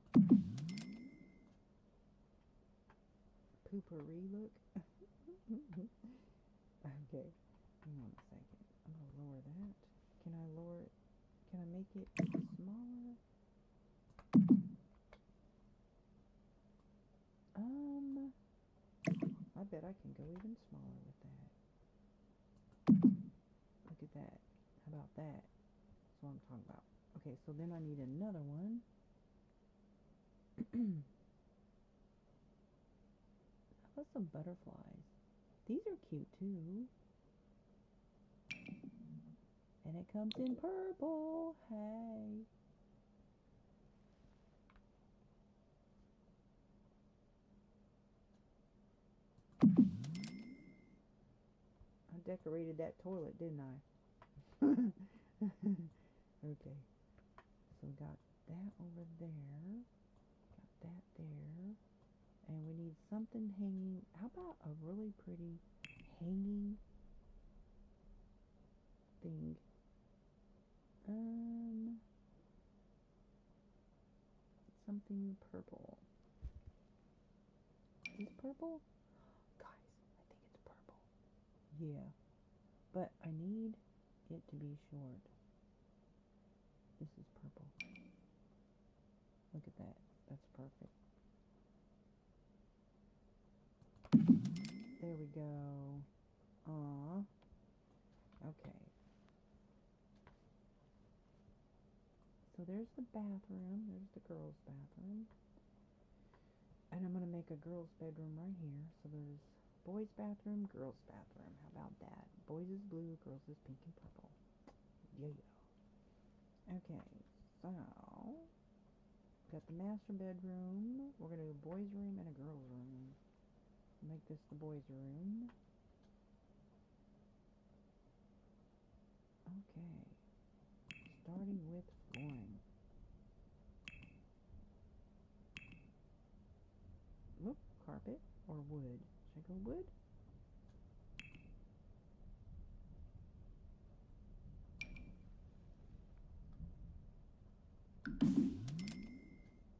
Poopery look. Okay. Hang on a second. I'm gonna lower that. Can I lower it? Can I make it smaller? I bet I can go even smaller with that. Look at that. How about that? That's what I'm talking about. Okay, so then I need another one. How about some butterflies? These are cute too. And it comes in purple. Hey. I decorated that toilet, didn't I? Okay. So we got that over there. Got that there. And we need something hanging. How about a really pretty hanging thing? Something purple. Is this purple? Guys, I think it's purple. Yeah. But I need it to be short. This is purple. Look at that. That's perfect. There we go. Aw. Okay. So there's the bathroom. There's the girls' bathroom. And I'm going to make a girls' bedroom right here. So there's boys' bathroom, girls' bathroom. How about that? Boys is blue, girls is pink and purple. Yeah. Okay, so got the master bedroom. We're going to do a boys' room and a girls' room. Make this the boys' room. Okay. Starting with flooring. Whoop, carpet or wood? Should I go wood?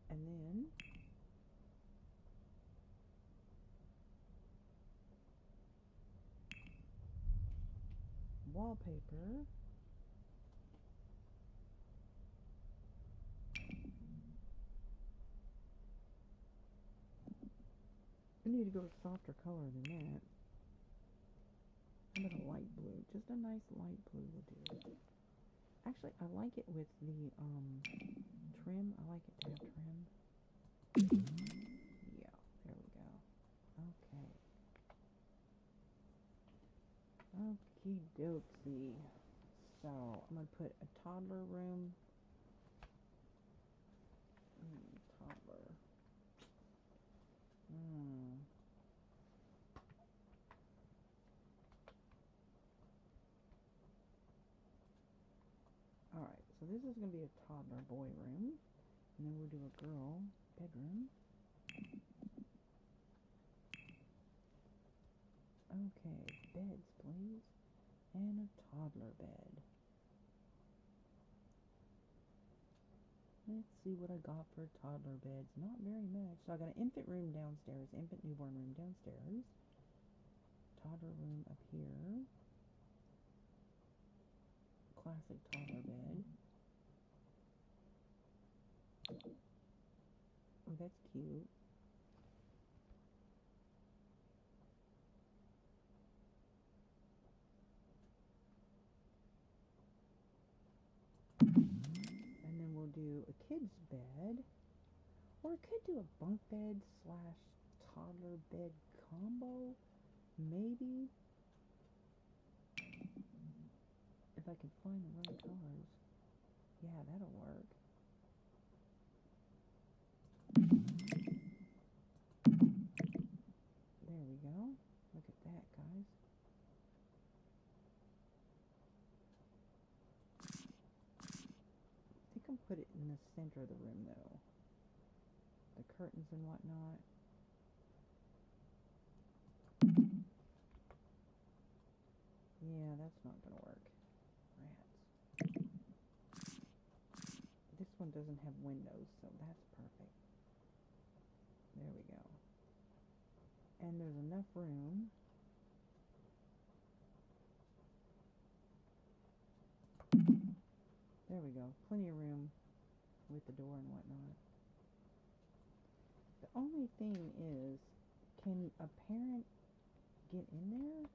And then wallpaper. I need to go with a softer color than that. How about a light blue? Just a nice light blue will do. Actually, I like it with the trim. I like it to have trim. Yeah, there we go. Okay. Okie dokie. So, I'm going to put a toddler room. Toddler. Alright, so this is going to be a toddler boy room. And then we'll do a girl bedroom. Okay, beds, please. And a toddler bed. Let's see what I got for toddler beds. Not very much. So I got an infant room downstairs, infant newborn room downstairs. Toddler room up here. Classic toddler bed. Oh, that's cute. And then we'll do a kid's bed. Or I could do a bunk bed slash toddler bed combo. Maybe. If I can find the right colors. Yeah, that'll work. There we go. Look at that, guys. I think I'll put it in the center of the room, though. The curtains and whatnot. Yeah, that's not going to work. Rats. This one doesn't have windows, so that's perfect. There we go. And there's enough room. There we go. Plenty of room with the door and whatnot. The only thing is, can a parent get in there?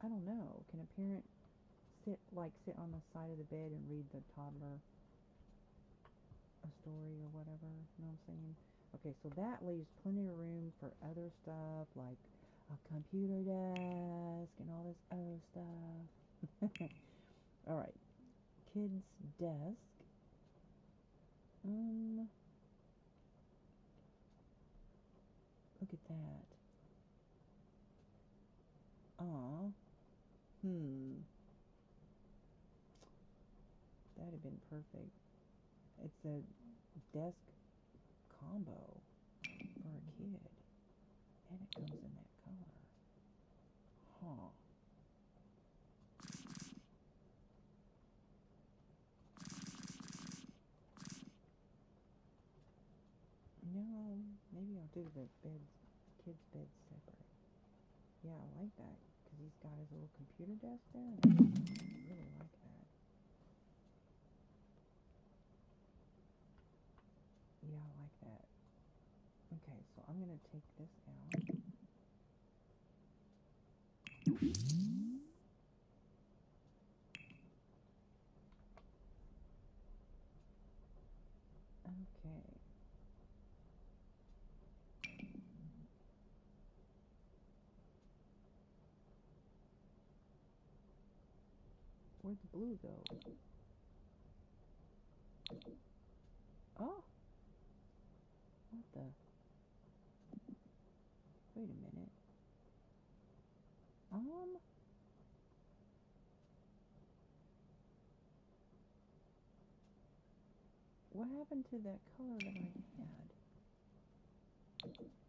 I don't know. Can a parent sit on the side of the bed and read the toddler a story or whatever? You know what I'm saying? Okay, so that leaves plenty of room for other stuff like a computer desk and all this other stuff. Alright, kids' desk. Look at that. Aw. That'd have been perfect. It's a desk combo for a kid. And it comes in that color. Huh. No, maybe I'll do the kids' bed separate. Yeah, I like that. Because he's got his little computer desk there. And I really like that. Yeah, I like that. Okay, so I'm going to take this out. Okay. Where'd the blue go? Oh! What the? Wait a minute. What happened to that color that I had?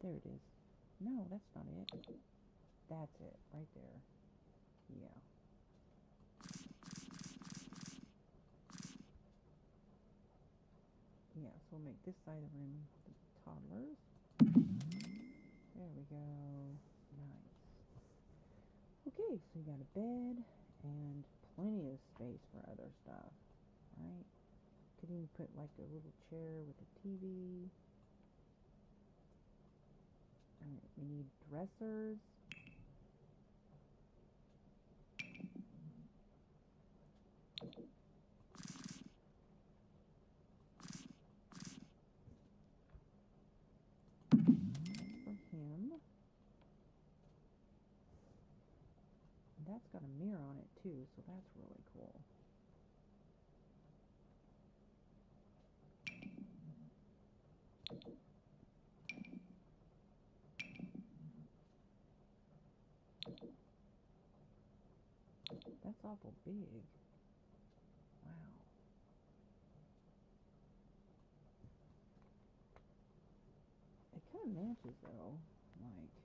There it is. No, that's not it. That's it, right there. Yeah. Yeah, so we'll make this side of the room the toddlers. There we go. Nice. Okay, so you got a bed And plenty of space for other stuff, right? Could even put like a little chair with a TV. And we need dressers. That's for him. And that's got a mirror on it too, so that's really cool. That's awful big. Wow. It kind of matches though. Like,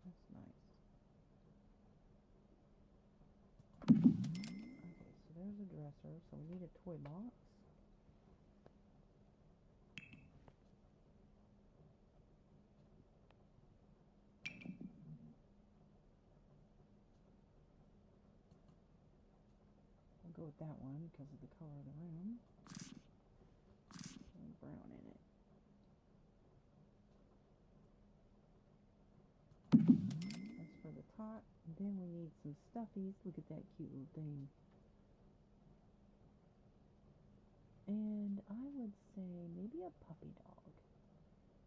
that's nice. Okay, so there's a dresser. So we need a toy box. We'll go with that one because of the color of the room. And brown in it. That's for the top. And then we need some stuffies. Look at that cute little thing. And I would say maybe a puppy dog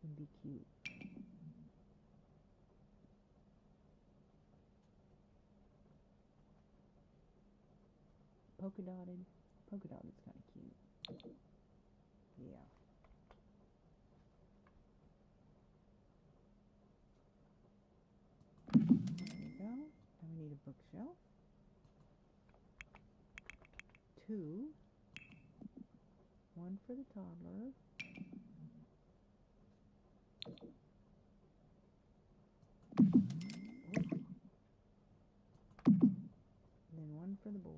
would be cute. Polka dotted is kind of cute. Yeah. There we go. Now we need a bookshelf. 2. 1 for the toddler. And then 1 for the boy.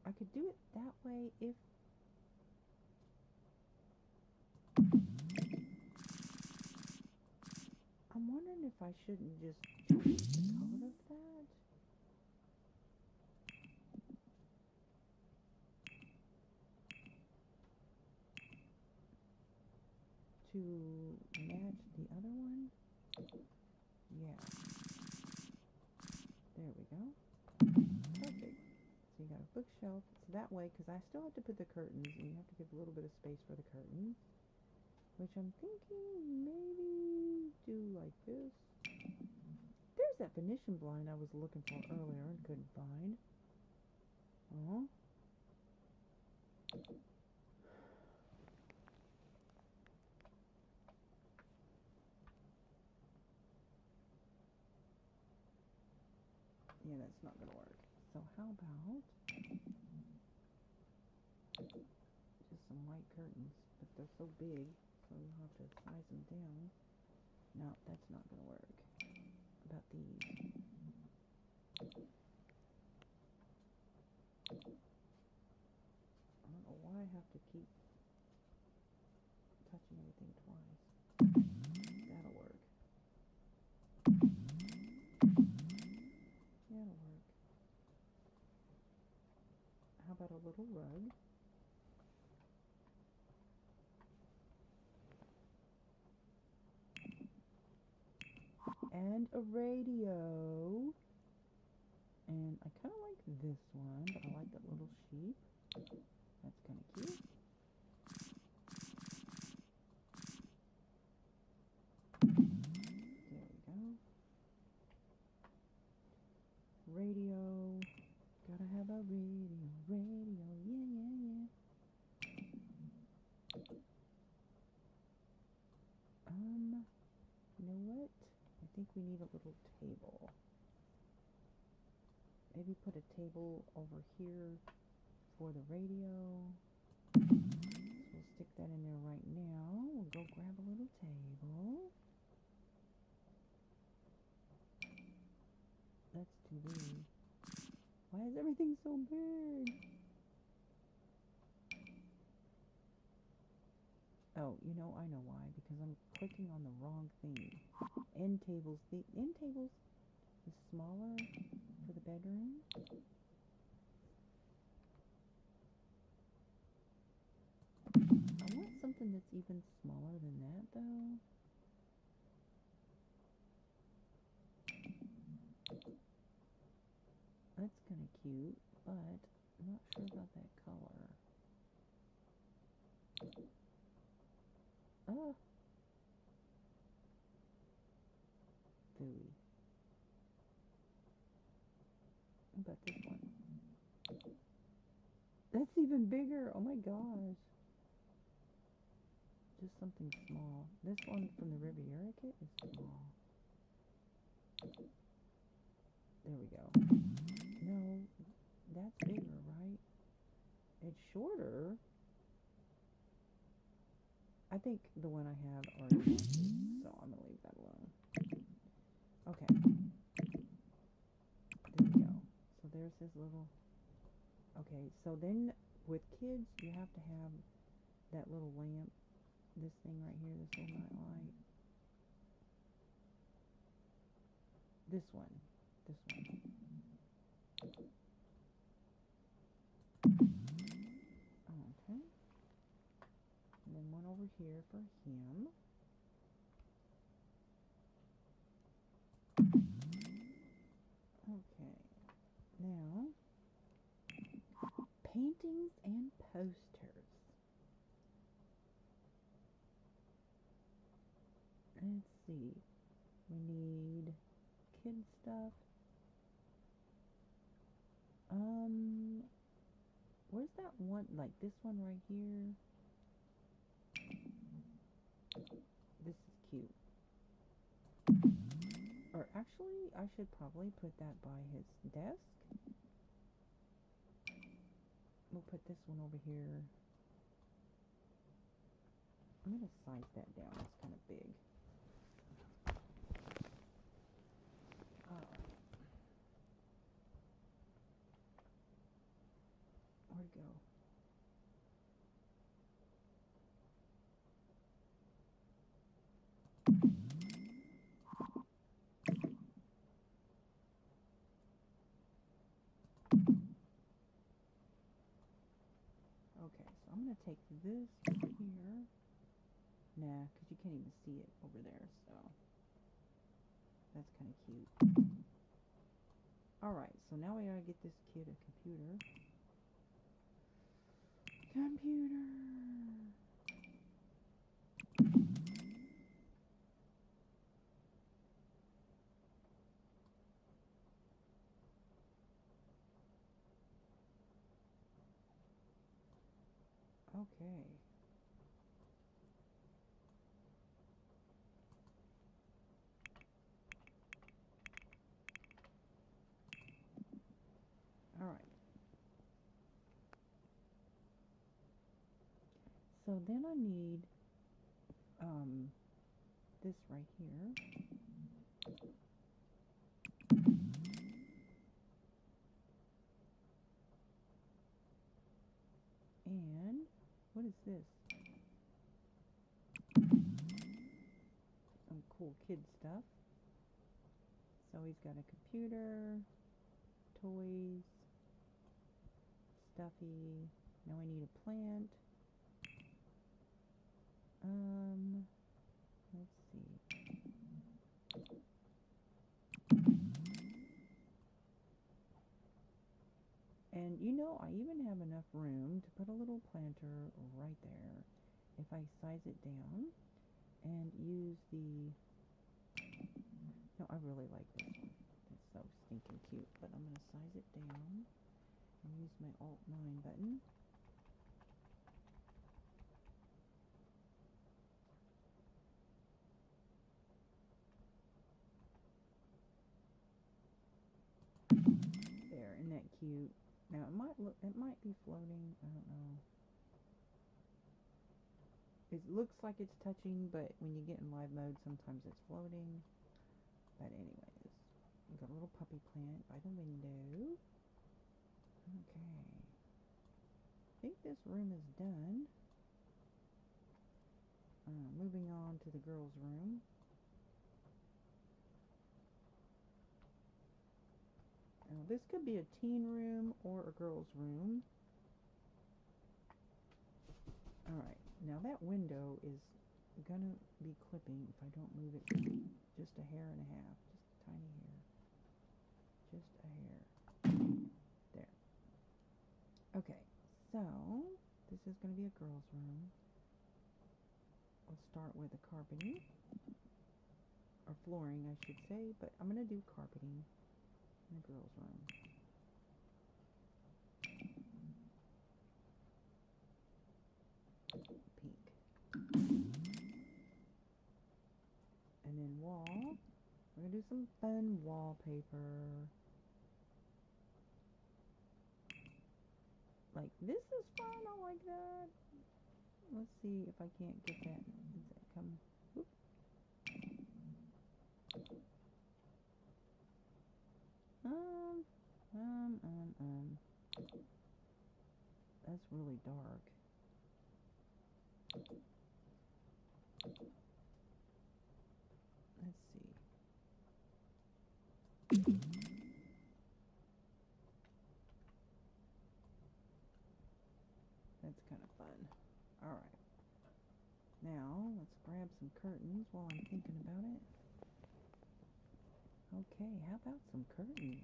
I could do it that way if I'm wondering if I shouldn't just change the color of that. To match the other one. Yeah. There we go. Perfect. So you got a bookshelf. So that way, because I still have to put the curtains, and you have to give a little bit of space for the curtains. Which I'm thinking maybe do like this. There's that Venetian blind I was looking for earlier and couldn't find. Oh. Yeah, that's not going to work. So how about just some white curtains? But they're so big, so you'll have to size them down. No, that's not going to work. About these. I don't know why I have to keep touching everything twice. That'll work. That'll work. How about a little rug? And a radio. And I kind of like this one, but I like that little sheep. That's kind of cute. There we go. Radio. Gotta have a radio. Radio. Yeah, yeah, yeah. You know what? I think we need a little table. Maybe put a table over here for the radio. So we'll stick that in there right now. We'll go grab a little table. Let's too big. Why is everything so big? Oh, you know, I know why. Because I'm clicking on the wrong thing. End tables. The end tables is smaller for the bedroom. I want something that's even smaller than that, though. That's kind of cute, but I'm not sure about that color. Oh, phooey. How about this one? That's even bigger. Oh my gosh. Just something small. This one from the Riviera kit is small. There we go. No, that's bigger, right? It's shorter. I think the one I have already matches, so I'm going to leave that alone. Okay. There we go. So there's his little... Okay, so then with kids, you have to have that little lamp. This thing right here, this little night light. This one. This one. Okay. And then one over here for him. Okay. Now, paintings and posters. Let's see. We need kid stuff. Where's that one? Like this one right here. This is cute. Or actually, I should probably put that by his desk. We'll put this one over here. I'm going to size that down. It's kind of big. Alright. Where'd it go? Okay, so I'm going to take this over here. Nah, because you can't even see it over there, so that's kind of cute. Alright, so now we gotta get this kid a computer. Computer! Okay. Alright. So then I need this right here. And what is this? Some cool kid stuff. So he's got a computer, toys, stuffy. Now I need a plant. Let's see. And you know, I even have enough room to put a little planter right there. If I size it down and use the... No, I really like this one. It's so stinking cute. But I'm going to size it down and use my Alt-9 button. There, isn't that cute? Now it might be floating. I don't know. It looks like it's touching, but when you get in live mode, sometimes it's floating. But anyways, I'm gonna little puppy plant by the window. Okay. I think this room is done. Moving on to the girls' room. Now, this could be a teen room or a girls' room. Alright, now that window is gonna be clipping if I don't move it just a hair and a half. Just a tiny hair. Just a hair. There. Okay, so this is gonna be a girls' room. We'll start with the carpeting. Or flooring, I should say, but I'm gonna do carpeting in the girls' room. Pink. And then wall. We're gonna do some fun wallpaper. Like, this is fun, I like that. Let's see if I can't get that. Does that come? Whoop. That's really dark. Let's see. That's kind of fun. Alright. Now, let's grab some curtains while I'm thinking about it. Okay, how about some curtains?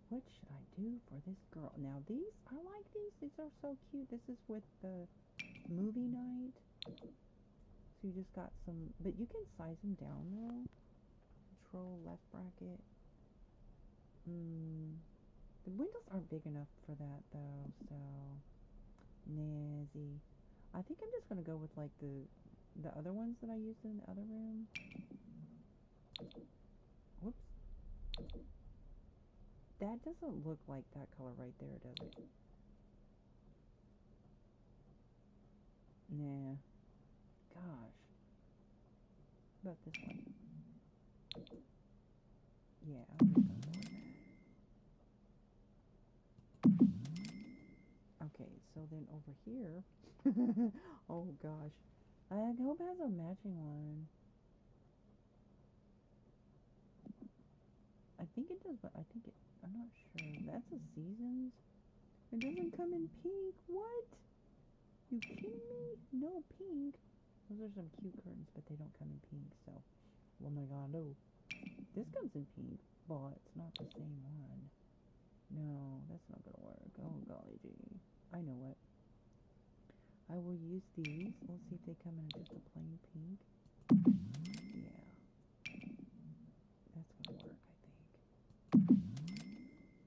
What should I do for this girl? Now these, I like these. These are so cute. This is with the movie night. So you just got some, but you can size them down though. Control left bracket. The windows aren't big enough for that though, so nazi. I think I'm just gonna go with like the other ones that I used in the other room. Whoops. That doesn't look like that color right there, does it? Nah. Gosh. What about this one? Yeah, I'm just gonna go with that. Okay, so then over here. Oh gosh. I hope it has a matching one. I think it does, but I'm not sure. That's a Seasons. It doesn't come in pink. What? You kidding me? No pink. Those are some cute curtains, but they don't come in pink, so. Oh my god, no. This comes in pink, but it's not the same one. No, that's not gonna work. Oh golly gee. I know what. I will use these. We'll see if they come in just a plain pink. Yeah. That's gonna work, I think.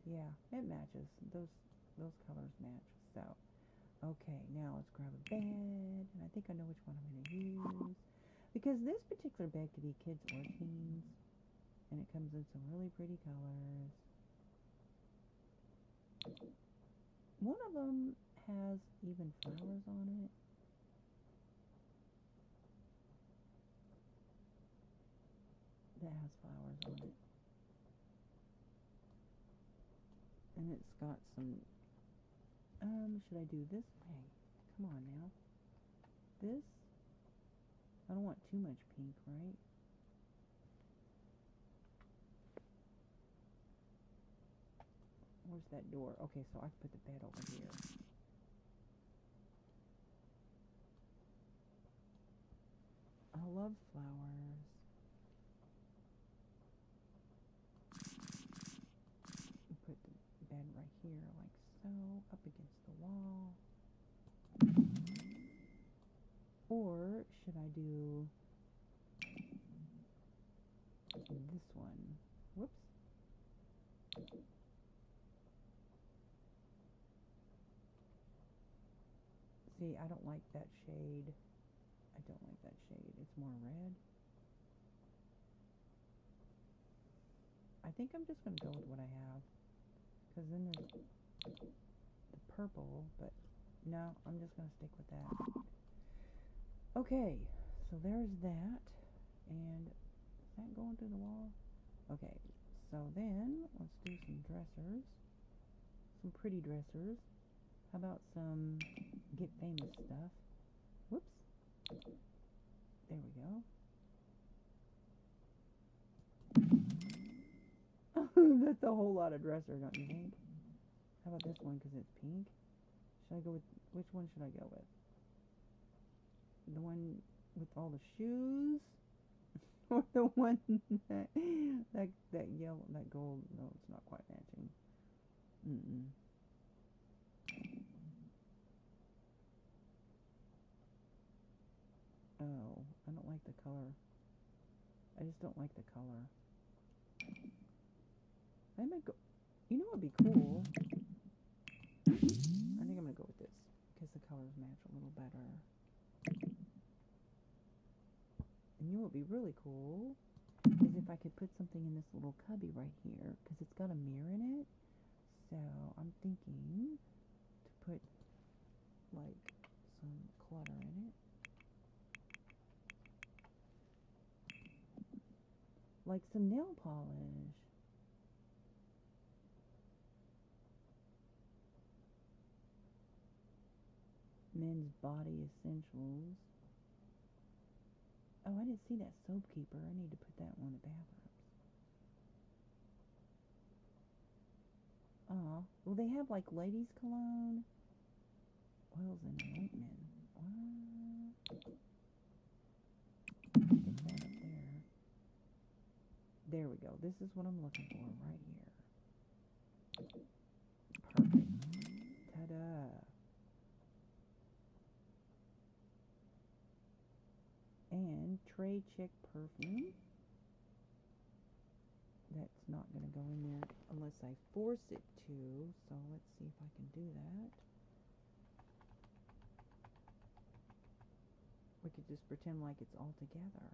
Yeah, it matches. Those colors match. So, okay, now let's grab a bed. And I think I know which one I'm gonna use. Because this particular bed could be kids or teens. And it comes in some really pretty colors. One of them has even flowers on it. That has flowers on it. And it's got some, should I do this? Hey, come on now. This, I don't want too much pink, right? Where's that door? Okay, so I put the bed over here. I love flowers. Put the bed right here, like so, up against the wall. Or should I do this one? Whoops. See, I don't like that shade. I don't like that shade. It's more red. I think I'm just going to go with what I have. Because then there's the purple, but no, I'm just going to stick with that. Okay, so there's that. And is that going through the wall? Okay, So then, let's do some dressers. Some pretty dressers. How about some Get Famous stuff? Whoops. There we go. That's a whole lot of dresser, don't you think? How about this one because it's pink? Should I go with, which one should I go with? The one with all the shoes? Or the one that yellow, that gold? No, it's not quite matching. Oh, I don't like the color. I just don't like the color. I might go, you know what would be cool? I think I'm going to go with this because the colors match a little better. And you know what would be really cool is if I could put something in this little cubby right here because it's got a mirror in it. So I'm thinking to put like some clutter in it. Like some nail polish. Men's body essentials. Oh, I didn't see that soap keeper. I need to put that one in the bathrooms. Well, they have like ladies' cologne, oils and ointment. What? Stick that up there. There we go. This is what I'm looking for right here. Perfect. Ta-da. And tray chick perfume. That's not going to go in there unless I force it to. So let's see if I can do that. We could just pretend like it's all together.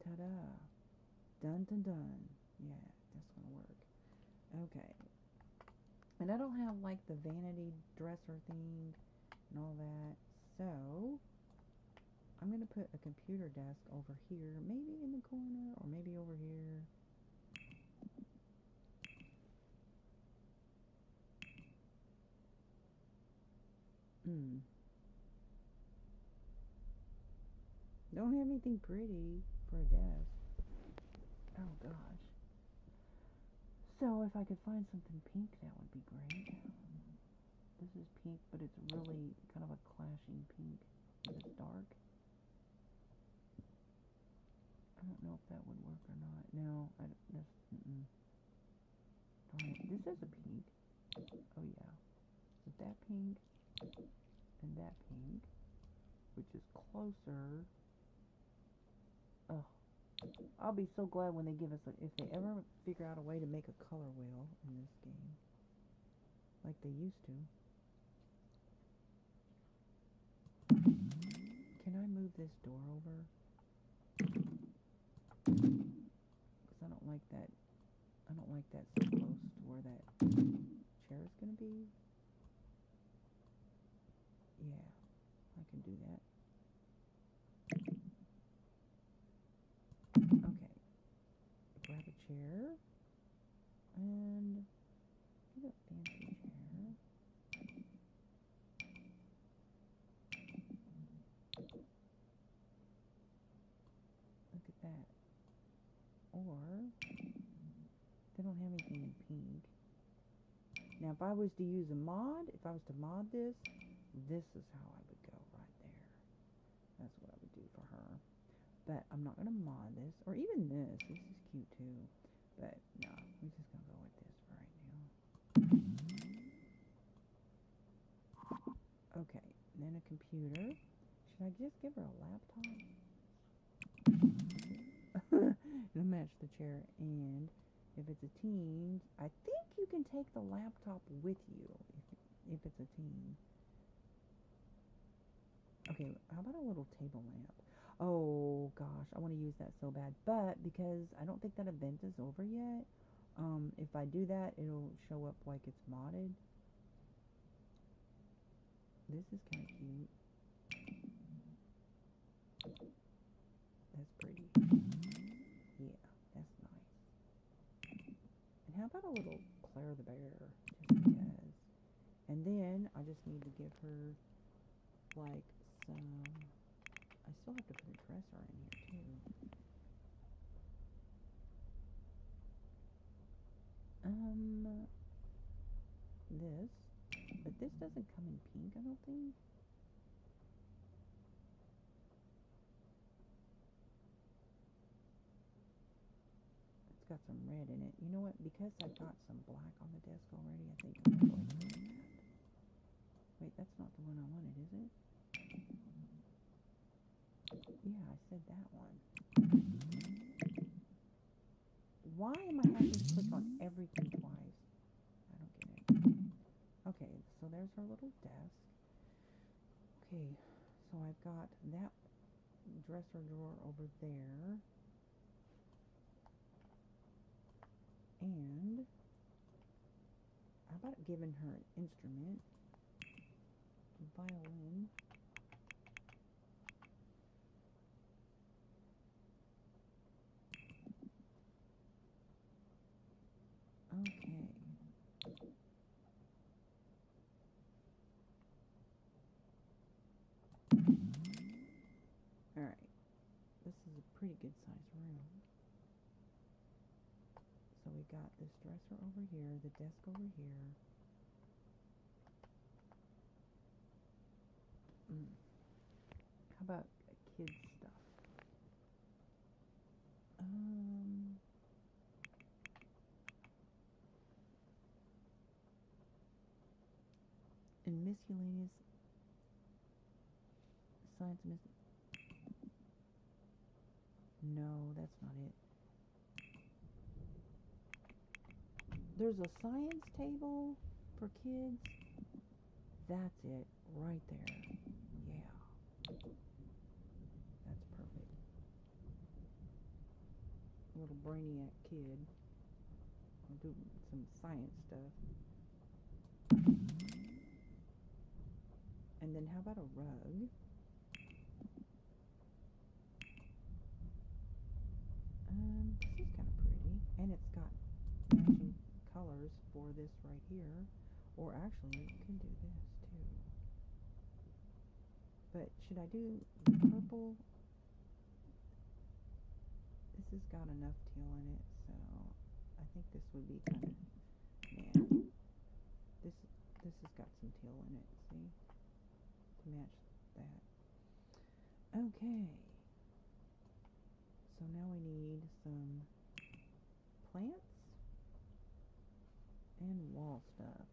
Ta-da. Dun dun dun. Yeah, that's going to work. Okay. And I don't have like the vanity dresser thing and all that. So I'm going to put a computer desk over here, maybe in the corner or maybe over here. Don't have anything pretty for a desk. Oh gosh. So if I could find something pink, that would be great. This is pink, but it's really kind of a clashing pink. It's dark. I don't know if that would work or not. No, this, darn it. This is a pink. Oh yeah. With that pink and that pink, which is closer. Oh, I'll be so glad when they give us if they ever figure out a way to make a color wheel in this game, like they used to. Can I move this door over? Because I don't like that. I don't like that so close to where that chair is going to be. Yeah, I can do that. Okay. Grab a chair. And get a fancy chair. Look at that. Or, they don't have anything in pink. Now, if I was to use a mod, if I was to mod this, this is how I would go right there. That's what I would do for her. But I'm not going to mod this, or even this. This is cute too. But no, we're just going to go with this for right now. Okay, and then a computer. Should I just give her a laptop? It'll match the chair. And if it's a teen, I think you can take the laptop with you if it's a teen. Okay, how about a little table lamp? Oh gosh, I want to use that so bad. But because I don't think that event is over yet, if I do that, it'll show up like it's modded. This is kind of cute. That's pretty. Yeah, that's nice. about a little Claire the Bear, just because. And then I just need to give her like some. I still have to put a dresser in here too. This, but this doesn't come in pink, I don't think. It's got some red in it. You know what? Because I've got some black on the desk already, I think I'm going to go with that. Wait, that's not the one I wanted, is it? Yeah, I said that one. Why am I having to click on everything twice? I don't get it. Okay, so there's our little desk. Okay, so I've got that dresser drawer over there. And how about giving her an instrument? Violin. Okay. Alright. This is a pretty good sized room. So we got this dresser over here, the desk over here. How about kids stuff? And miscellaneous science No, that's not it. There's a science table for kids. That's it, right there. Yeah. That's perfect. Little brainiac kid. I'll do some science stuff. And then how about a rug? This is kind of pretty. And it's got matching colors for this right here. Or actually, you can do this too. But should I do the purple? This has got enough teal in it, so I think this would be kind of, yeah. This has got some teal in it, see? To match that. Okay. So now we need some plants and wall stuff.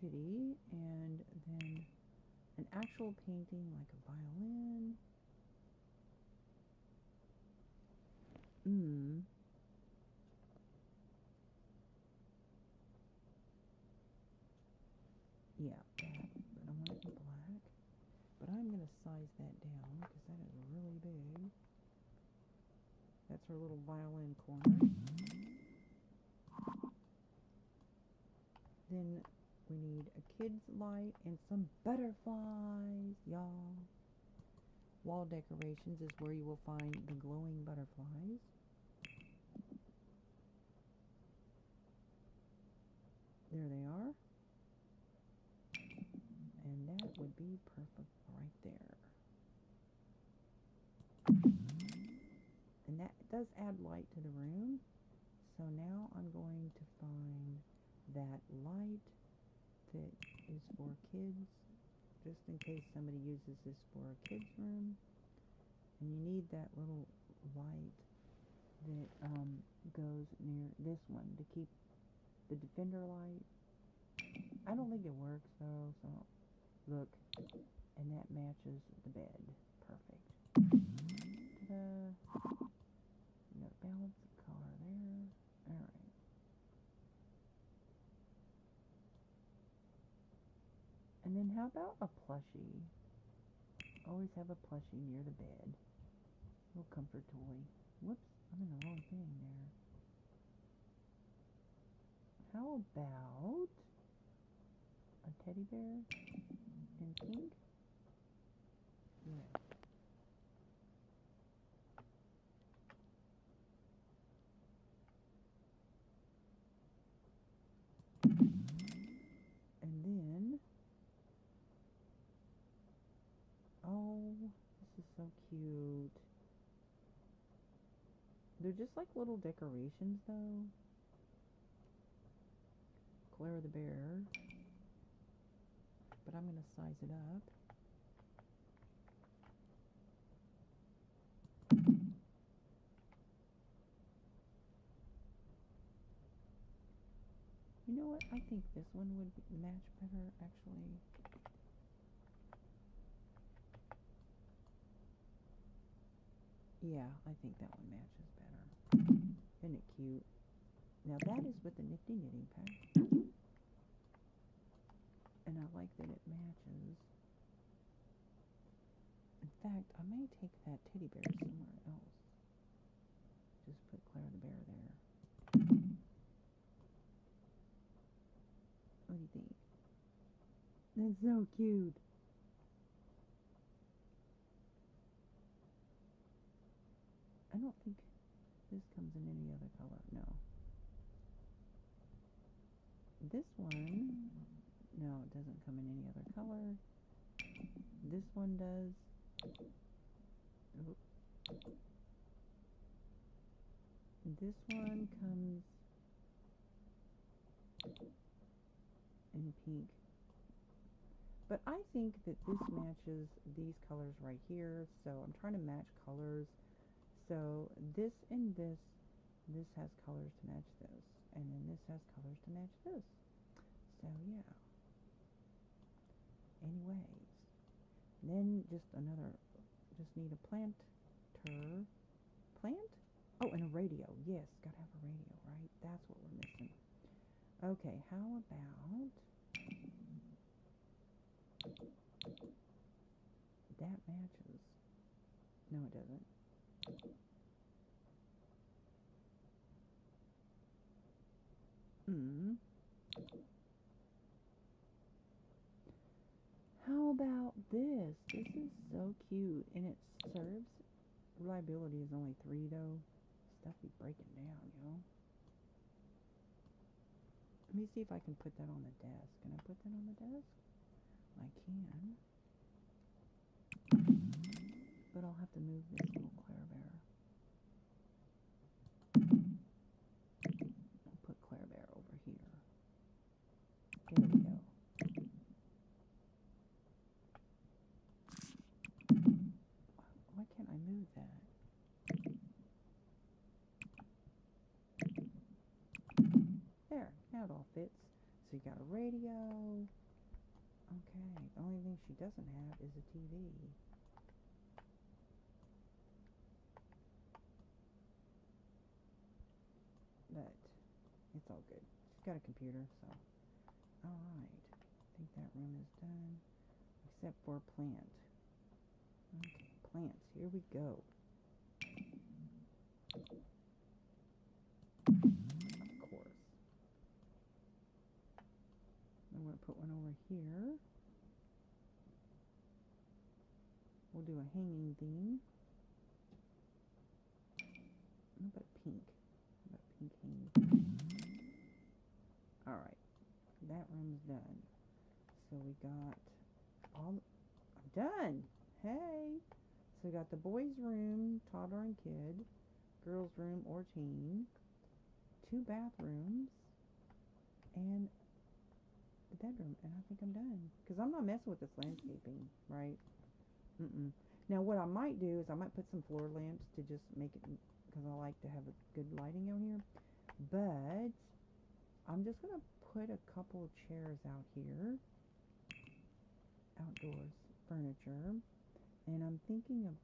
Kitty, and then an actual painting like a violin. Yeah, that, but I want it in black. But I'm going to size that down because that is really big. That's her little violin corner. Then we need a kid's light and some butterflies, y'all. Wall decorations is where you will find the glowing butterflies. There they are. And that would be perfect right there. And that does add light to the room. So now I'm going to find that light that is for kids, just in case somebody uses this for a kid's room. And you need that little light that goes near this one to keep the defender light. I don't think it works though, so look, and that matches the bed. Perfect. Ta-da. You got balance of color there. Alright. And then how about a plushie? Always have a plushie near the bed. Little comfort toy. Whoops, I'm in the wrong thing there. How about a teddy bear in pink. Yeah. And then, oh, this is so cute. They're just like little decorations though. Clara the bear. But I'm going to size it up. You know what? I think this one would match better, actually. Yeah, I think that one matches better. Isn't it cute? Now that is with the Nifty Knitting Pack. And I like that it matches. In fact, I may take that teddy bear somewhere else. Just put Clara the bear there. What do you think? That's so cute. I don't think this comes in any other color. No. This one, no, it doesn't come in any other color. This one does. Oop. This one comes in pink. But I think that this matches these colors right here. So I'm trying to match colors. So this and this has colors to match this. And then this has colors to match this. So yeah. Anyways. Then just need a planter. Plant? Oh, and a radio. Yes, gotta have a radio, right? That's what we're missing. Okay, how about that matches? No, it doesn't. How about this? This is so cute, and it serves. Reliability is only 3 though. Stuff be breaking down, you know. Let me see if I can put that on the desk. Can I put that on the desk? I can. But I'll have to move this little Clara bear. I'll put Clara bear over here. There we go. Why can't I move that? There, now it all fits. So you got a radio. Okay, the only thing she doesn't have is a TV. But it's all good. She's got a computer, so. Alright, I think that room is done. Except for plant. Okay, plants, here we go. Of course. I'm going to put one over here. We'll do a hanging theme. How about pink? How about pink hanging theme? Alright, that room's done. So we got all. I'm done! Hey! So we got the boys' room, toddler and kid, girls' room or teen, 2 bathrooms, and the bedroom, and I think I'm done. Because I'm not messing with this landscaping, right? Now what I might do is I might put some floor lamps to just make it, because I like to have a good lighting out here. But I'm just going to put a couple of chairs out here, outdoors furniture, and I'm thinking of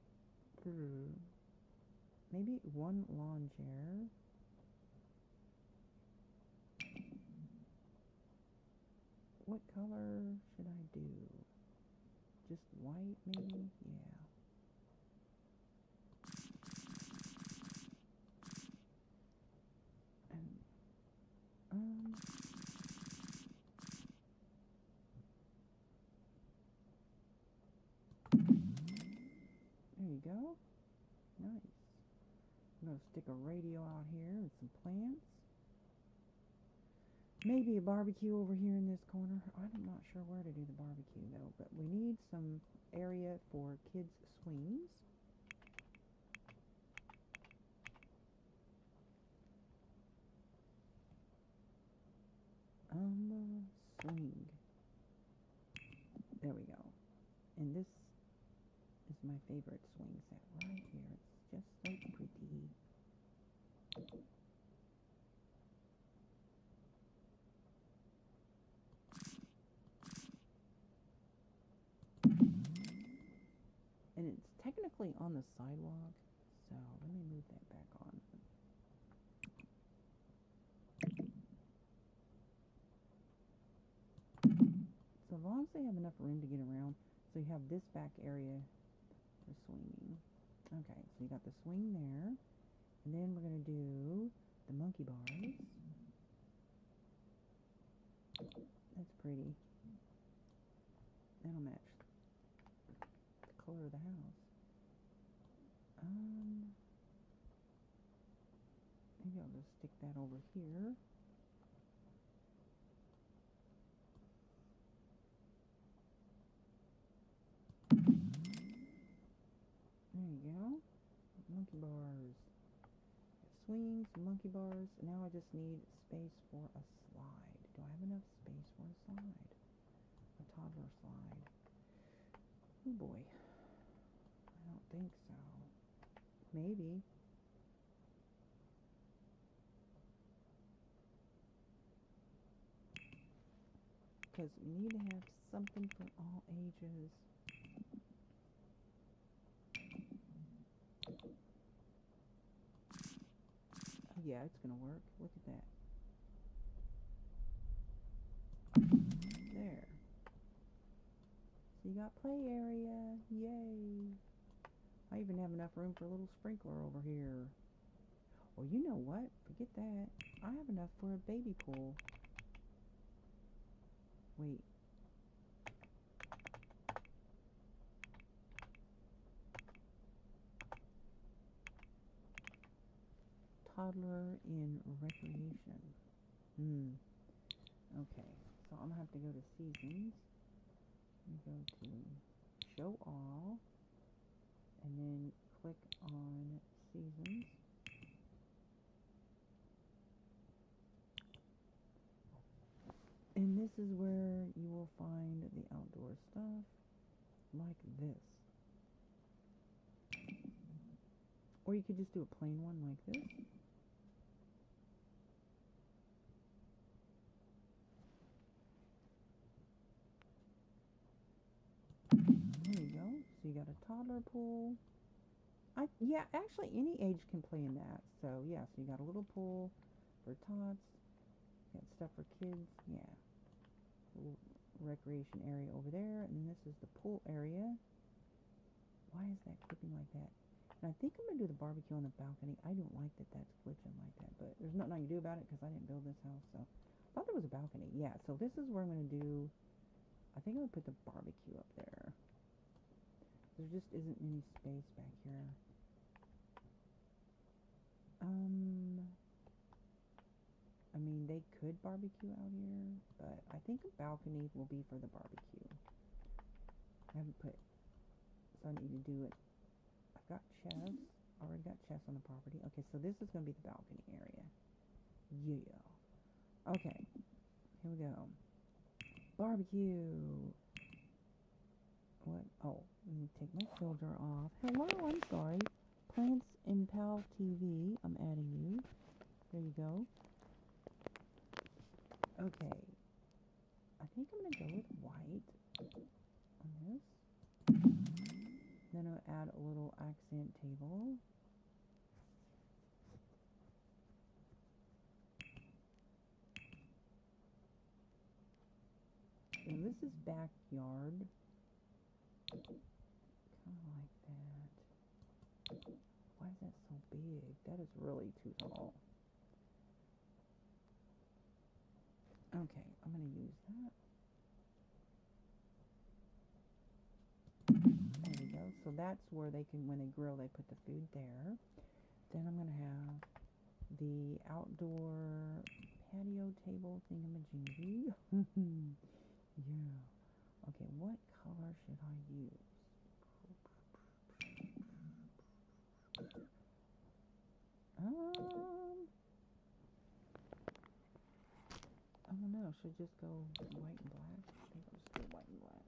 maybe 1 lawn chair. What color should I do? Just white, maybe? Yeah. And, go. Nice. I'm going to stick a radio out here and some plants. Maybe a barbecue over here in this corner. I'm not sure where to do the barbecue though, but we need some area for kids' swings. Swing. There we go. And this is my favorite swing set right here. It's just so pretty. And it's technically on the sidewalk, so let me move that back on. So as long as they have enough room to get around, so you have this back area for swinging. Okay, so you got the swing there, and then we're going to do the monkey bars. That's pretty. That'll match the color of the house. Maybe I'll just stick that over here. There you go. Monkey bars. Swings, monkey bars. Now I just need space for a slide. Do I have enough space for a slide? A toddler slide. Oh boy. I don't think so. Maybe. Because we need to have something for all ages. Oh yeah, it's gonna work. Look at that. There. So you got play area. Yay. I even have enough room for a little sprinkler over here. Well, you know what? Forget that. I have enough for a baby pool. Wait. Toddler in recreation. Okay. So I'm going to have to go to seasons. We go to show all. And then click on seasons. And this is where you will find the outdoor stuff like this. Or you could just do a plain one like this. There you go. So you got a toddler pool. Yeah, actually any age can play in that. So yeah, so you got a little pool for tots. You got stuff for kids. Yeah. Little recreation area over there, and this is the pool area. Why is that clipping like that? And I think I'm going to do the barbecue on the balcony. I don't like that that's glitching like that, but there's nothing I can do about it because I didn't build this house, so I thought there was a balcony. Yeah, so this is where I'm going to do, I think I'm going to put the barbecue up there. There just isn't any space back here. I mean, they could barbecue out here, but I think a balcony will be for the barbecue. I haven't put, so I need to do it. I've got chests. Already got chests on the property. Okay, so this is going to be the balcony area. Yeah. Okay, here we go. Barbecue. What? Oh, let me take my filter off. Hello, I'm sorry. Plants in Pal TV. I'm adding you. There you go. Okay. I think I'm going to go with white on this. Then I'll add a little accent table. And this is backyard. Kind of like that. Why is that so big? That is really too tall. Okay, I'm going to use that. There we go. So that's where they can, when they grill, they put the food there. Then I'm going to have the outdoor patio table thingamajiggy. Yeah. Okay, what color should I use? I don't know. Should I just go white and black? I think I'll just go white and black.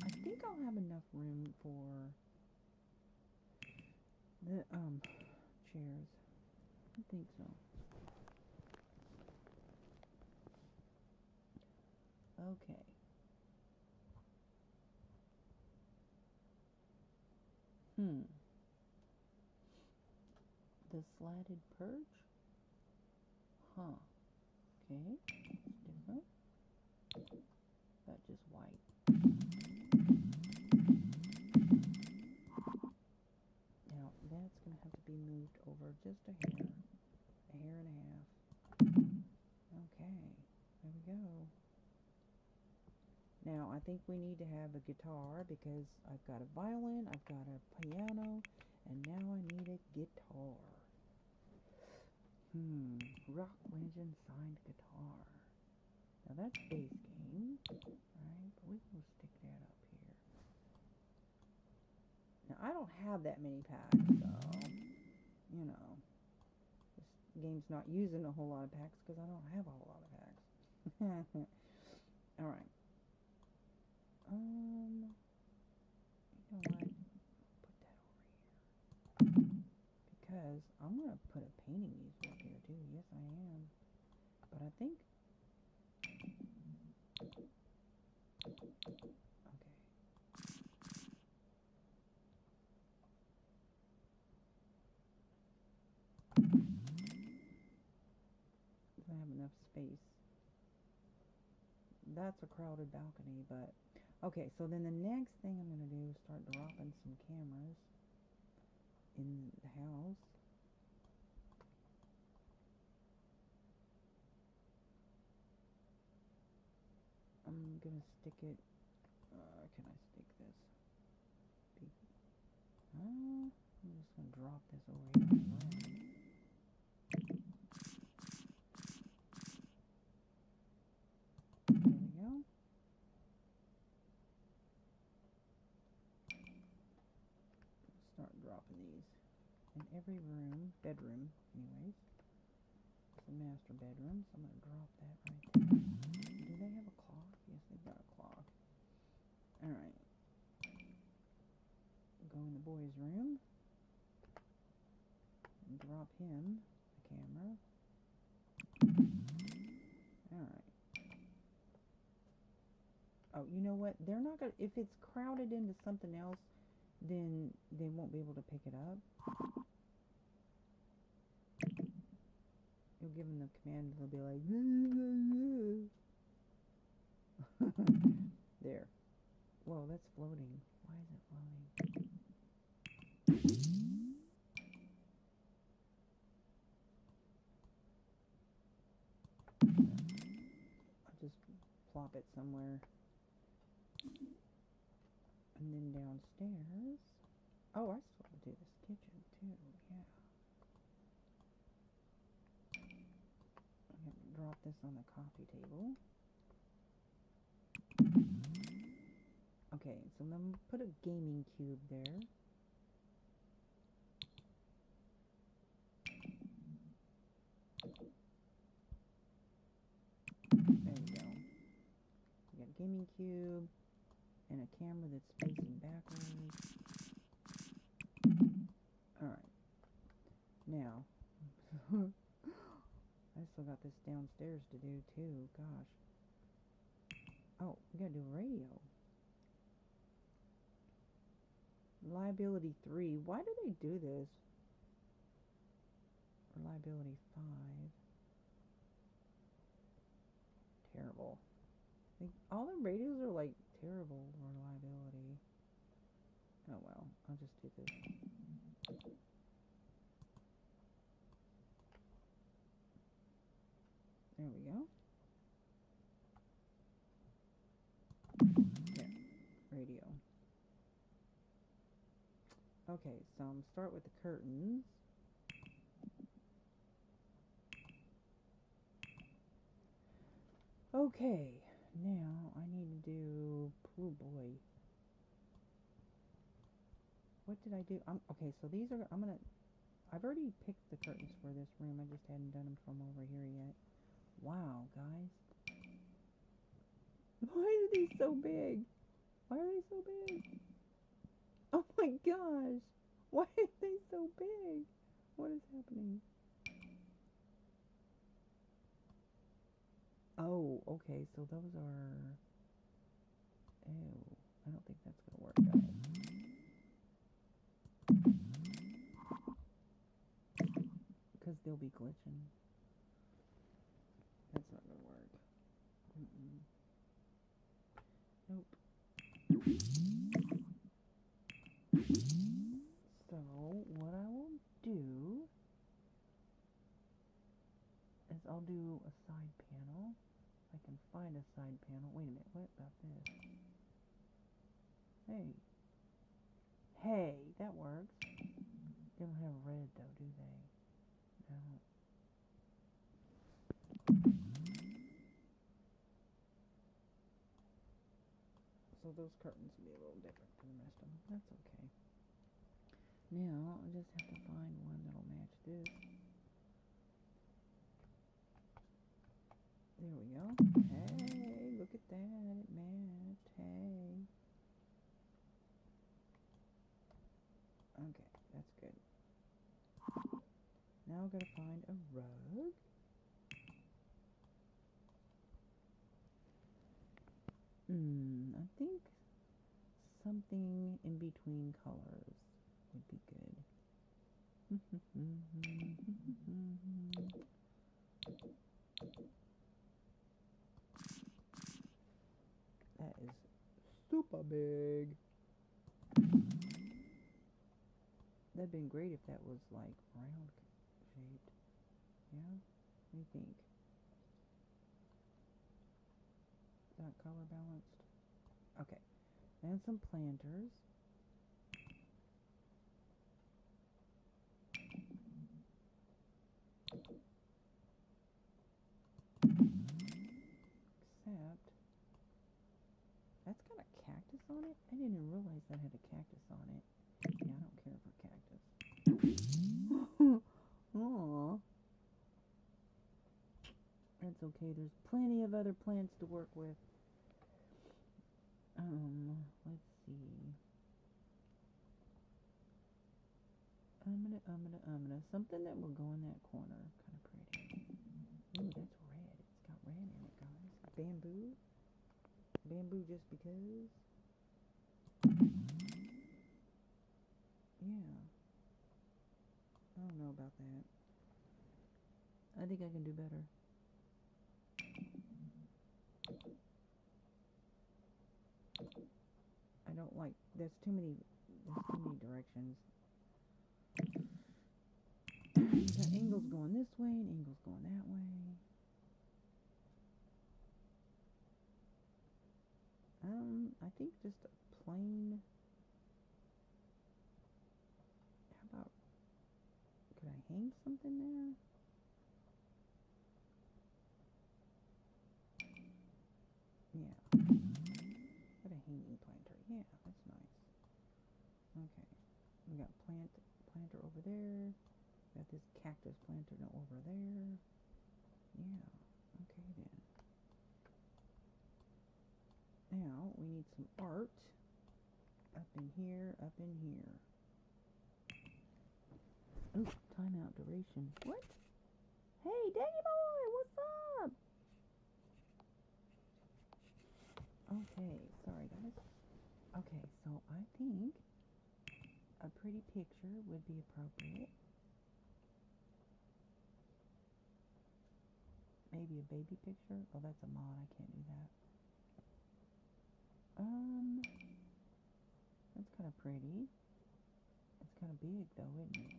I think I'll have enough room for the chairs. I think so. Okay. The slatted perch? Huh. Okay. It's different. But just white. Now, that's going to have to be moved over just a hair. A hair and a half. Okay. There we go. Now, I think we need to have a guitar because I've got a violin, I've got a piano, and now I need a guitar. Rock legend signed guitar. Now that's bass game, right? But we can stick that up here. Now I don't have that many packs, so you know, this game's not using a whole lot of packs because I don't have a whole lot of packs. All right. You know what? Put that over here because I'm gonna put a painting easel up here too. Yes, I am. But I think. Okay. I have enough space. That's a crowded balcony, but okay, so then the next thing I'm going to do is start dropping some cameras in the house. I'm going to stick it, can I stick this? I'm just going to drop this over here. There we go. Start dropping these in every room, bedroom anyways. It's the master bedroom, so I'm going to drop that right there. Do they have a clock? Yes, they've got a clock. Alright. Go in the boys' room. And drop him the camera. Alright. Oh, you know what? They're not gonna, if it's crowded into something else, then they won't be able to pick it up. You'll give them the command, they'll be like, there. Whoa, that's floating. Why is it floating? I'll just plop it somewhere. And then downstairs. Oh, I still have to do this kitchen too. Yeah. I'm going to drop this on the coffee table. Okay, so I'm going to put a gaming cube there. There you go. We got a gaming cube and a camera that's facing backwards. Alright. Now, I still got this downstairs to do too. Gosh. Oh, we gotta do a radio. Liability 3. Why do they do this? Or liability 5. Terrible. All the radios are like terrible reliability. Oh well, I'll just do this. There we go. Okay, so I'm gonna start with the curtains. Okay, now I need to do, oh boy, what did I do? Okay, so these are, I've already picked the curtains for this room, I just hadn't done them from over here yet. Wow, guys. Why are these so big? Why are they so big? Oh my gosh, why are they so big? What is happening? Oh, okay, so those are, ew, I don't think that's gonna work, guys. Because they'll be glitching. That's not gonna work. Mm-mm. Nope. So, what I will do is I'll do a side panel. I can find a side panel. Wait a minute, what about this? Hey. Hey, that works. They don't have red though, do they? No. So those curtains will be a little different from the rest of them. That's okay. Now, I just have to find one that'll match this. There we go. Hey, look at that. It matched. Hey. Okay, that's good. Now I've got to find a rug. I think something in between colors would be good. That is super big. That'd been great if that was like round shaped. Yeah? What do you think? Is that color balanced? Okay. And some planters. Except that's got a cactus on it? I didn't even realize that had a cactus on it. Yeah, I don't care for cactus. Aw. That's okay. There's plenty of other plants to work with. Let's see. Something that will go in that corner. Kind of pretty. Ooh, that's red. It's got red in it, guys. Bamboo. Bamboo just because. Yeah. I don't know about that. I think I can do better. I don't like, there's too many directions. You got angles going this way and angles going that way. I think just a plain, how about, could I hang something there? Yeah. Put a hanging planter. Yeah, that's nice. Okay. We got planter over there. Got this cactus planter over there. Yeah. Okay then. Now we need some art. Up in here, up in here. Oh, timeout duration. What? Hey, Daddy boy, what's up? Okay, sorry guys. Okay, so I think a pretty picture would be appropriate. Maybe a baby picture. Oh, that's a mod. I can't do that. That's kind of pretty. It's kind of big though, isn't it?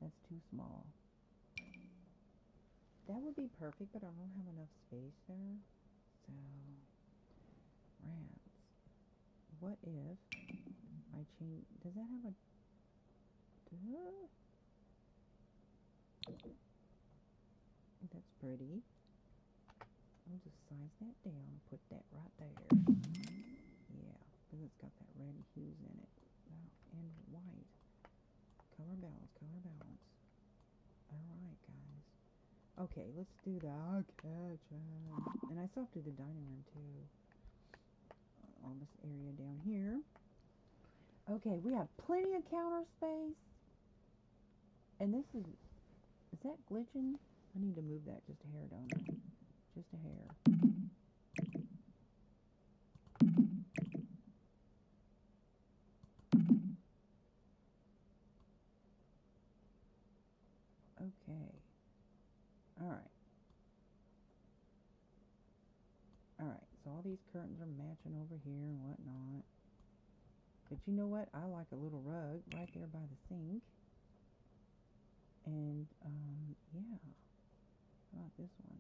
That's too small. That would be perfect, but I don't have enough space there. So, rats. What if I change. Does that have a? That's pretty. I'll just size that down and put that right there. Yeah, because it's got that red hues in it. And white. Color balance, color balance. Alright, guys. Okay, let's do the kitchen. And I still have to do the dining room, too. All this area down here. Okay, we have plenty of counter space. And this is that glitching? I need to move that just a hair, don't I? Just a hair. Okay. Alright. Alright, so all these curtains are matching over here and whatnot. But you know what? I like a little rug right there by the sink. And, yeah. How about this one?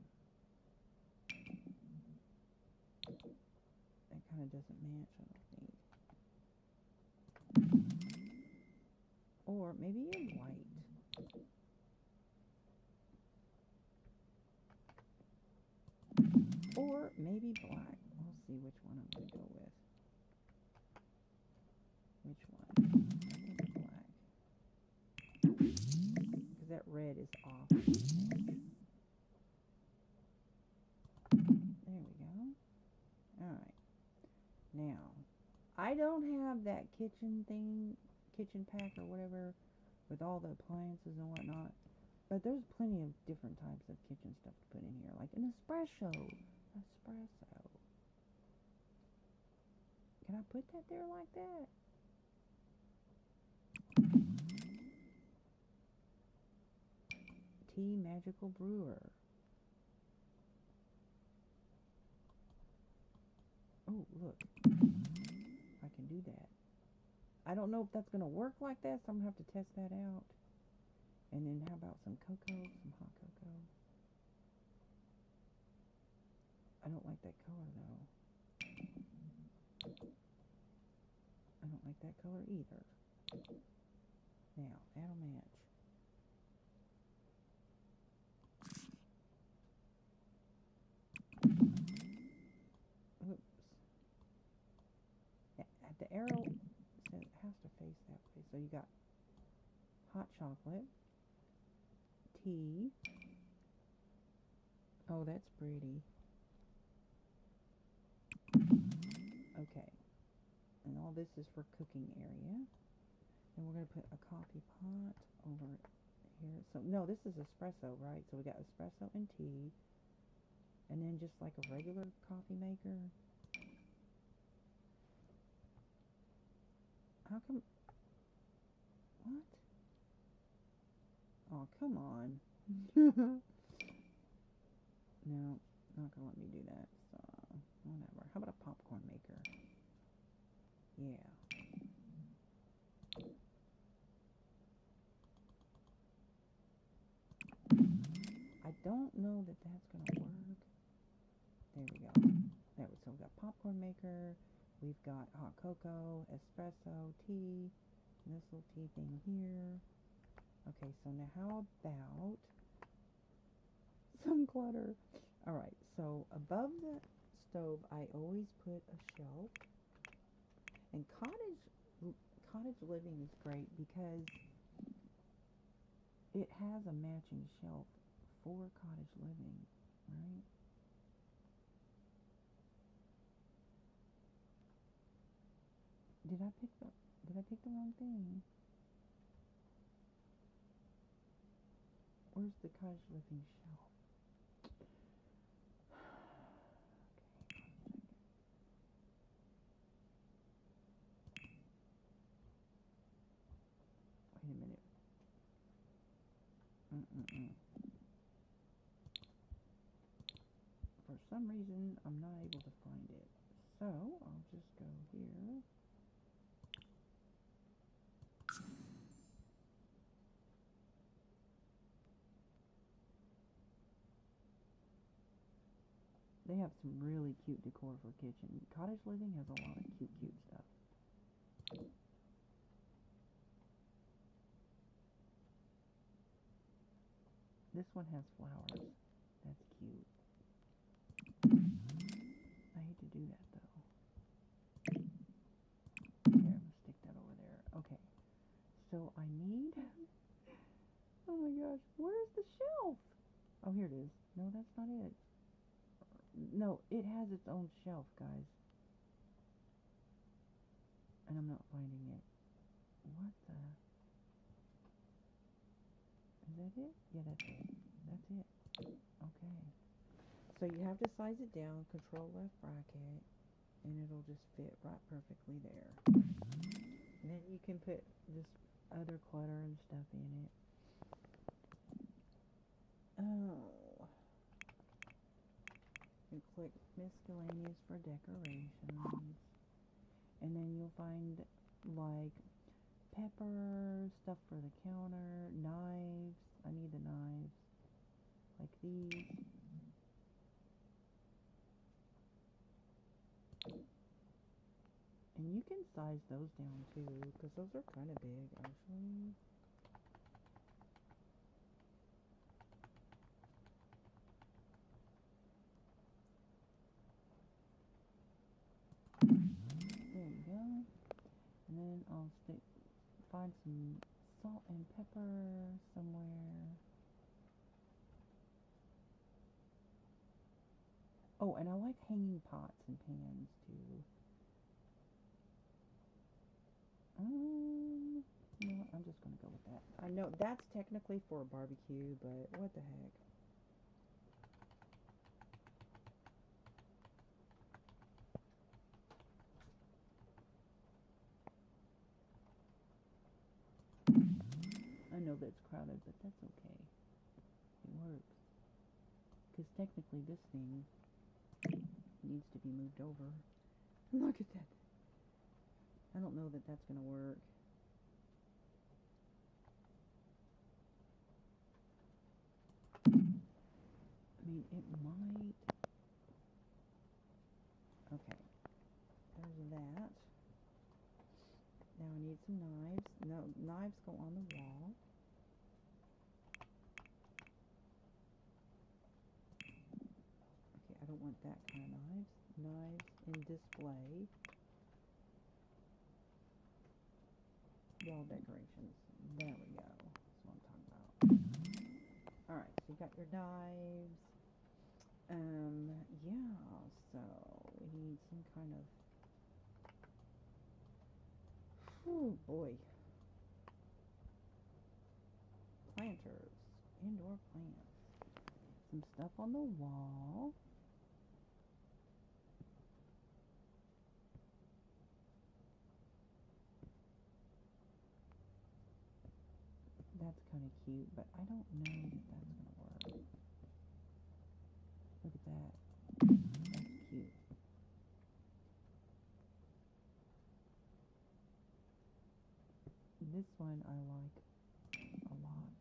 That kind of doesn't match, I don't think. Or maybe in white. Or maybe black. We'll see which one I'm going to go with. Which one? I think black. Because that red is off. There we go. Alright. Now, I don't have that kitchen thing, kitchen pack or whatever, with all the appliances and whatnot. But there's plenty of different types of kitchen stuff to put in here. Like an espresso. Espresso. Can I put that there like that? Tea Magical Brewer. Oh, look. I can do that. I don't know if that's going to work like that, so I'm going to have to test that out. And then how about some cocoa? Some hot cocoa. I don't like that color, though. I don't like that color either. Now, that'll match. Oops. The arrow says it has to face that way. So you got hot chocolate, tea. Oh, that's pretty. Okay. And all this is for cooking area. And we're going to put a coffee pot over here. So, no, this is espresso, right? So we got espresso and tea. And then just like a regular coffee maker. How come? What? Oh, come on. No, not gonna let me do that. So, whatever. How about a popcorn maker? Yeah. I don't know that that's gonna work. There we go. There we go. So we've got popcorn maker. We've got hot cocoa, espresso, tea, and this little tea thing here. Okay, so now how about some clutter? Alright, so above the stove, I always put a shelf. And cottage living is great because it has a matching shelf for cottage living, right? Did I pick the wrong thing? Where's the cottage living shelf? Wait a minute. For some reason, I'm not able to find it. So, I'll just go here. They have some really cute decor for kitchen. Cottage living has a lot of cute stuff. This one has flowers. That's cute. I hate to do that though. There, I'm gonna stick that over there. Okay. So I need. Oh my gosh, where's the shelf? Oh, here it is. No, that's not it. No, it has its own shelf, guys. And I'm not finding it. What the? Is that it? Yeah, that's it. That's it. Okay. So you have to size it down, control left bracket, and it'll just fit right perfectly there. And then you can put just other clutter and stuff in it. Oh. You click miscellaneous for decorations. And then you'll find like pepper, stuff for the counter, knives. I need the knives. Like these. And you can size those down too, because those are kind of big actually. There you go. And then I'll find some salt and pepper somewhere. Oh, and I like hanging pots and pans too. You know what? I'm just gonna go with that. I know that's technically for a barbecue, but what the heck. I know that's crowded, but that's okay. It works. Because technically this thing needs to be moved over. Look at that. I don't know that that's going to work. I mean, it might. Okay. There's that. Now I need some knives. No, knives go on the wall. Okay, I don't want that kind of knives. Knives in display. Wall decorations. There we go. That's what I'm talking about. Alright, so you got your knives. Yeah, so we need some kind of. Oh boy. Planters. Indoor plants. Some stuff on the wall. That's kind of cute, but I don't know that that's going to work. Look at that. That's cute. This one I like a lot.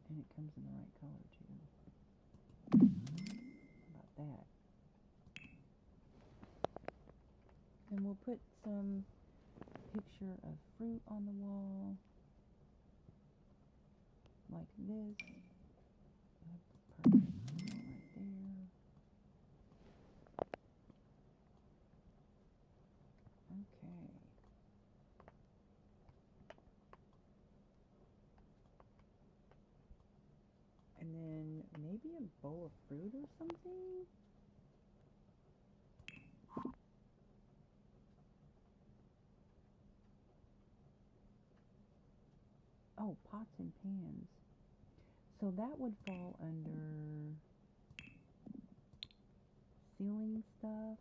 And it comes in the right color too. How about that? And we'll put some picture of fruit on the wall. Like this. That's perfect. Right there. Okay. And then maybe a bowl of fruit or something? Oh, pots and pans. So that would fall under ceiling stuff.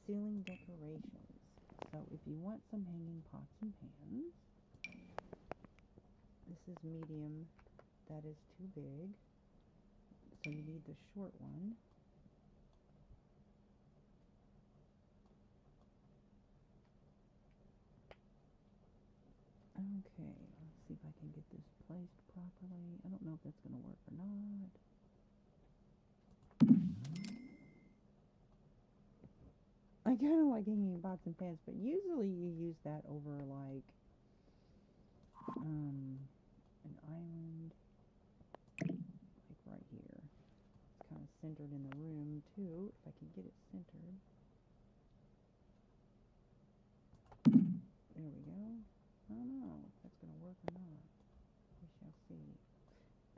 Ceiling decorations. So if you want some hanging pots and pans, this is medium. That is too big. So you need the short one. Okay, let's see if I can get this placed properly. I don't know if that's going to work or not. I kind of like hanging pots and pans, but usually you use that over like an island, like right here. It's kind of centered in the room too, if I can get it centered. There we go. I don't know if that's going to work or not. We shall see.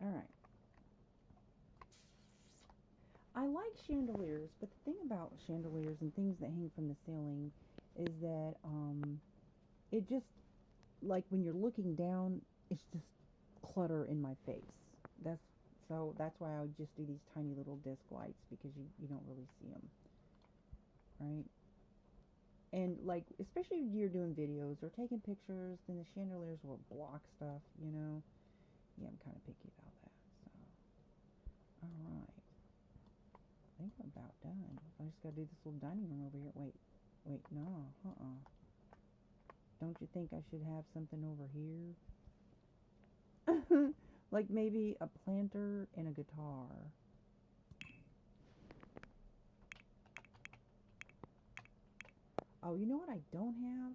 Alright. I like chandeliers, but the thing about chandeliers and things that hang from the ceiling is that it just, like when you're looking down, it's just clutter in my face. That's why I would just do these tiny little disc lights, because you don't really see them, right? And like, especially if you're doing videos or taking pictures, then the chandeliers will block stuff, you know. Yeah, I'm kind of picky about that. So, all right. I think I'm about done. I just gotta do this little dining room over here. Wait, no, Don't you think I should have something over here? Like maybe a planter and a guitar. Oh, you know what I don't have?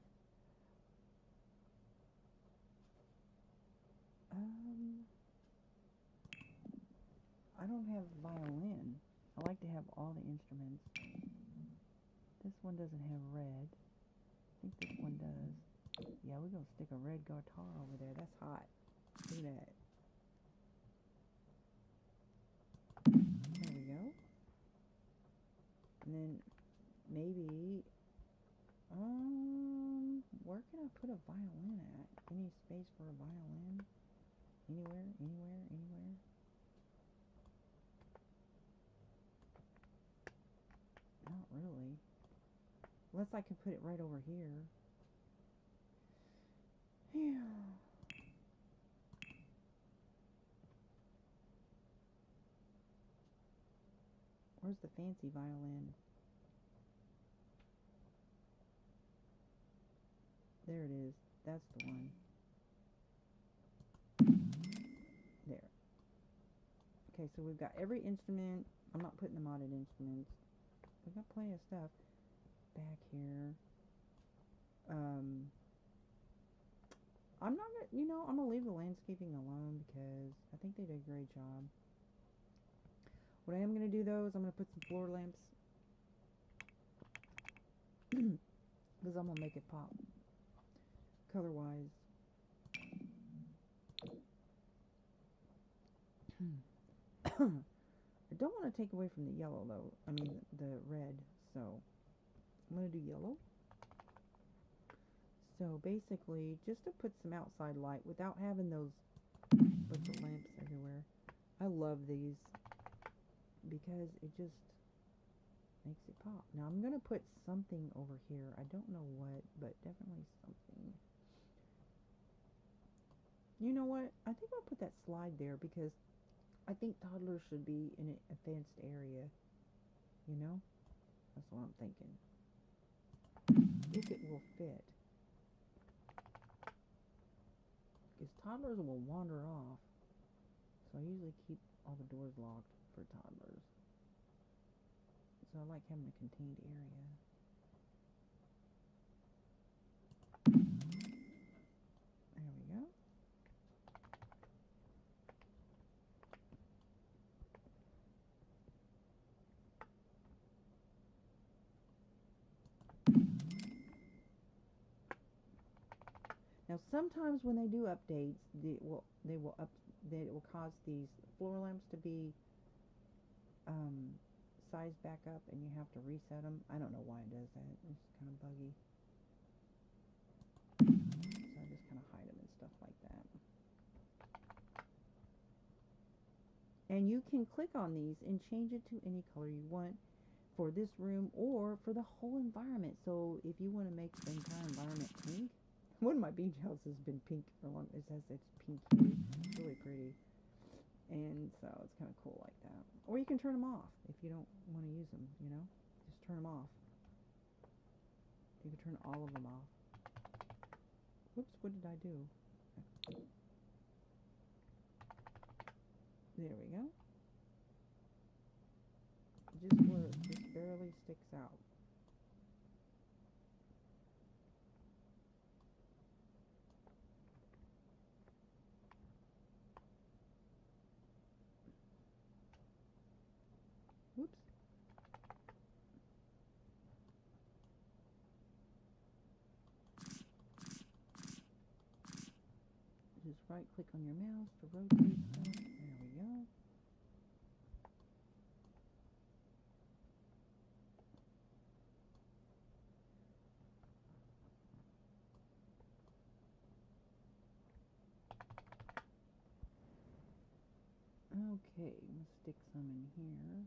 I don't have violin. I like to have all the instruments. This one doesn't have red. I think this one does. Yeah, we're gonna stick a red guitar over there. That's hot. Look at that. There we go. And then maybe, where can I put a violin at? Any space for a violin? Anywhere? Not really. Unless I can put it right over here. Yeah. Where's the fancy violin? There it is. That's the one. There. Okay, so we've got every instrument. I'm not putting the modded instruments. We've got plenty of stuff back here. I'm not gonna, I'm gonna leave the landscaping alone because I think they did a great job. What I am gonna do though is I'm gonna put some floor lamps because I'm gonna make it pop color wise. I don't want to take away from the yellow though. I mean the red. So I'm gonna do yellow. So basically, just to put some outside light without having those bunch of lamps everywhere. I love these because it just makes it pop. Now I'm going to put something over here. I don't know what, but definitely something. You know what? I think I'll put that slide there because I think toddlers should be in a fenced area. You know? That's what I'm thinking. If it will fit. Because toddlers will wander off. So I usually keep all the doors locked for toddlers. So I like having a contained area. There we go. Now sometimes when they do updates, it will cause these floor lamps to be sized back up, and you have to reset them. I don't know why it does that. It's kind of buggy. So I just kind of hide them and stuff like that. And you can click on these and change it to any color you want for this room or for the whole environment. So if you want to make the entire environment pink, one of my beach houses has been pink for a long. It says it's pink hue. It's really pretty. And so it's kind of cool like that. Or you can turn them off if you don't want to use them, Just turn them off. You can turn all of them off. Whoops, what did I do? There we go. Just where it just barely sticks out. right click on your mouse to rotate stuff. There we go. Okay, let's stick some in here.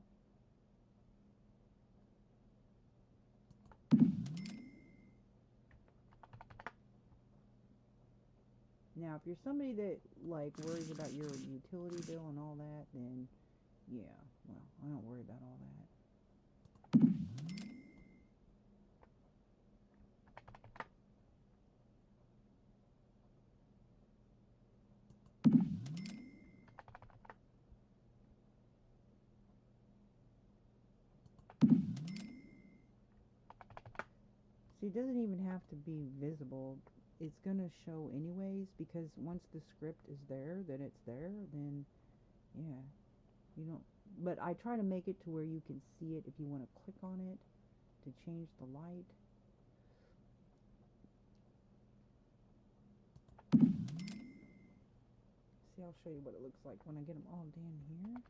Now, if you're somebody that like worries about your utility bill and all that, then yeah, well, I don't worry about all that. See, it doesn't even have to be visible. It's going to show anyways, because once the script is there, that it's there, then yeah, you don't. But I try to make it to where you can see it if you want to click on it to change the light. See, I'll show you what it looks like when I get them all down here.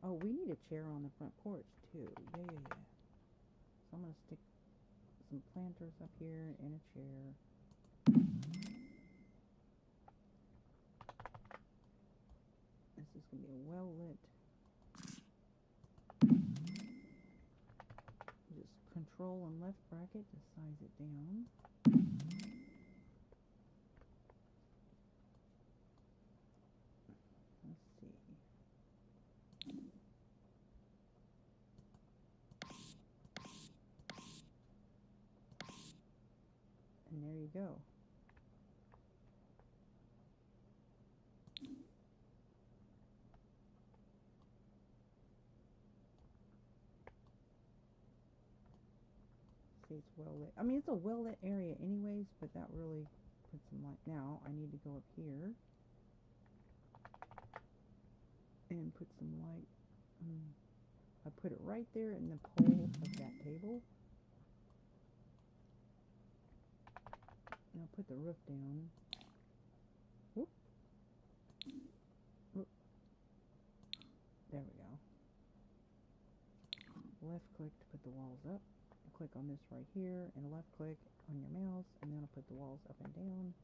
Oh, we need a chair on the front porch too. Yeah. So I'm going to stick some planters up here and a chair. This is going to be a well-lit. Just control and left bracket to size it down. Let's see. And there you go. See, it's well lit. I mean, it's a well lit area anyways, but that really puts some light. Now I need to go up here and put some light. I put it right there in the pole of that table. Now put the roof down. Whoop. Whoop. There we go. Left click to put the walls up. Click on this right here and left click on your mouse, and then I'll put the walls up and down.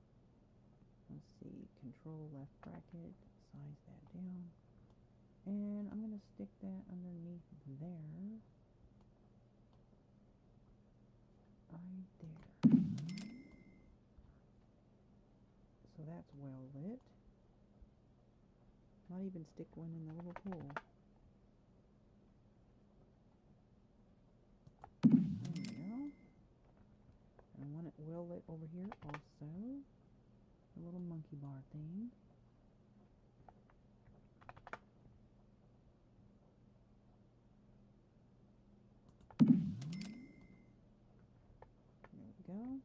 Let's see, control left bracket, size that down, and I'm going to stick that underneath there, right there. So that's well lit. Might even stick one in the little pool. I want it well lit over here also. A little monkey bar thing. There we go.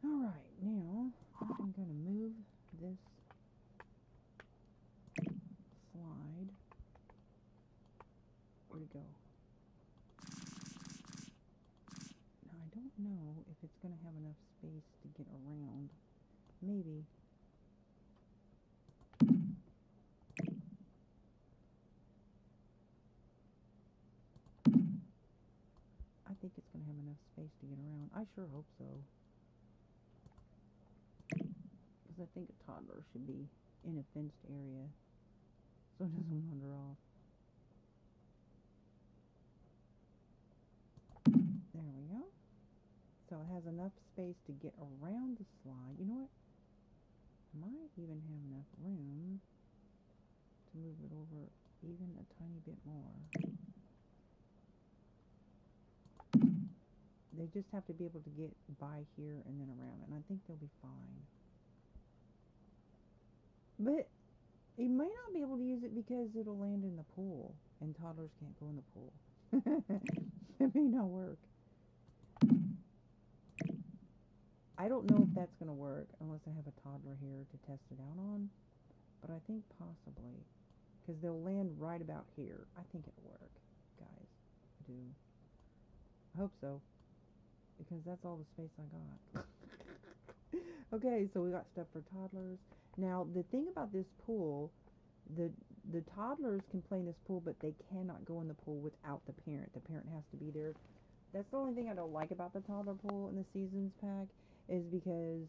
Alright, now I'm going to move this slide. Where'd it go? Now I don't know if it's going to have enough space to get around. Maybe. I think it's going to have enough space to get around. I sure hope so. Because I think a toddler should be in a fenced area so it doesn't wander off. There we go. So it has enough space to get around the slide. You know what? Might even have enough room to move it over even a tiny bit more. They just have to be able to get by here and then around, and I think they'll be fine. But He may not be able to use it because it'll land in the pool, and toddlers can't go in the pool. It may not work. I don't know if that's going to work unless I have a toddler here to test it out on, but I think possibly, because they'll land right about here. I think it'll work, guys. I do. I hope so, because that's all the space I got. Okay, so we got stuff for toddlers. Now, the thing about this pool, the the toddlers can play in this pool, but they cannot go in the pool without the parent. The parent has to be there. That's the only thing I don't like about the toddler pool in the seasons pack, is because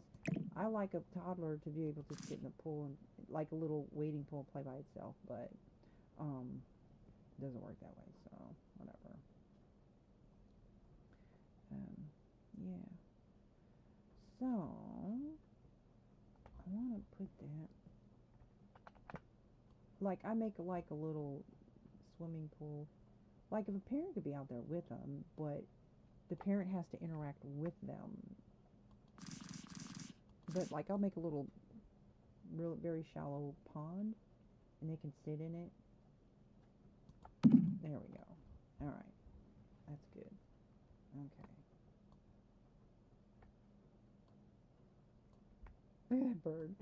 I like a toddler to be able to sit in the pool and like a little wading pool play by itself, but it doesn't work that way, so whatever. Um, yeah. So I want to put that, like, I make like a little swimming pool. Like, if a parent could be out there with them, but the parent has to interact with them. But like, I'll make a little, real very shallow pond, and they can sit in it. There we go. All right, that's good. Okay. Look at that bird.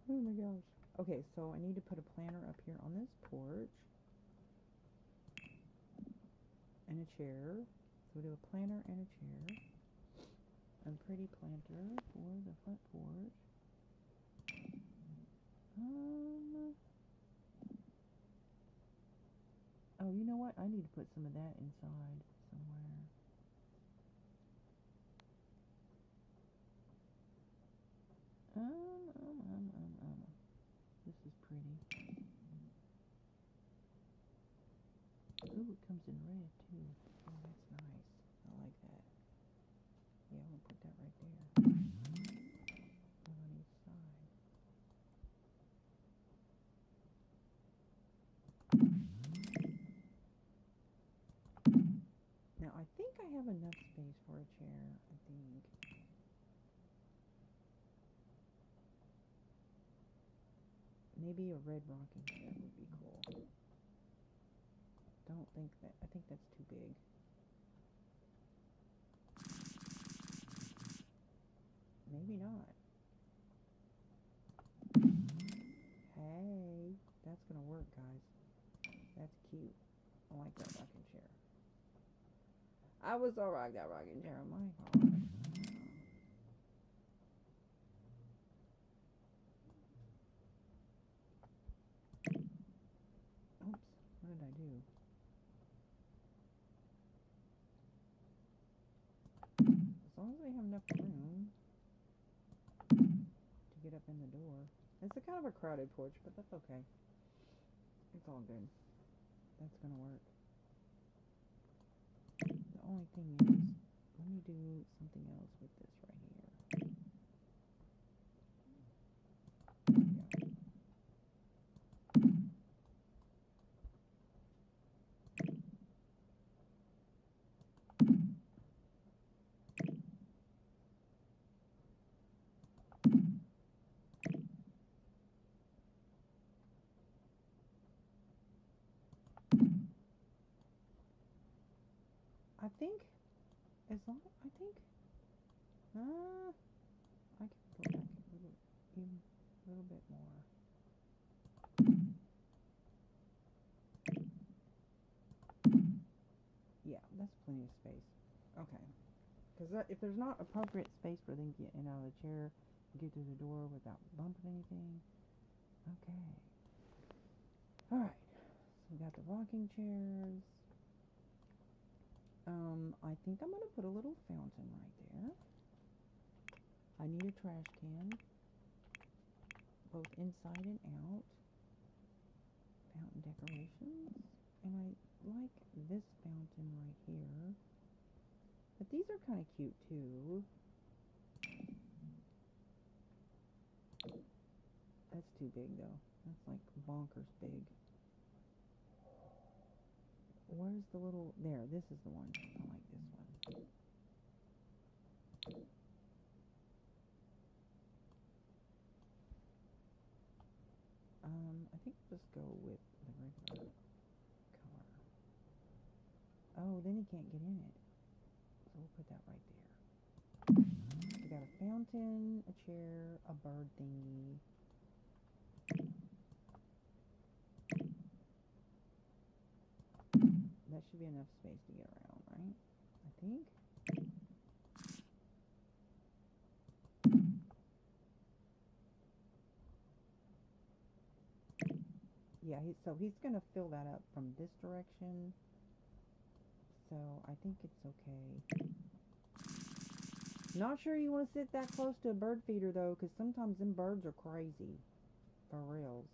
Oh my gosh. Okay, so I need to put a planter up here on this porch and a chair. So we do a planter and a chair. A pretty planter for the front porch. Oh, you know what? I need to put some of that inside somewhere. This is pretty. Ooh, it comes in red too. Oh, that's nice. I like that. Yeah, we'll put that right there. One on each side. Now, I think I have enough space for a chair, I think. Maybe a red rocking chair would be cool. Don't think that, I think that's too big. Maybe not. Hey, that's gonna work, guys. That's cute. I like that rocking chair. I was so rock that rocking chair. Oh my god. Oops. What did I do? As long as we have enough room to get up in the door. It's a kind of a crowded porch, but that's okay. It's all good. That's gonna work. The only thing is, let me do something else with this right here. Yeah. I think, as long, I think, I can go back even a little bit more. Yeah, that's plenty of space. Okay. Because if there's not appropriate space for them to get in and out of the chair, get through the door without bumping anything. Okay. Alright. So we got the rocking chairs. I think I'm going to put a little fountain right there. I need a trash can, both inside and out. Fountain decorations. And I like this fountain right here. But these are kind of cute too. That's too big though. That's like bonkers big. Where's the little, there, this is the one. I like this one. I think I'll just go with the regular color. Oh, then he can't get in it. So we'll put that right there. We got a fountain, a chair, a bird thingy. That should be enough space to get around, right? I think. Yeah, so he's going to fill that up from this direction. So I think it's okay. Not sure you want to sit that close to a bird feeder though, because sometimes them birds are crazy. For reals.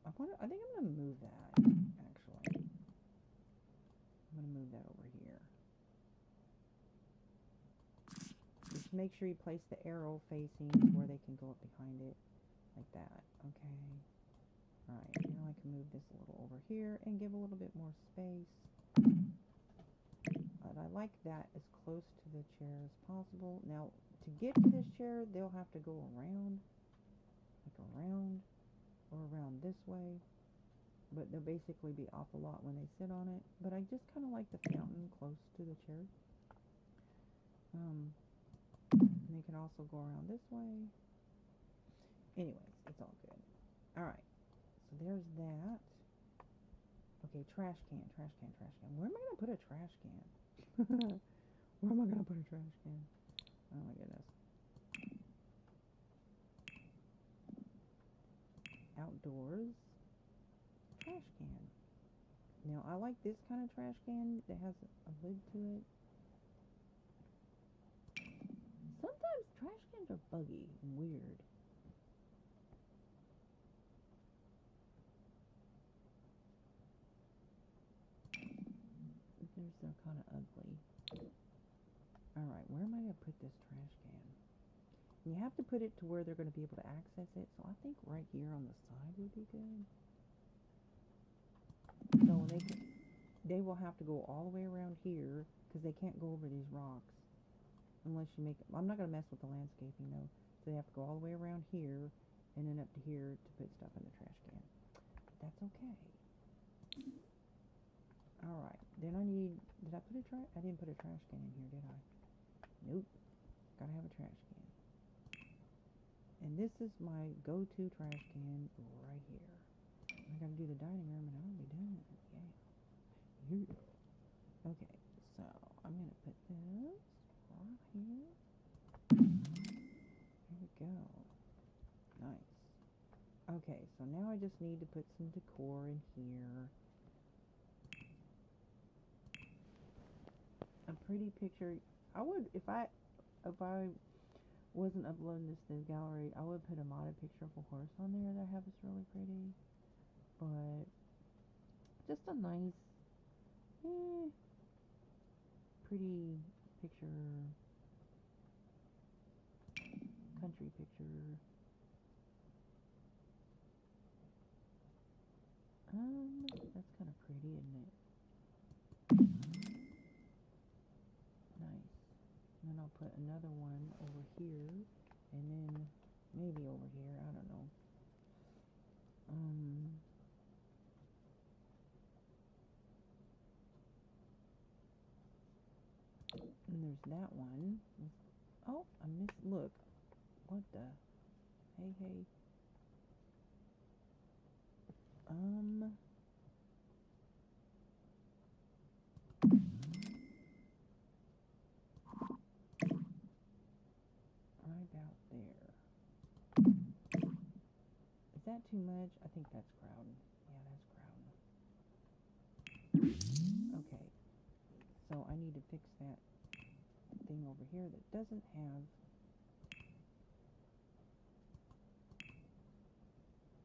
I think I'm going to move that, actually. I'm going to move that over here. Just make sure you place the arrow facing where they can go up behind it. Like that. Okay. Alright, now I can move this a little over here and give a little bit more space. But I like that as close to the chair as possible. Now, to get to this chair, they'll have to go around. Like around. Or around this way. But they'll basically be off a lot when they sit on it. But I just kind of like the fountain close to the chair. And they can also go around this way. Anyways, it's all good. Alright, so there's that. Okay, trash can. Where am I going to put a trash can? Where am I going to put a trash can? Oh my goodness. Outdoors. Trash can. Now, I like this kind of trash can that has a lid to it. Sometimes trash cans are buggy and weird. They're kind of ugly. Alright, where am I going to put this trash can? You have to put it to where they're going to be able to access it, so I think right here on the side would be good. So they will have to go all the way around here, because they can't go over these rocks. Unless you make, I'm not going to mess with the landscaping though. So they have to go all the way around here, and then up to here to put stuff in the trash can. But that's okay. Alright, then I need, I didn't put a trash can in here, did I? Nope. Gotta have a trash can. And this is my go-to trash can right here. I gotta do the dining room and I'll be done. Yeah. Okay, so I'm gonna put this right here. There we go. Nice. Okay, so now I just need to put some decor in here. A pretty picture. I would, if I wasn't uploading this to the gallery, I would put a modded picture of a horse on there that I have is really pretty. But just a nice, pretty picture, country picture. That's kind of pretty, isn't it? Nice. And then I'll put another one over here, and then maybe over here, I don't know. And there's that one. Oh, I missed, look. What the? Hey. Right about there. Is that too much? I think that's crowding. Yeah, that's crowding. Okay. So I need to fix that thing over here that doesn't have.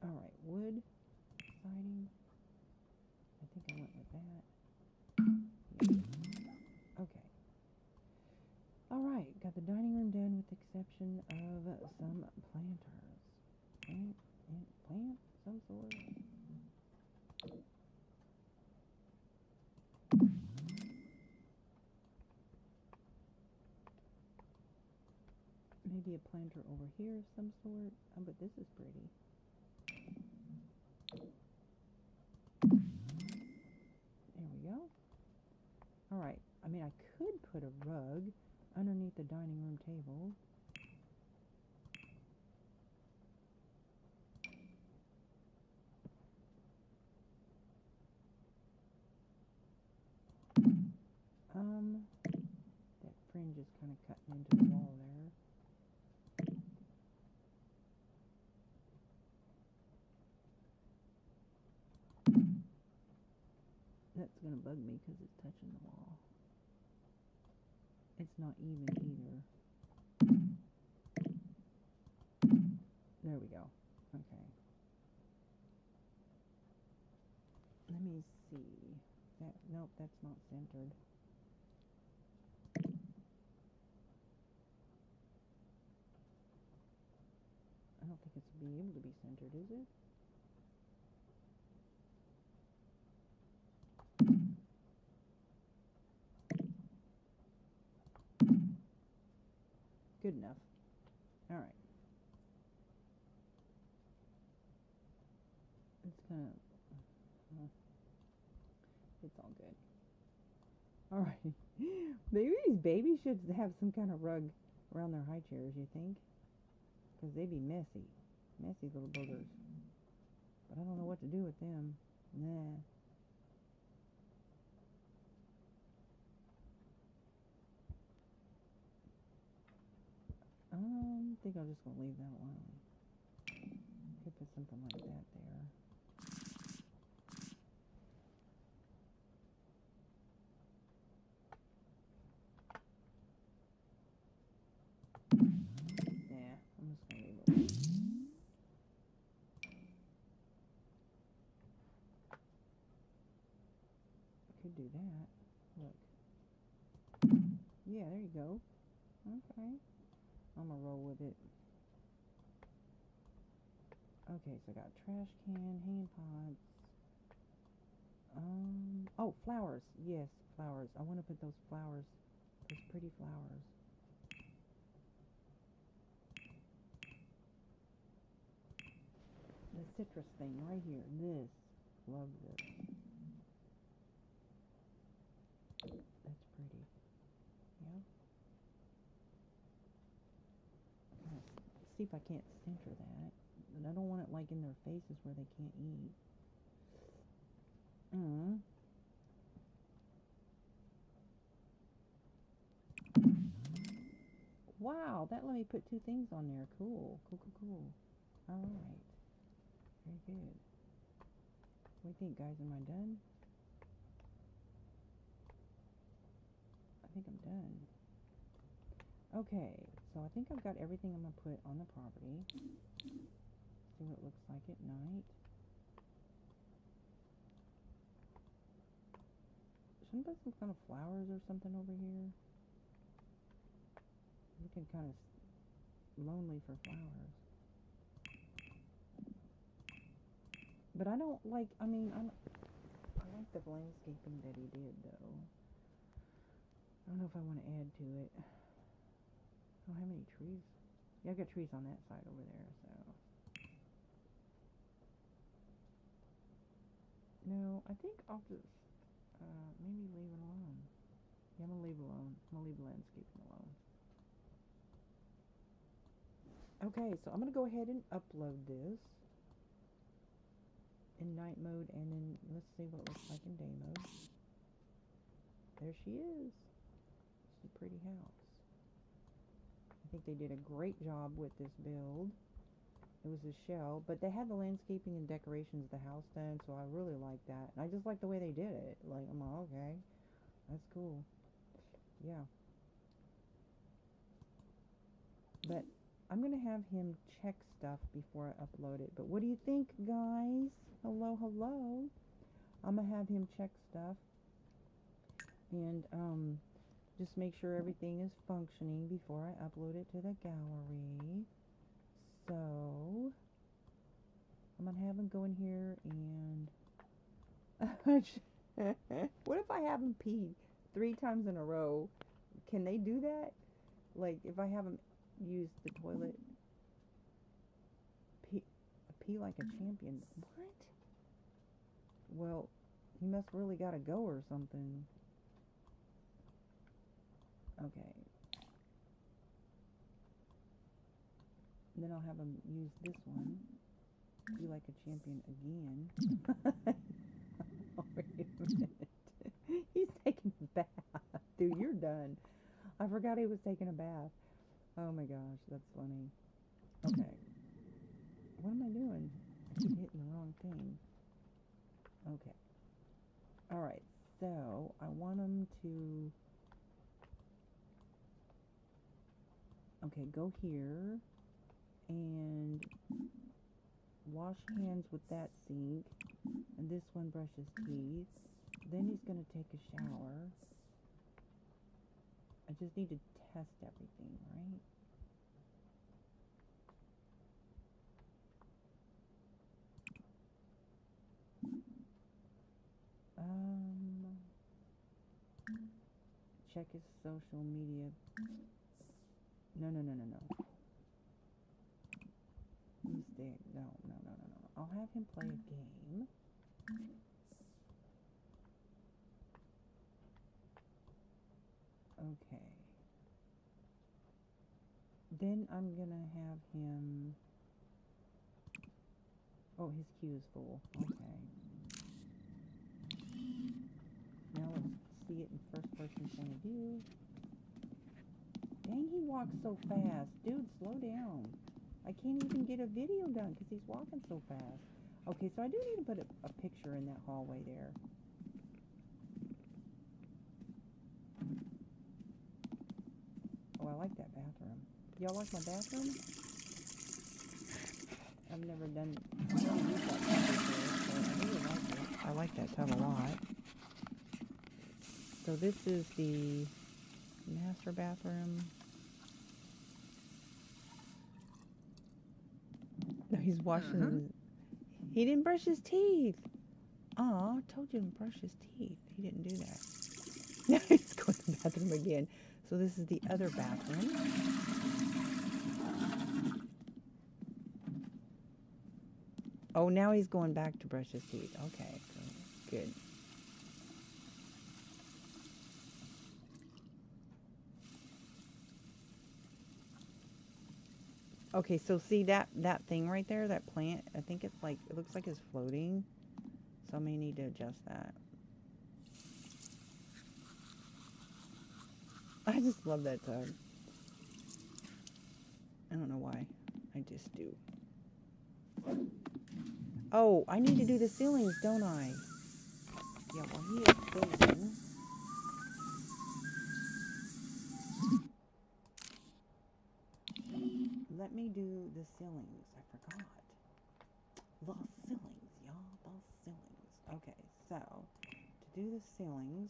Alright, wood siding. I think I went with that. Yeah. Okay. Alright, got the dining room done with the exception of some planters. Plant, some sort. Maybe a planter over here of some sort. Oh, but this is pretty. There we go. Alright, I mean, I could put a rug underneath the dining room table. That fringe is kind of cutting into the wall there. That's going to bug me because it's touching the wall. It's not even either. There we go. Okay. Let me see. Nope, that's not centered. I don't think it's be able to be centered, is it? Good enough. All right. It's kind of... it's all good. All right. Maybe these babies should have some kind of rug around their high chairs, you think? Because they'd be messy. Messy little boogers. But I don't know what to do with them. Nah. I think I'm just going to leave that alone. Could put something like that there. Yeah, I'm just going to leave it alone. I could do that. Look. Yeah, there you go. Okay. I'm going to roll with it. Okay, so I got trash can, hanging pots. Oh, flowers. Yes, flowers. I want to put those flowers, those pretty flowers. The citrus thing right here. This. Love this. That's pretty. Yeah. See if I can't center that. But I don't want it like in their faces where they can't eat. Wow, that let me put two things on there. Cool. Cool, cool, cool. All right. Very good. What do you think, guys? Am I done? I think I'm done. Okay, so I think I've got everything I'm going to put on the property. See what it looks like at night. Shouldn't I put some kind of flowers or something over here? Looking kind of lonely for flowers. But I don't like, I mean, I like the landscaping that he did, though. I don't know if I want to add to it. I don't have any trees. Yeah, I've got trees on that side over there, so. No, I think I'll just maybe leave it alone. Yeah, I'm going to leave it alone. I'm going to leave landscaping alone. Okay, so I'm going to go ahead and upload this in night mode, and then let's see what it looks like in day mode. There she is. It's a pretty house. I think they did a great job with this build. It was a shell, but they had the landscaping and decorations of the house done, so I really like that. And I just like the way they did it. Like, I'm like, okay, that's cool. Yeah. But I'm going to have him check stuff before I upload it. But what do you think, guys? Hello, hello. I'm going to have him check stuff. And just make sure everything is functioning before I upload it to the gallery. So I'm going to have him go in here and... what if I have him pee 3 times in a row? Can they do that? Like, if I have him use the toilet. Pee, pee like a champion. What? Well, he must really gotta go or something. Okay. And then I'll have him use this one. Pee like a champion again. Oh, wait a minute. He's taking a bath. Dude, you're done. I forgot he was taking a bath. Oh my gosh, that's funny. Okay. What am I doing? I keep hitting the wrong thing. Okay. Alright, so I want him to... Okay, go here and wash hands with that sink. And this one brushes teeth. Then he's going to take a shower. I just need to test everything, right? Check his social media. No. You stay. No. I'll have him play a game. Okay. Then I'm gonna have him... Oh, his queue is full. Okay. Now let's see it in first person point of view. Dang, he walks so fast. Dude, slow down. I can't even get a video done because he's walking so fast. Okay, so I do need to put a picture in that hallway there. Oh, I like that bathroom. Y'all like my bathroom? I've never done... I've never used that tub before, so I really like it. I like that tub a lot. So this is the master bathroom. No, he's washing his... He didn't brush his teeth. Aw, I told you to brush his teeth. He didn't do that. Now he's going to the bathroom again. So this is the other bathroom. Oh, now he's going back to brush his teeth. Okay, good. Okay, so see that thing right there, that plant? I think it's like, it looks like it's floating. So I may need to adjust that. I just love that tub. I don't know why. I just do. Oh, I need to do the ceilings, don't I? Yeah, well, he is building. Let me do the ceilings. I forgot. The ceilings, y'all. The ceilings. Okay, so to do the ceilings,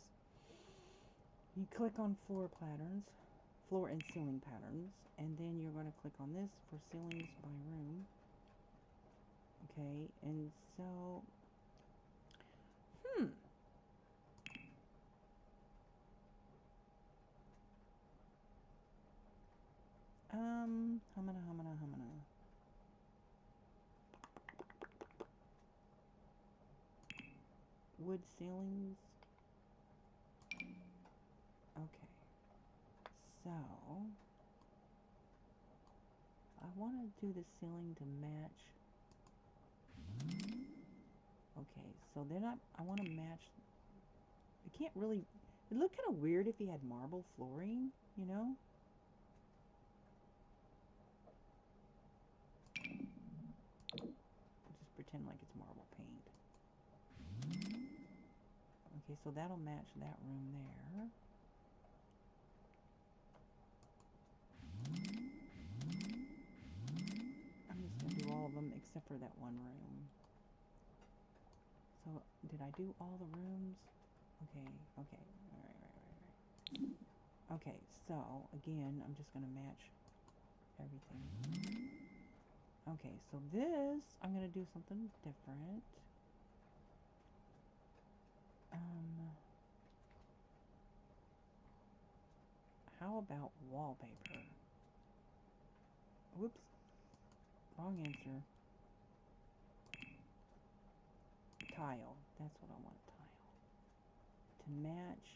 you click on floor and ceiling patterns, and then you're going to click on this for ceilings by room. Okay, and so, humana. Wood ceilings. Okay, so I want to do the ceiling to match. Okay, so then I want to match. I can't really. It looked kind of weird if he had marble flooring, you know. Just pretend like it's marble paint. Okay, so that'll match that room there. I'm just going to do all of them except for that one room. So, did I do all the rooms? Okay. Alright. Okay, so, again, I'm just going to match everything. Okay, so this, I'm going to do something different. How about wallpaper? Whoops. Wrong answer. Tile. That's what I want. Tile. To match.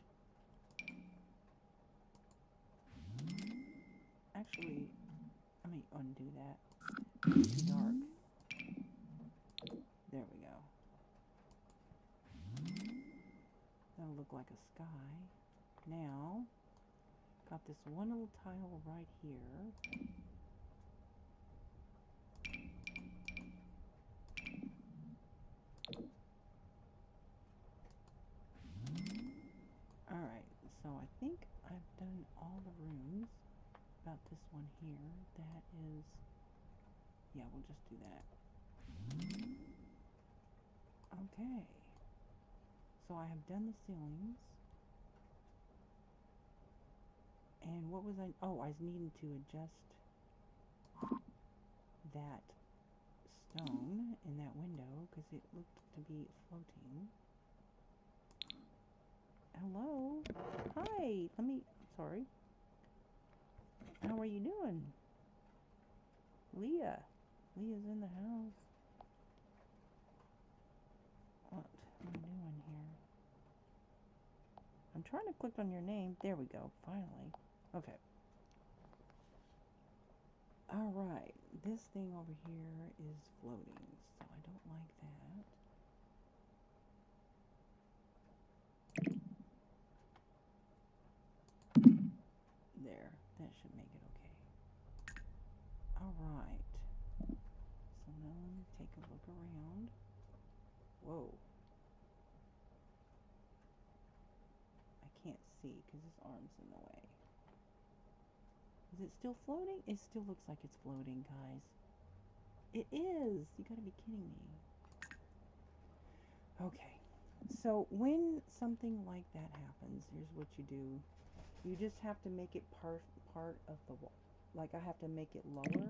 Actually, let me undo that. It's too dark. There we go. That'll look like a sky. Now, got this one little tile right here. Alright, so I think I've done all the rooms. About this one here. That is, yeah, we'll just do that. Okay. So I have done the ceilings. And what was I, oh, I was needing to adjust that stone in that window because it looked to be floating. Hello? Hi! Sorry. How are you doing? Leah. Leah's in the house. What am I doing here? I'm trying to click on your name. There we go. Finally. Okay. Alright. This thing over here is floating, so I don't like that. There. That should make it okay. Alright. So now let me take a look around. Whoa. I can't see because his arm's in the way. Is it still floating? It still looks like it's floating, guys. It is! You gotta be kidding me. Okay. So when something like that happens, here's what you do. You just have to make it part of the wall. Like I have to make it lower.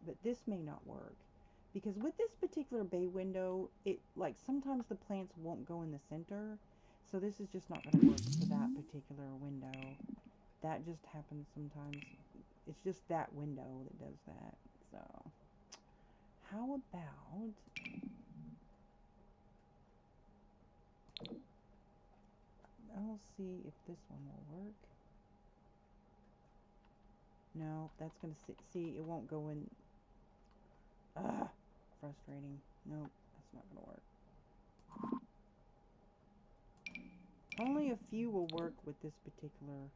But this may not work. Because with this particular bay window, it like sometimes the plants won't go in the center. So this is just not going to work for that particular window. That just happens sometimes. It's just that window that does that. So how about I'll see if this one will work. No, that's going to see it won't go in. Ah, frustrating. Nope, that's not going to work. Only a few will work with this particular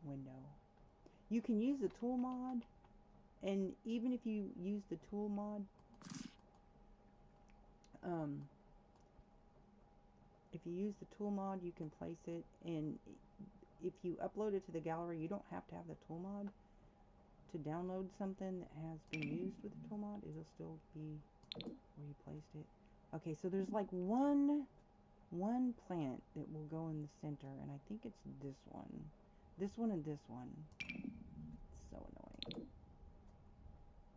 window. You can use the tool mod, and even if you use the tool mod, if you use the tool mod, you can place it, and if you upload it to the gallery, you don't have to have the tool mod to download something that has been used with the tool mod. It'll still be where you placed it. Okay, so there's like one plant that will go in the center, and I think it's this one. This one and this one. It's so annoying.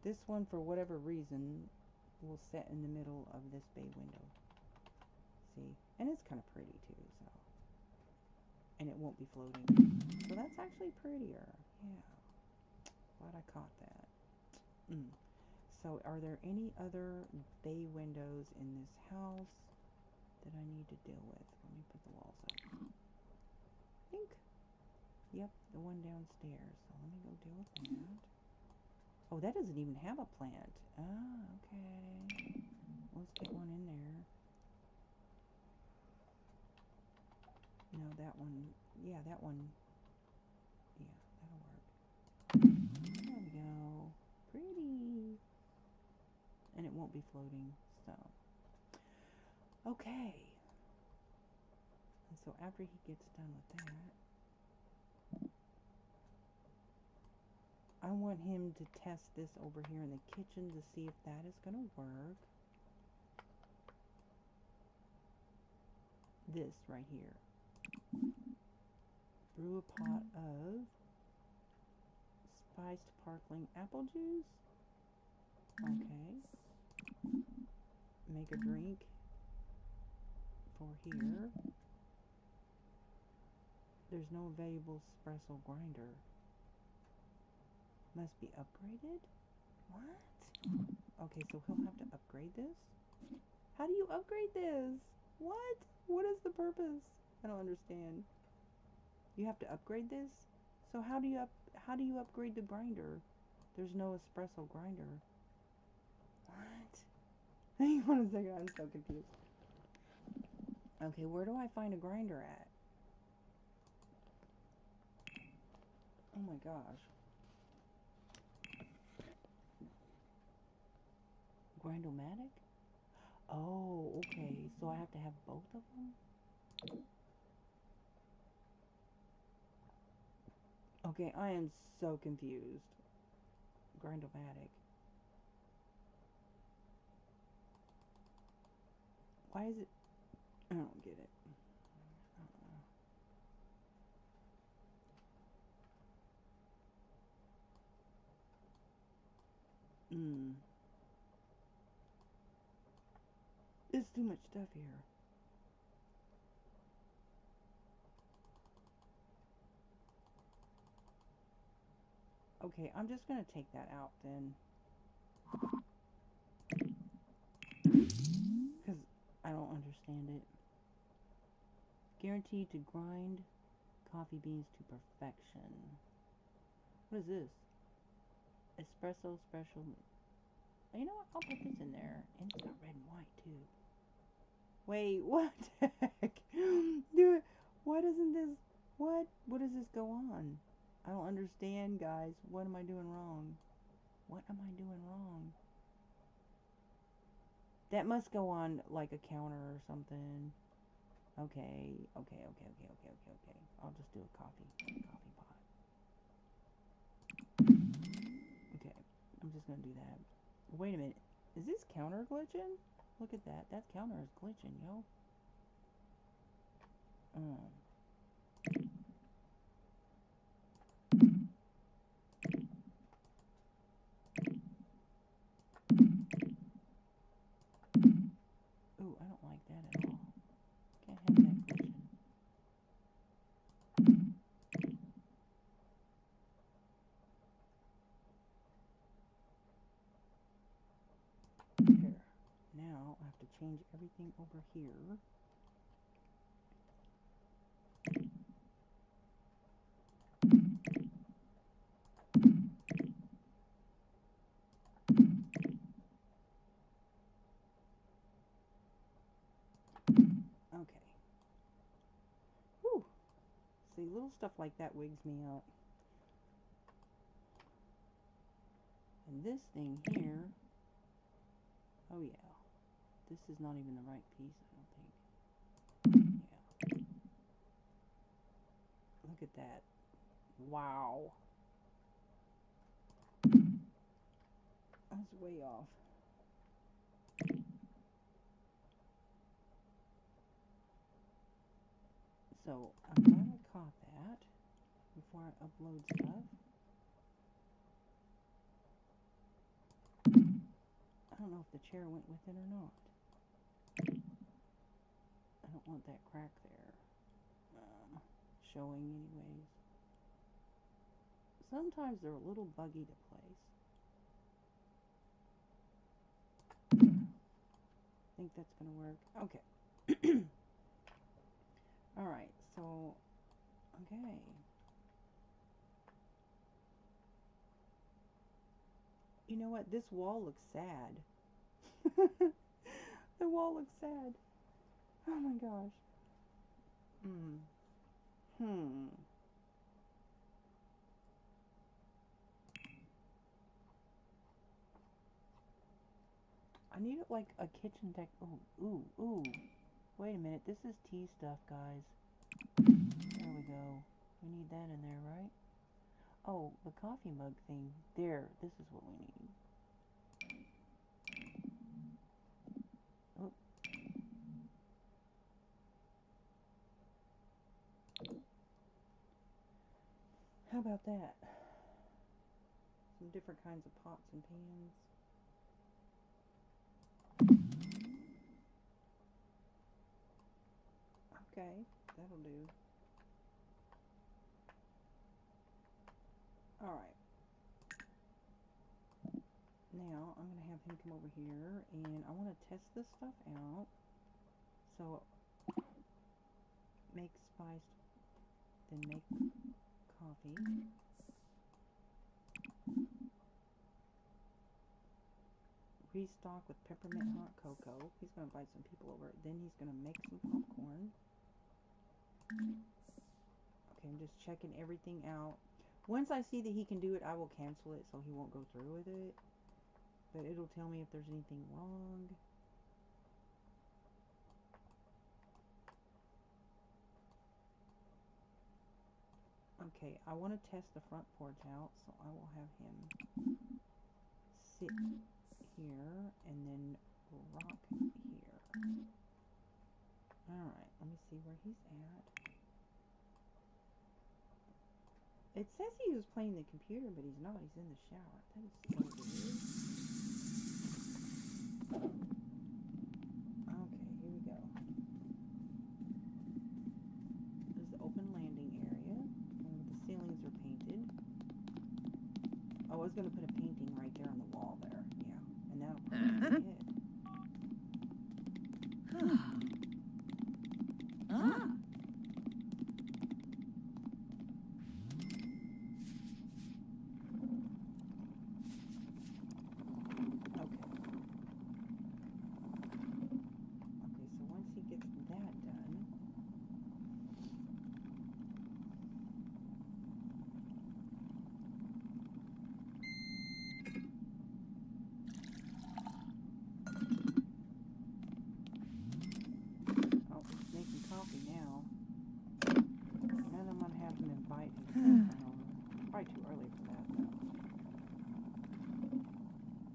This one, for whatever reason, will set in the middle of this bay window. See? And it's kind of pretty too, so. And it won't be floating. So that's actually prettier. Yeah. Glad I caught that. So are there any other bay windows in this house that I need to deal with? Let me put the walls up. I think, yep, the one downstairs. So let me go deal with that. Oh, that doesn't even have a plant. Ah, okay. Let's get one in there. No, that one. Yeah, that one. Yeah, that'll work. There we go. Pretty. And it won't be floating, so. Okay. And so after he gets done with that, I want him to test this over here in the kitchen to see if that is going to work. This right here. Brew a pot of spiced sparkling apple juice. Okay. Make a drink for here. There's no available espresso grinder. Must be upgraded? What? Okay, so he'll have to upgrade this? How do you upgrade this? What? What is the purpose? I don't understand. You have to upgrade this? So how do you upgrade the grinder? There's no espresso grinder. What? Hang on a second, I'm so confused. Okay, where do I find a grinder at? Oh my gosh. Grindomatic? Oh, okay. So I have to have both of them? Okay, I am so confused. Grindomatic. Why is it? I don't get it. There's too much stuff here. Okay, I'm just gonna take that out then. Because I don't understand it. Guaranteed to grind coffee beans to perfection. What is this? Espresso special. You know what? I'll put this in there. And it's got red and white too. Wait, what the heck? Dude, why doesn't this... What? What does this go on? I don't understand, guys. What am I doing wrong? What am I doing wrong? That must go on like a counter or something. Okay. I'll just do a coffee pot. Okay, I'm just gonna do that. Wait a minute. Is this counter glitching? Look at that. That counter is glitching, yo. Ooh, I don't like that at all. Can't have that glitching. Here. Now I have to change everything over here. Okay. Whew. See, little stuff like that wigs me out. And this thing here, oh yeah, this is not even the right piece, I don't think. Yeah. Look at that. Wow. That's way off. So, I'm glad I caught that before I upload stuff. I don't know if the chair went with it or not. I don't want that crack there showing anyways. Sometimes they're a little buggy to place. I think that's going to work. Okay. Alright, so, okay. You know what? This wall looks sad. The wall looks sad. Oh my gosh. I need it like a kitchen deck. Ooh. Wait a minute. This is tea stuff, guys. There we go. We need that in there, right? Oh, the coffee mug thing. There. This is what we need. Oh. How about that? Some different kinds of pots and pans. Okay, that'll do. Alright. Now, I'm going to have him come over here, and I want to test this stuff out. So, make spiced, then make coffee. Restock with peppermint hot cocoa. He's going to invite some people over. Then he's going to make some popcorn. Okay, I'm just checking everything out. Once I see that he can do it, I will cancel it so he won't go through with it. But it'll tell me if there's anything wrong. Okay, I want to test the front porch out, so I will have him sit here and then rock here. Alright, let me see where he's at. It says he was playing the computer, but he's not. He's in the shower. That is so weird. Okay, here we go. This is the open landing area. The ceilings are painted. Oh, I was going to put a painting right there on the wall there. Yeah, and that'll probably be it. Probably too early for that, though.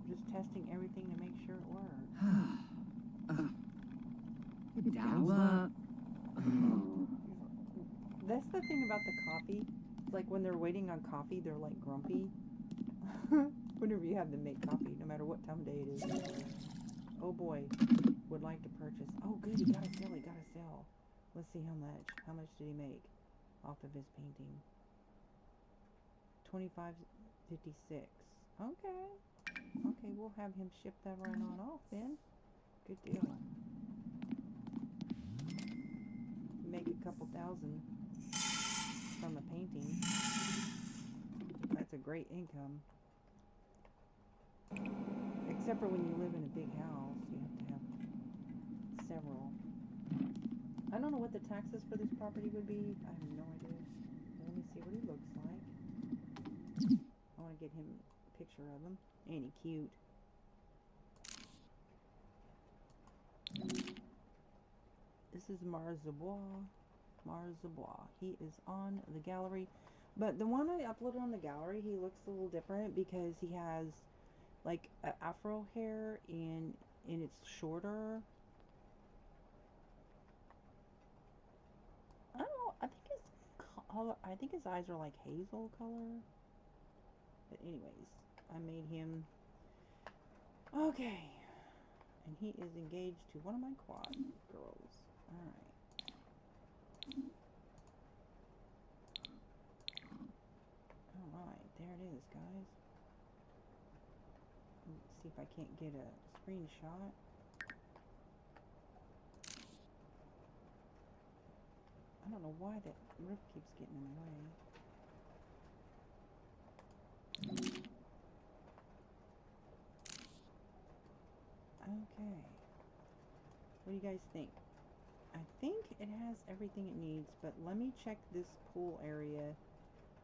Just testing everything to make sure it works. That's the thing about the coffee. It's like when they're waiting on coffee, they're like grumpy. Whenever you have them make coffee, no matter what time of day it is. Oh boy, would like to purchase. Oh good, he got a sell, he got a sell. Let's see how much. How much did he make off of his painting? $25.56. Okay. Okay, we'll have him ship that right on off then. Good deal. Make a couple thousand from a painting. That's a great income. Except for when you live in a big house, you have to have several. I don't know what the taxes for this property would be. I have no idea. Let me see what he looks like. I want to get him a picture of him. Ain't he cute? This is Marzabois. Marzabois. He is on the gallery. But the one I uploaded on the gallery, he looks a little different because he has like an afro hair and it's shorter. I don't know. I think his eyes are like hazel color. But anyways, I made him. Okay. And he is engaged to one of my quad girls. Alright. Alright, there it is, guys. Let's see if I can't get a screenshot. I don't know why that roof keeps getting in the way. Okay. What do you guys think? I think it has everything it needs, but let me check this pool area.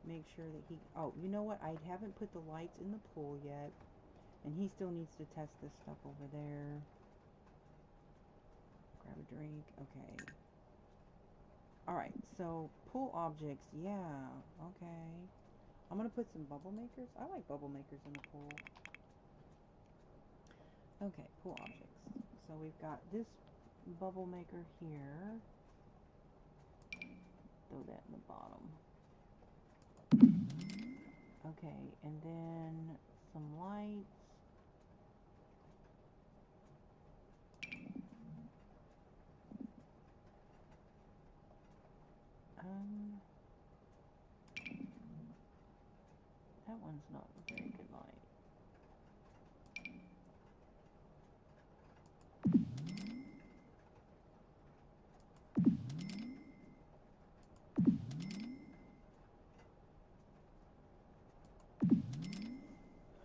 Make sure that he... Oh, you know what? I haven't put the lights in the pool yet. And he still needs to test this stuff over there. Grab a drink. Okay. Alright, so pool objects. Yeah, okay. I'm going to put some bubble makers. I like bubble makers in the pool. Okay, pool objects. So we've got this bubble maker here. Throw that in the bottom. Okay, and then some lights. That one's not very good light.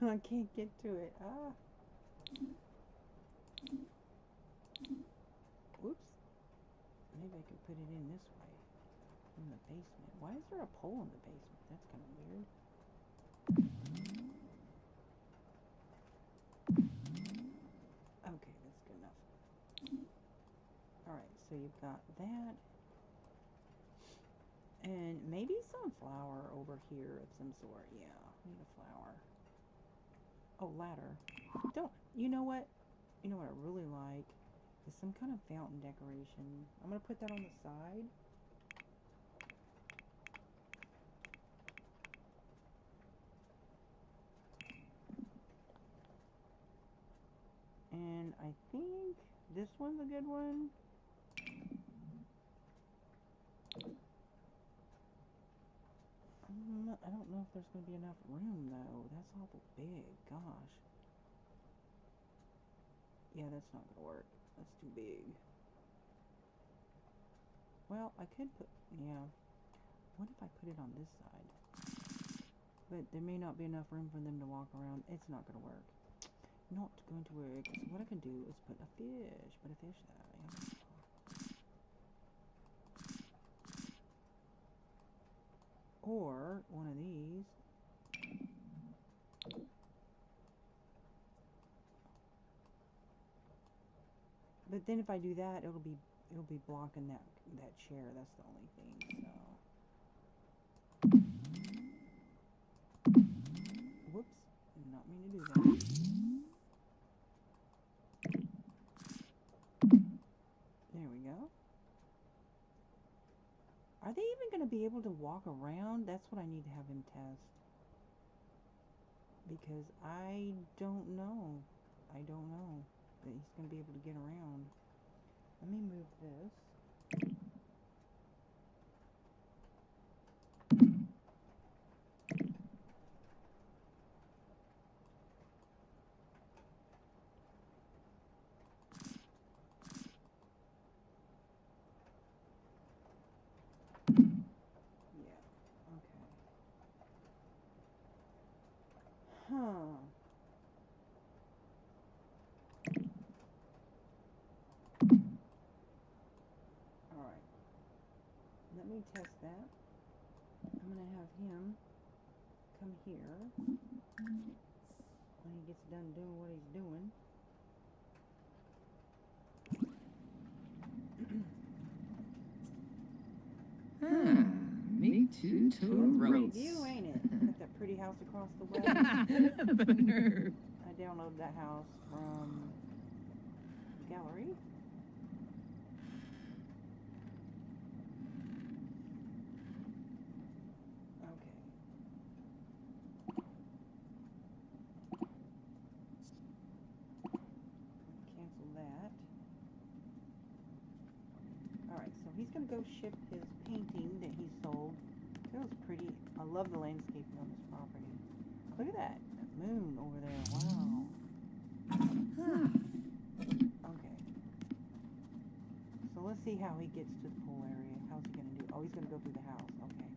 I can't get to it. Ah. Whoops. Maybe I can put it in this way. In the basement. Why is there a pole in the basement? That's kind of weird. Okay, that's good enough. Alright, so you've got that. And maybe some flour over here of some sort. Yeah, need a flower. Oh, ladder. You know what? You know what I really like? Is some kind of fountain decoration. I'm going to put that on the side. And I think this one's a good one. I don't know if there's going to be enough room, though. That's awful big. Gosh. Yeah, that's not going to work. That's too big. Well, I could put... Yeah. What if I put it on this side? But there may not be enough room for them to walk around. It's not going to work. Not going to work. So what I can do is put a fish. Put a fish there. Yeah. Or one of these. But then if I do that, it'll be blocking that chair. That's the only thing. So, whoops, did not mean to do that. There we go. Are they even going to be able to walk around? That's what I need to have him test. Because I don't know. I don't know that he's going to be able to get around. Let me move this. Yeah, okay. Huh. Alright. Let me test that. I'm going to have him come here when he gets done doing what he's doing. Me too, Pretty view, ain't it? Got that pretty house across the way. I downloaded that house from gallery. Okay. Cancel that. Alright, so he's going to go ship his painting that he sold. It was pretty. I love the landscaping on this property. Look at that moon over there. Wow. Okay. So let's see how he gets to the pool area. How's he going to do? Oh, he's going to go through the house. Okay.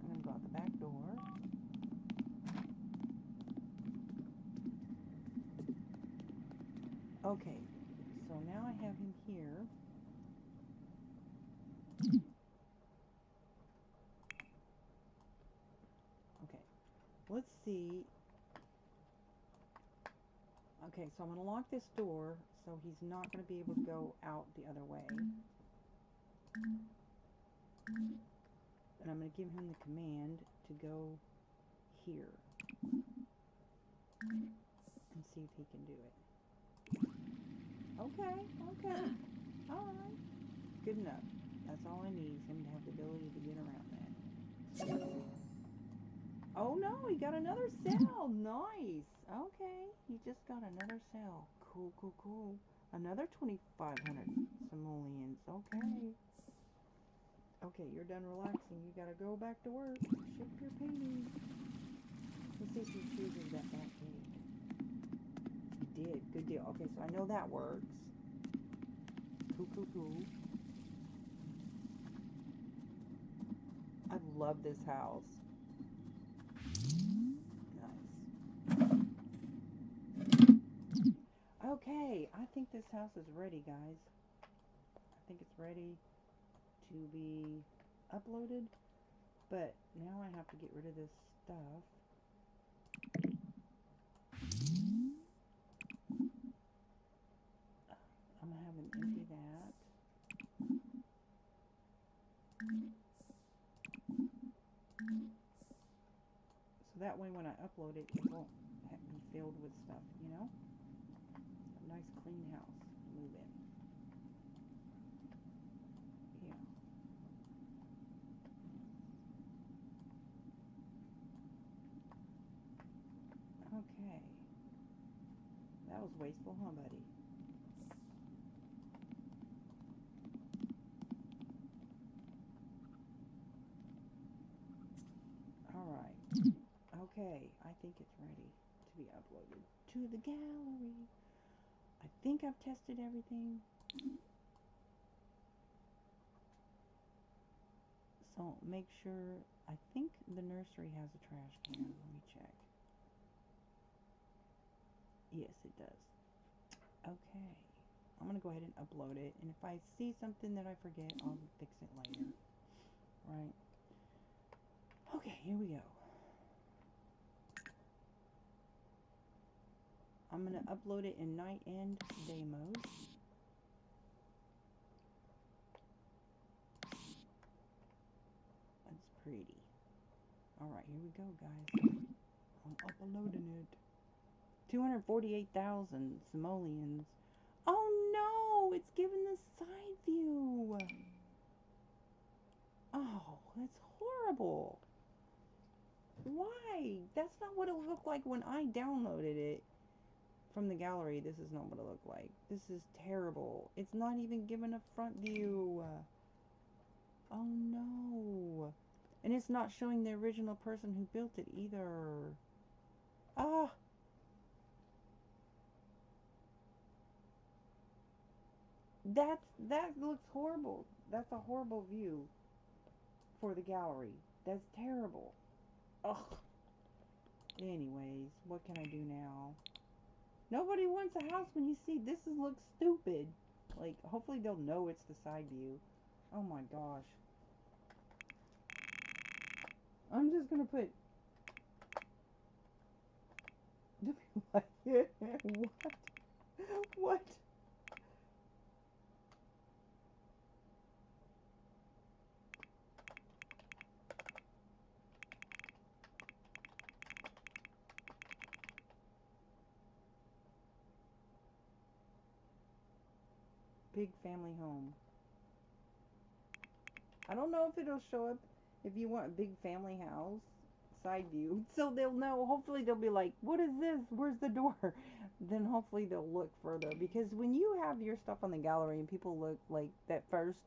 I'm going to go out the back door. Okay. So now I have him here. Okay. Let's see. Okay, so I'm going to lock this door so he's not going to be able to go out the other way. And I'm going to give him the command to go here. And see if he can do it. Okay, okay. Alright. Good enough. That's all I need, is him to have the ability to get around that. Oh no, he got another cell. Nice. Okay, he just got another cell. Cool, cool, cool. Another 2,500 simoleons. Okay. Okay, you're done relaxing. You gotta go back to work. Ship your painting. Let's see if he chooses that back gate. He did. Good deal. Okay, so I know that works. Cool, cool, cool. I love this house. Nice. Okay, I think this house is ready, guys. I think it's ready to be uploaded. But now I have to get rid of this stuff. I'm going to have him empty that. So that way when I upload it, it won't be filled with stuff, you know? A nice clean house. Move in. Yeah. Okay. That was wasteful, huh, buddy? Alright. Okay, I think it's ready to be uploaded to the gallery. I think I've tested everything. So make sure, I think the nursery has a trash can. Let me check. Yes, it does. Okay. I'm going to go ahead and upload it. And if I see something that I forget, I'll fix it later. Right. Okay, here we go. I'm going to upload it in night and day mode. That's pretty. Alright, here we go, guys. I'm uploading it. 248,000 simoleons. Oh no! It's giving the side view. Oh, that's horrible. Why? That's not what it looked like when I downloaded it from the gallery. This is not what it looked like. This is terrible. It's not even giving a front view. Oh no. And it's not showing the original person who built it either. Ah. That looks horrible. That's a horrible view for the gallery. That's terrible. Ugh. Anyways, what can I do now? Nobody wants a house when you see this looks stupid. Like, hopefully they'll know it's the side view. Oh my gosh. I'm just gonna put... What? What? What? Big family home. I don't know if it'll show up if you want a big family house side view. So they'll know. Hopefully they'll be like, what is this? Where's the door? Then hopefully they'll look further. Because when you have your stuff on the gallery and people look like that first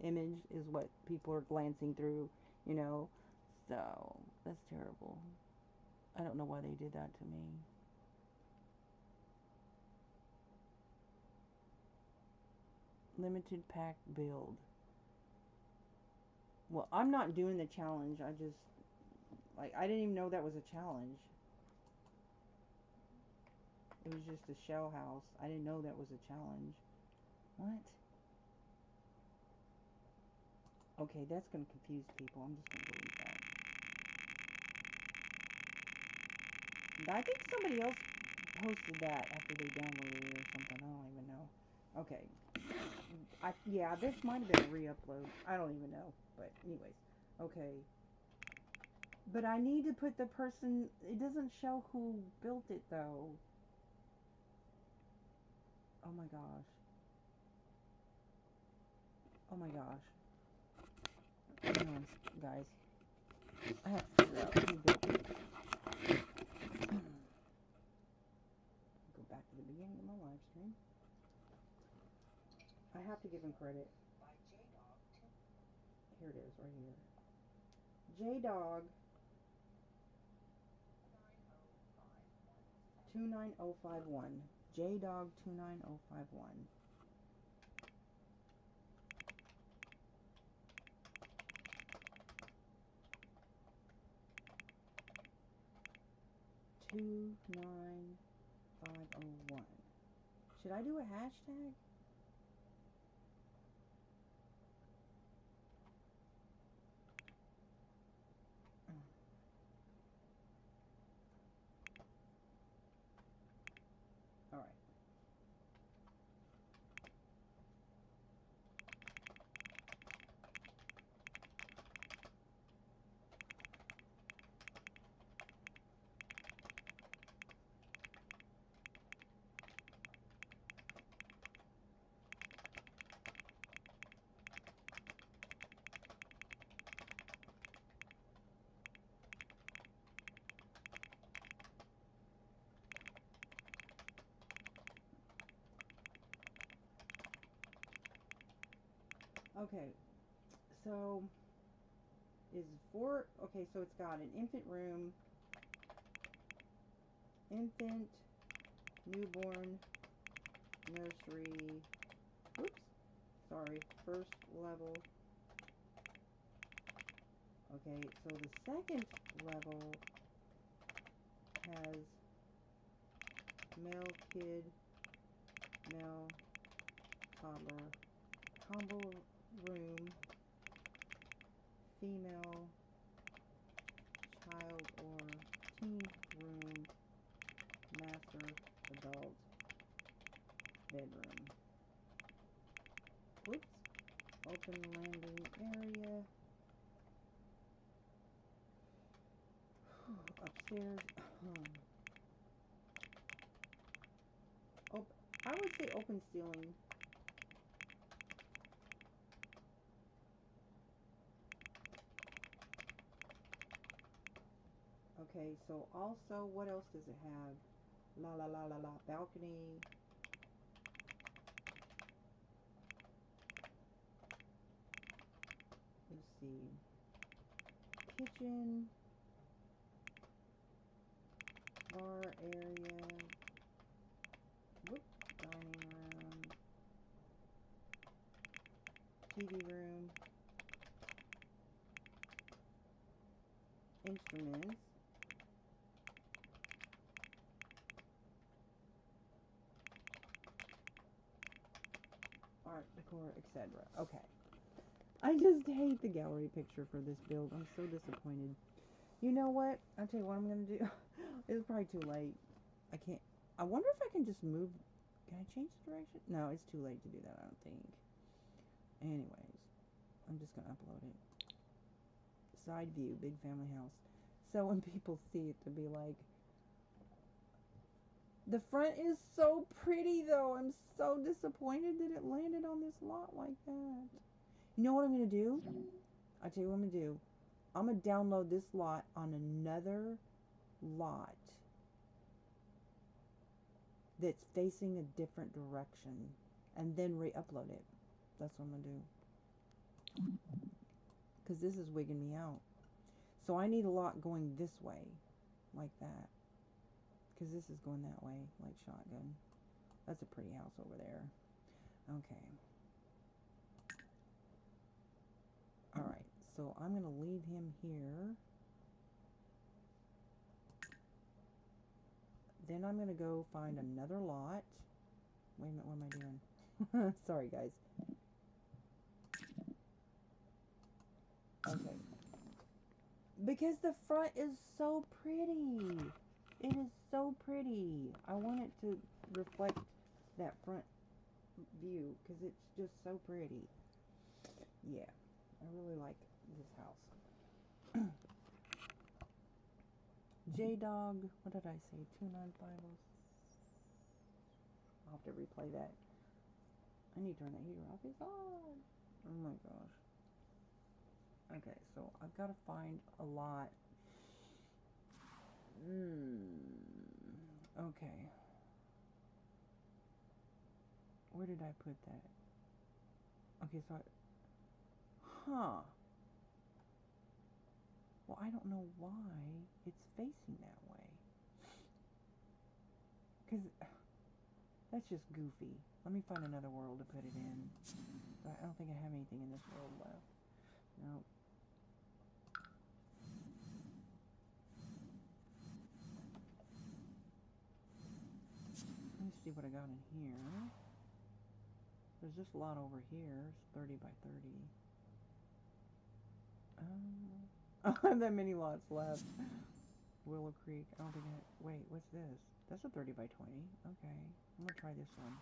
image is what people are glancing through, you know. So that's terrible. I don't know why they did that to me. Limited pack build. Well, I'm not doing the challenge. I just, like, I didn't even know that was a challenge. It was just a shell house. I didn't know that was a challenge. What? Okay, that's going to confuse people. I'm just going to delete that. But I think somebody else posted that after they downloaded it or something. I don't even know. Okay. Yeah, this might have been a re-upload. I don't even know. But anyways. Okay. But I need to put the person... It doesn't show who built it, though. Oh my gosh. Oh my gosh. Hang on, guys. I have to figure out who built it. Go back to the beginning of my live stream. I have to give him credit. Here it is, right here. J-Dog 29051. J-Dog 29051. $29501. Should I do a hashtag? All right. Okay, so okay, so it's got an infant room, infant, newborn, nursery, oops, sorry, first level. Okay, so the second level has male kid, male toddler, combo room, female child or teen room, master adult bedroom. Whoops. Open landing area. Upstairs. I would say open ceiling. Okay, so also, what else does it have? La la la la la. Balcony. Let's see. Kitchen. Bar area. Whoop. Dining room. TV room. Instruments. Art, decor, etc. Okay. I just hate the gallery picture for this build. I'm so disappointed. You know what? I'll tell you what I'm going to do. It's probably too late. I can't. I wonder if I can just move. Can I change the direction? No, it's too late to do that, I don't think. Anyways, I'm just going to upload it. Side view, big family house. So when people see it, they'll be like, the front is so pretty, though. I'm so disappointed that it landed on this lot like that. You know what I'm going to do? I'll tell you what I'm going to do. I'm going to download this lot on another lot that's facing a different direction and then re-upload it. That's what I'm going to do. Because this is wigging me out. So I need a lot going this way, like that. Because this is going that way, like shotgun. That's a pretty house over there. Okay. Alright, so I'm going to leave him here. Then I'm going to go find another lot. Wait a minute, what am I doing? Sorry, guys. Okay. Because the front is so pretty. It is so pretty. I want it to reflect that front view because it's just so pretty. Yeah, I really like this house. J-Dog, what did I say? 295. I'll have to replay that. I need to turn that heater off. It's on. Oh my gosh. Okay, so I've got to find a lot. Okay. Where did I put that? Okay, so huh. Well, I don't know why it's facing that way. Because that's just goofy. Let me find another world to put it in. But I don't think I have anything in this world left. No. Let me see what I got in here. There's just a lot over here. It's 30 by 30. I don't have that many lots left. Willow Creek. I don't think I... Wait, what's this? That's a 30 by 20. Okay. I'm going to try this one.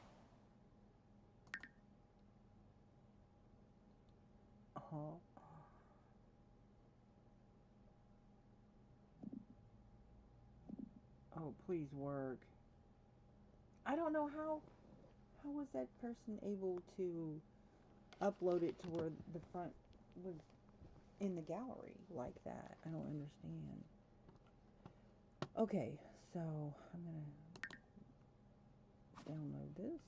Oh. Oh, please work. I don't know how was that person able to upload it to where the front was in the gallery like that. I don't understand. Okay, so I'm gonna download this.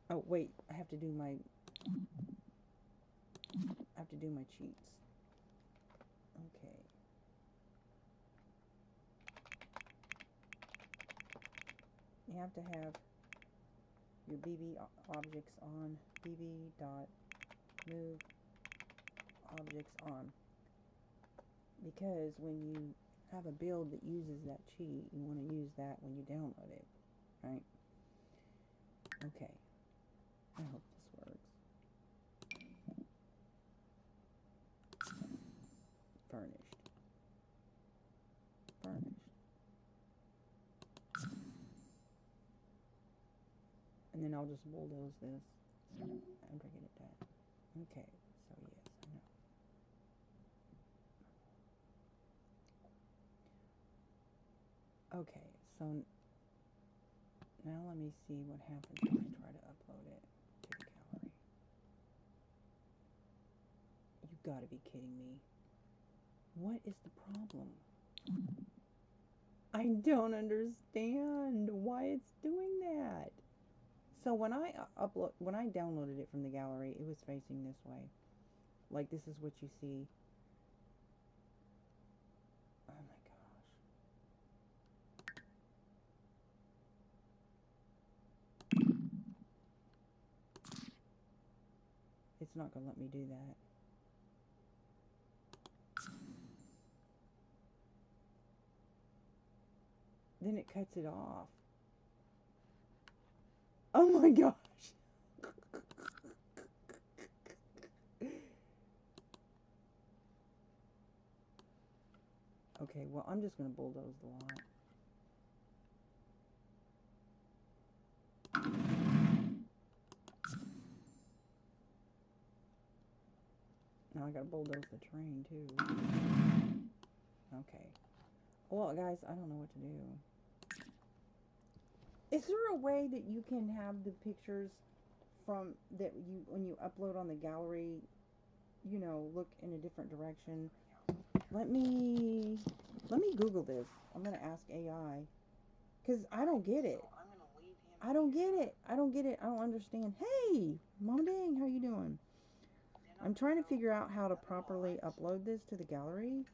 Oh wait, I have to do my cheats. Okay. You have to have your BB objects on. BB dot move objects on. Because when you have a build that uses that cheat, you want to use that when you download it, right? Okay. I hope this works. Furnished. Furnished. And then I'll just bulldoze this after I get it done. Okay, so yes, I know. Okay, so now let me see what happens when I try to upload it to the gallery. You gotta be kidding me. What is the problem? I don't understand why it's doing that. So when I downloaded it from the gallery, it was facing this way. Like this is what you see. Oh my gosh. It's not gonna let me do that. Then it cuts it off. Oh my gosh. Okay, well, I'm just going to bulldoze the lot. Now I got to bulldoze the train, too. Okay. Well, guys, I don't know what to do. Is there a way that you can have the pictures from that you when you upload on the gallery, you know, look in a different direction? Let me Google this. I'm going to ask AI. Because I don't get it. I don't get it. I don't get it. I don't understand. Hey, Mama Dang, how you doing? I'm trying to figure out how to properly upload this to the gallery.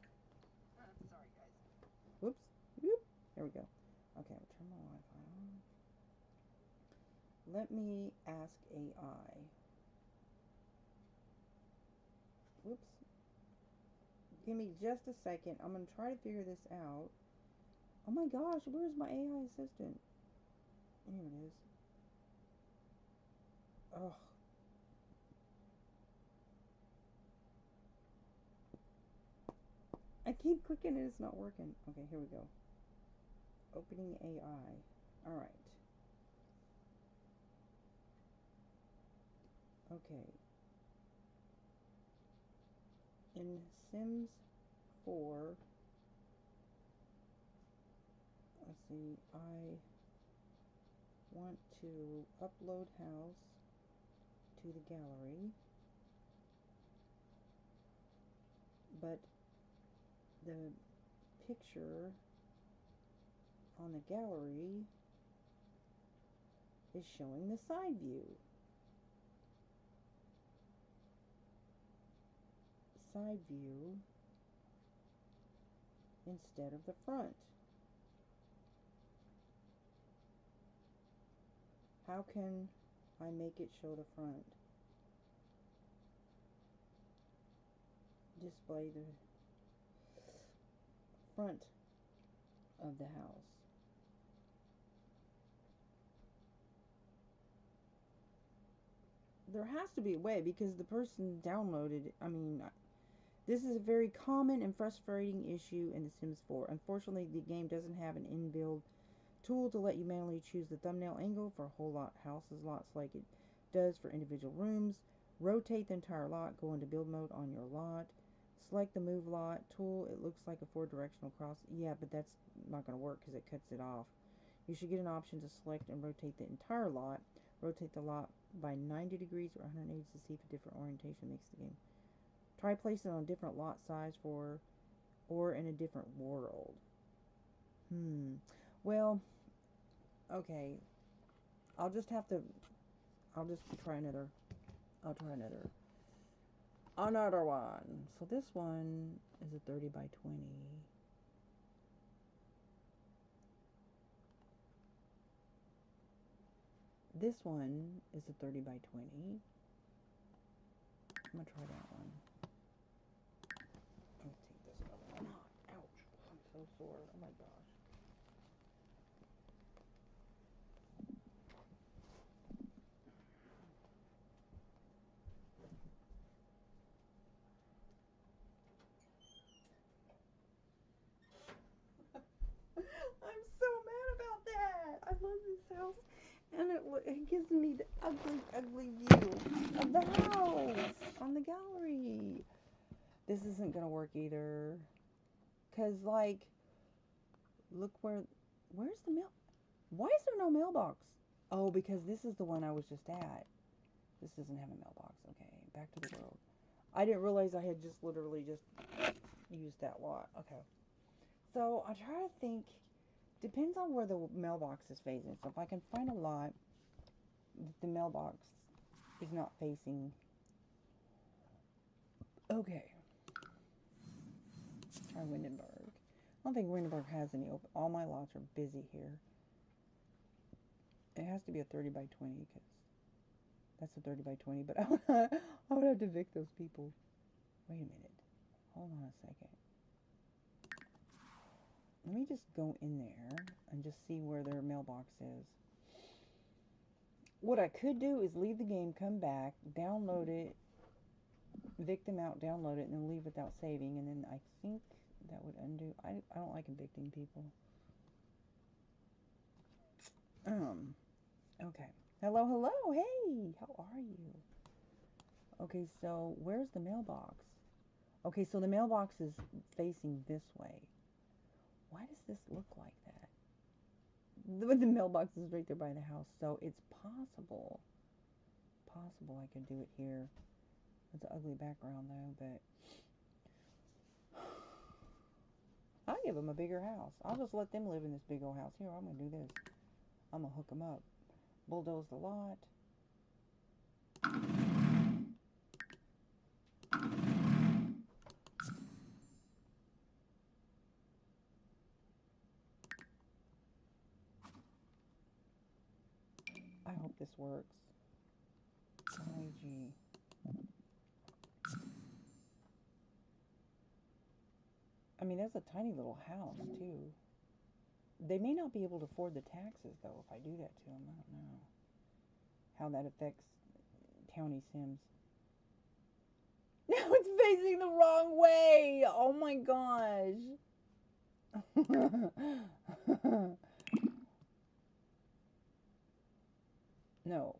Whoops. Whoop. There we go. Okay, I'll turn my Wi-Fi on. Let me ask AI. Whoops. Give me just a second. I'm going to try to figure this out. Oh my gosh, where's my AI assistant? Here it is. Oh. I keep clicking and it's not working. Okay, here we go. Opening AI. Alright. Okay. In Sims 4, let's see, I want to upload house to the gallery, but the picture on the gallery is showing the side view. side view instead of the front? How can I make it show the front? Display the front of the house. There has to be a way because the person downloaded, this is a very common and frustrating issue in The Sims 4. Unfortunately, the game doesn't have an inbuilt tool to let you manually choose the thumbnail angle for a whole lot houses lots like it does for individual rooms. Rotate the entire lot, go into build mode on your lot, select the move lot tool. It looks like a 4-directional cross. Yeah, but that's not going to work because it cuts it off. You should get an option to select and rotate the entire lot. Rotate the lot by 90 degrees or 180 to see if a different orientation makes the game. Try placing it on a different lot size or in a different world. Well, okay. I'll just try another. I'll try another one. So this one is a 30 by 20. This one is a 30 by 20. I'm gonna try that one. Let me take this other one. Ouch. I'm so sore. Oh my gosh. I'm so mad about that. I love this house. And it gives me the ugly view of the house on the gallery. This isn't going to work either. Because, like, look where's the mail? Why is there no mailbox? Oh, because this is the one I was just at. This doesn't have a mailbox. Okay, back to the world. I didn't realize I had just literally just used that lot. Okay. So, I try to think. Depends on where the mailbox is facing. So if I can find a lot that the mailbox is not facing. Okay. Try Windenburg. I don't think Windenburg has any open. All my lots are busy here. It has to be a 30 by 20 because that's a 30 by 20. But I would have to evict those people. Wait a minute. Hold on a second. Let me just go in there and just see where their mailbox is. What I could do is leave the game, come back, download it, evict them out, download it, and then leave without saving. And then I think that would undo. I don't like evicting people. Okay. Hello. Hey, how are you? Okay, so where's the mailbox? Okay, so the mailbox is facing this way. Why does this look like that? The mailbox is right there by the house, so it's possible I could do it here. It's an ugly background though, but I'll give them a bigger house. I'll just let them live in this big old house. Here, I'm gonna do this. I'm gonna hook them up. Bulldoze the lot. I hope this works. IG. I mean, that's a tiny little house, too. They may not be able to afford the taxes, though, if I do that to them. I don't know how that affects County Sims. Now it's facing the wrong way! Oh my gosh! No.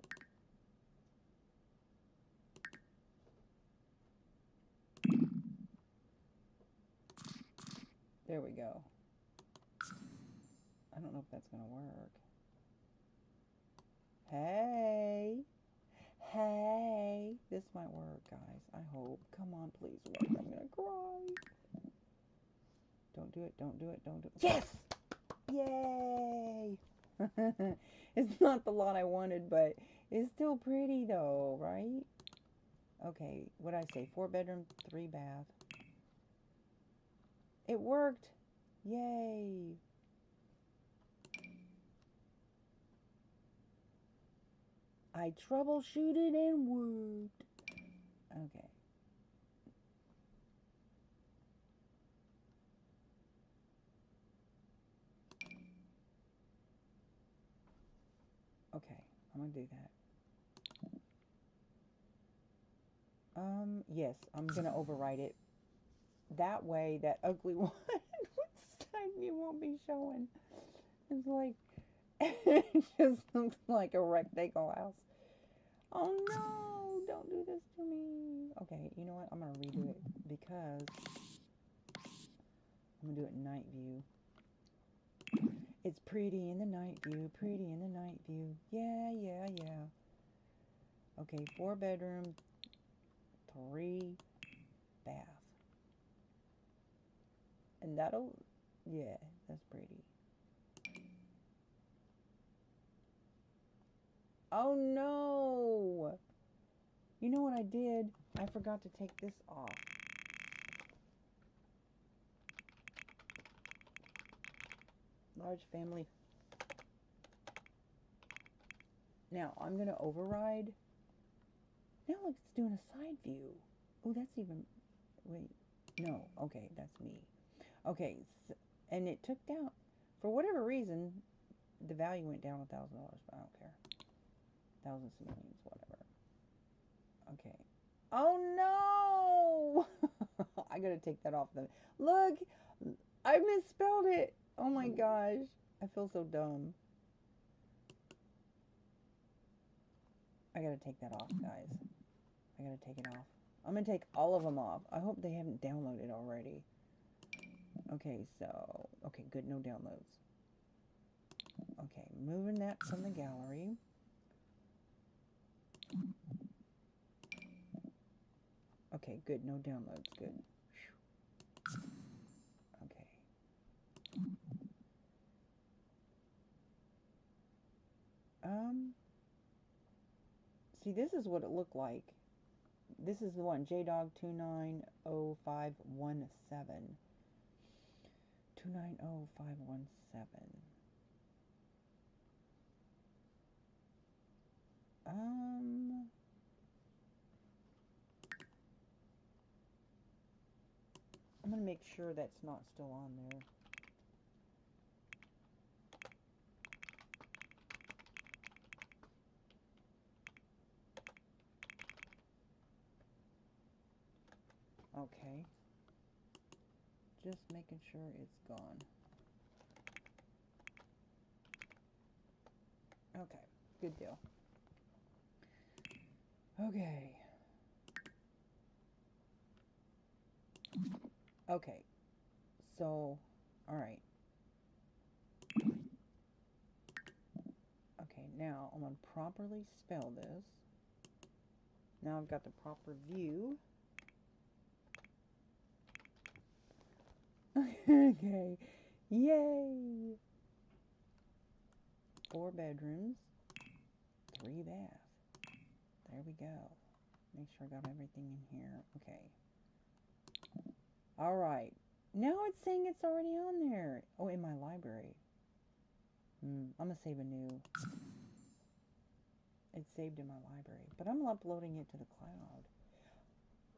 There we go. I don't know if that's gonna work. Hey, this might work, guys. I hope. Come on, please work. I'm gonna cry. Don't do it. Yes! Yay! It's not the lot I wanted, but it's still pretty though, right? Okay, what did I say? 4 bedroom, 3 bath. It worked! Yay! I troubleshooted and worked. Okay. Okay, I'm gonna do that. Yes, I'm gonna overwrite it. That way, that ugly one you won't be showing. It's like, it just looks like a rectangle house. Oh no, don't do this to me. Okay, you know what? I'm gonna redo it because I'm gonna do it in night view. It's pretty in the night view, pretty in the night view. Yeah, yeah, yeah. Okay, 4 bedroom, 3 bath. And that'll, yeah, that's pretty. Oh no! You know what I did? I forgot to take this off. Large family. Now, I'm going to override. Now look, it's doing a side view. Oh, that's even, wait, no, okay, that's me. Okay, so, and it took down, for whatever reason, the value went down $1,000, but I don't care. Thousands, millions, whatever. Okay. Oh no! I gotta take that off. Look, I misspelled it. Oh my gosh, I feel so dumb. I gotta take that off, guys. I gotta take it off. I'm gonna take all of them off. I hope they haven't downloaded already. Okay, so, okay, good, no downloads. Okay, moving that from the gallery. Okay, good, no downloads, good. Okay. See, this is what it looked like. This is the one, JDog290517. 290517. I'm gonna make sure that's not still on there. Okay. Just making sure it's gone. Okay, good deal. Okay. Okay. So, alright. Okay, now I'm going to properly spell this. Now I've got the proper view. Okay. Yay! 4 bedrooms, 3 baths. There we go. Make sure I got everything in here. Okay. Alright. Now it's saying it's already on there. Oh, in my library. I'm going to save a new. It's saved in my library. But I'm uploading it to the cloud.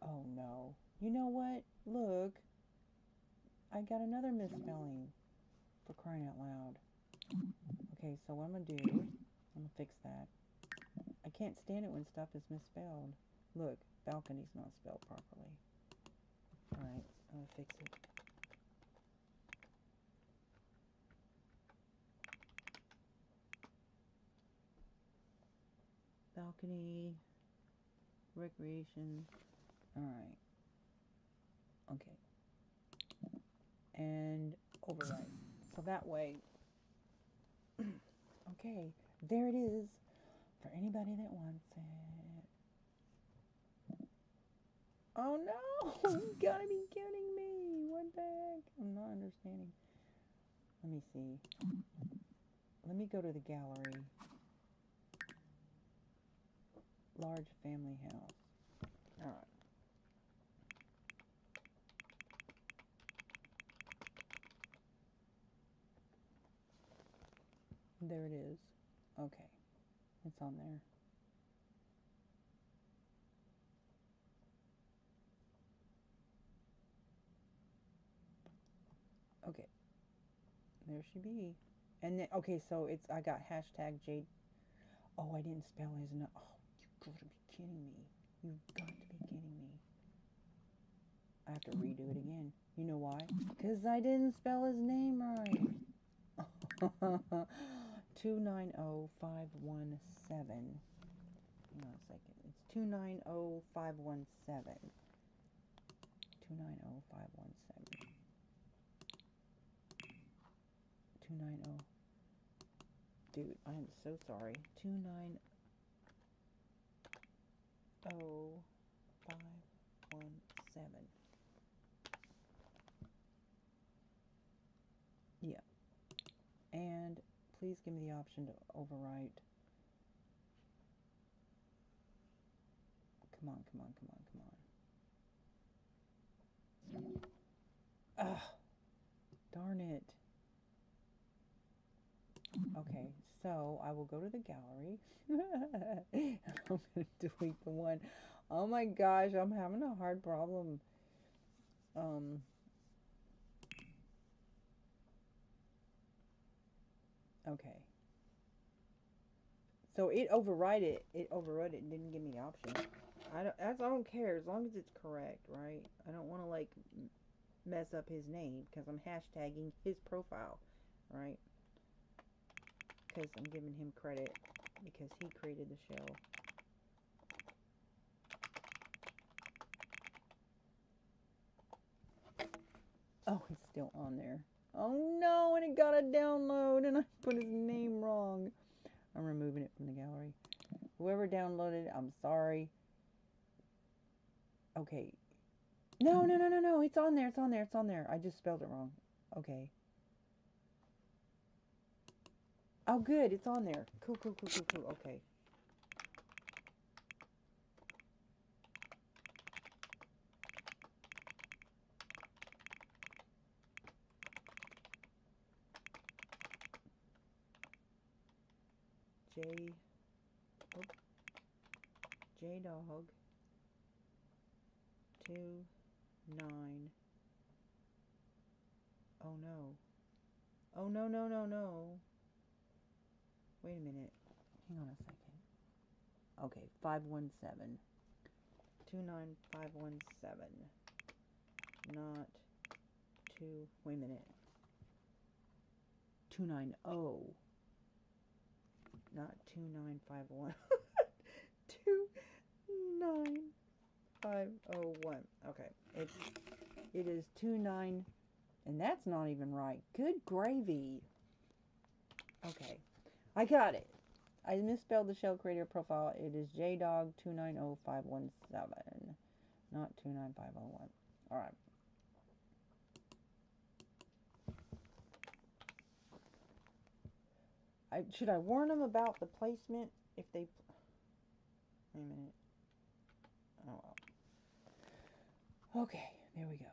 Oh no. You know what? Look. I got another misspelling. For crying out loud. Okay, so what I'm going to do, I'm going to fix that. I can't stand it when stuff is misspelled. Look, balcony's not spelled properly. Alright, I'm going to fix it. Balcony, recreation. Alright. Okay. And override. So that way, okay, there it is for anybody that wants it. Oh no! You gotta be kidding me! What the heck? I'm not understanding. Let me see. Let me go to the gallery. Large family house. All right. There it is. Okay. It's on there. Okay. There she be. And then, okay, so it's, I got hashtag Jade. Oh, I didn't spell his name. Oh, you gotta be kidding me. You've got to be kidding me. I have to redo it again. You know why? Because I didn't spell his name right. 290517. Hang on a second. It's 290517. 290517. 290. Dude, I am so sorry. 290517. Yeah. And please give me the option to overwrite. Come on, come on, come on, come on. Ugh. Darn it. Okay, so I will go to the gallery. I'm going to delete the one. Oh my gosh, I'm having a hard problem. Okay. So it override it. It overrode it and didn't give me the option. I don't care as long as it's correct, right? I don't want to like mess up his name because I'm hashtagging his profile, right? Because I'm giving him credit because he created the show. Oh, he's still on there. Oh no, and it got a download and I put his name wrong. I'm removing it from the gallery. Whoever downloaded it, I'm sorry. Okay. No, no, no, no, no. It's on there. It's on there. It's on there. I just spelled it wrong. Okay. Oh, good. It's on there. Cool, cool, cool, cool, cool. Okay. J dog 29. Oh no. Oh no, no, no, no. Wait a minute. Hang on a second. Okay, 517. 29517. Not 2. Wait a minute. 290. Not 2951. 29501. Okay. It is 29, and that's not even right. Good gravy. Okay. I got it. I misspelled the shell creator profile. It is JDog290517, not 29501. All right. Should I warn them about the placement if they... Wait a minute. Oh, well. Okay, there we go.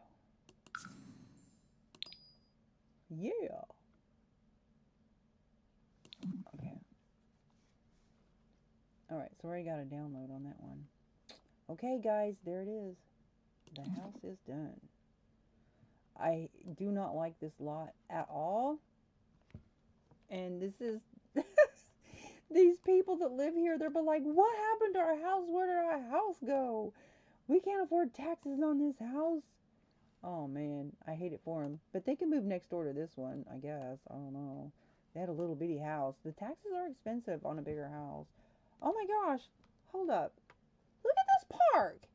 Yeah. Okay. All right, so I already got a download on that one. Okay, guys, there it is. The house is done. I do not like this lot at all. And this is... These people that live here, they're like, what happened to our house? Where did our house go? We can't afford taxes on this house. Oh, man, I hate it for them. But they can move next door to this one, I guess. I don't know. They had a little bitty house. The taxes are expensive on a bigger house. Oh, my gosh. Hold up. Look at this park.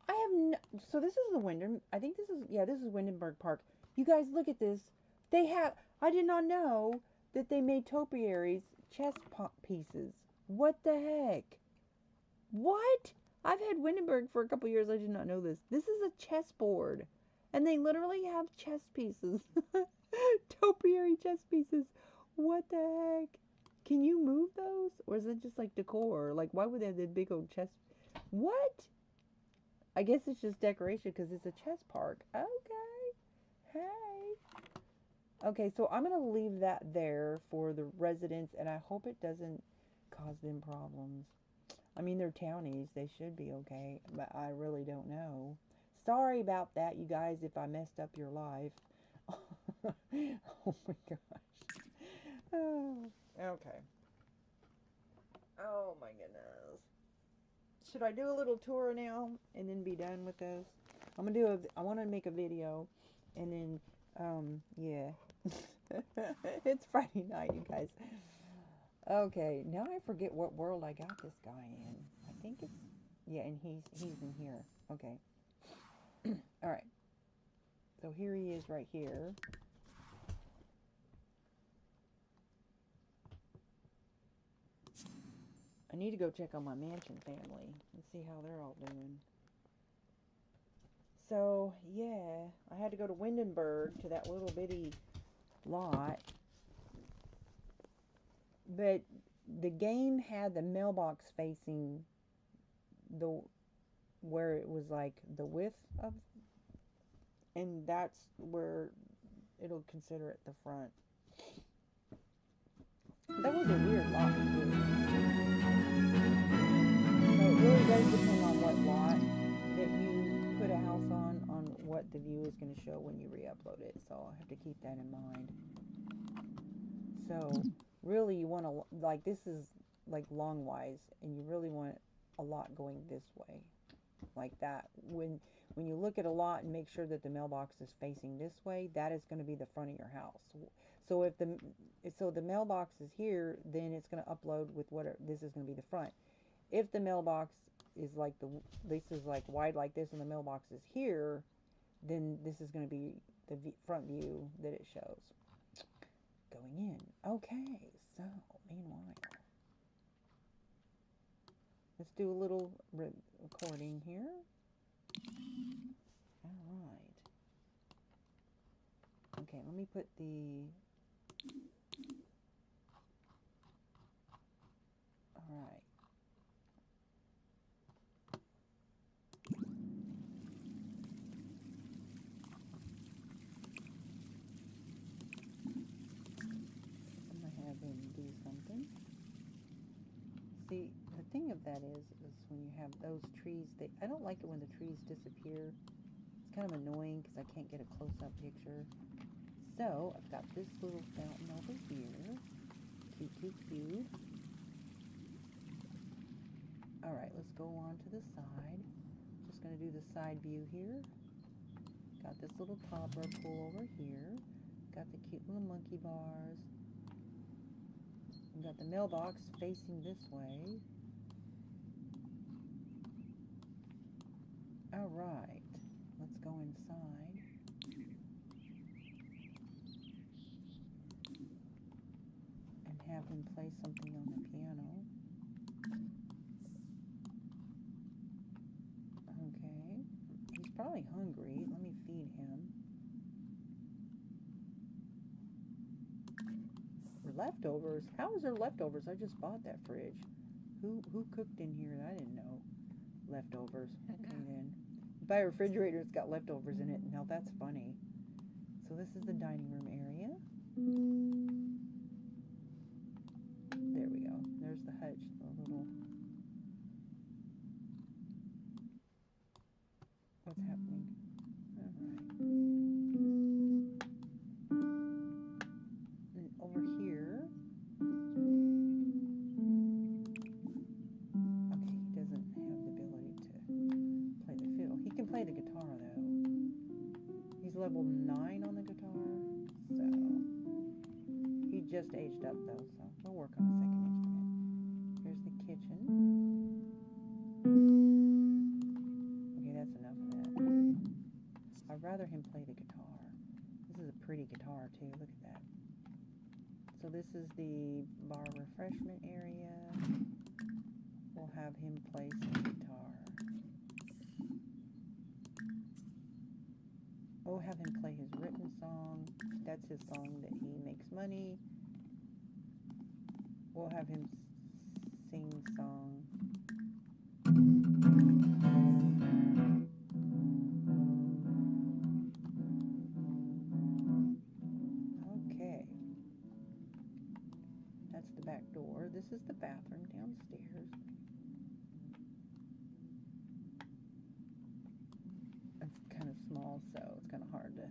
I have no... So this is the Wyndham... I think this is... Yeah, this is Windenburg Park. You guys, look at this. They have... I did not know that they made topiaries chess pieces. What the heck? What? I've had Windenburg for a couple years. I did not know this. This is a chessboard. And they literally have chess pieces. Topiary chess pieces. What the heck? Can you move those? Or is it just like decor? Like, why would they have the big old chess? What? I guess it's just decoration because it's a chess park. Okay. Hey. Okay, so I'm going to leave that there for the residents, and I hope it doesn't cause them problems. I mean, they're townies. They should be okay, but I really don't know. Sorry about that, you guys, if I messed up your life. Oh my gosh. Oh, okay. Oh my goodness. Should I do a little tour now and then be done with this? I want to make a video and then, yeah. It's Friday night, you guys. Okay, now I forget what world I got this guy in. I think it's, yeah, and he's in here. Okay. All right. So here he is right here. I need to go check on my mansion family and see how they're all doing. So, yeah, I had to go to Windenburg to that little bitty lot. But the game had the mailbox facing the where it was like the width of, and that's where it'll consider it the front. That was a weird lot too. So it really does depend on what lot that you put a house on what the view is going to show when you re-upload it. So I have to keep that in mind. So really you want to, like, this is like long wise, and you really want a lot going this way, like that. When you look at a lot and make sure that the mailbox is facing this way, that is going to be the front of your house. So if the mailbox is here, then it's going to upload with whatever, this is going to be the front. If the mailbox is like this is like wide like this and the mailbox is here, then this is going to be the front view that it shows going in. Okay, so meanwhile, let's do a little recording here. All right. Okay, let me put the, all right. I'm going to have him do something. See, the thing of that is when you have those trees, I don't like it when the trees disappear. It's kind of annoying because I can't get a close-up picture. So I've got this little fountain over here. Cute. All right, let's go on to the side. Just going to do the side view here. Got this little toddler pool over here. Got the cute little monkey bars. We've got the mailbox facing this way. All right, let's go inside. And have him play something on the piano. Okay, he's probably hungry. Let me feed him. Leftovers? How is there leftovers? I just bought that fridge. Who cooked in here? I didn't know. Leftovers. Okay then. Buy a refrigerator, it's got leftovers in it. Now that's funny. So this is the dining room area. There we go. There's the hutch, the little. What's happening? All right. And over here. Okay, he doesn't have the ability to play the fiddle. He can play the guitar though. He's level 9 on the guitar. So he just aged up though, so we'll work on a second instrument. Here's the kitchen. Okay, that's enough of that. I'd rather him play the guitar. This is a pretty guitar too, look at that. So this is the bar refreshment area. We'll have him play some guitar. We'll have him play his written song. That's his song that he makes money. We'll have him sing song. that's the back door. This is the bathroom downstairs. It's kind of small, so it's kind of hard to...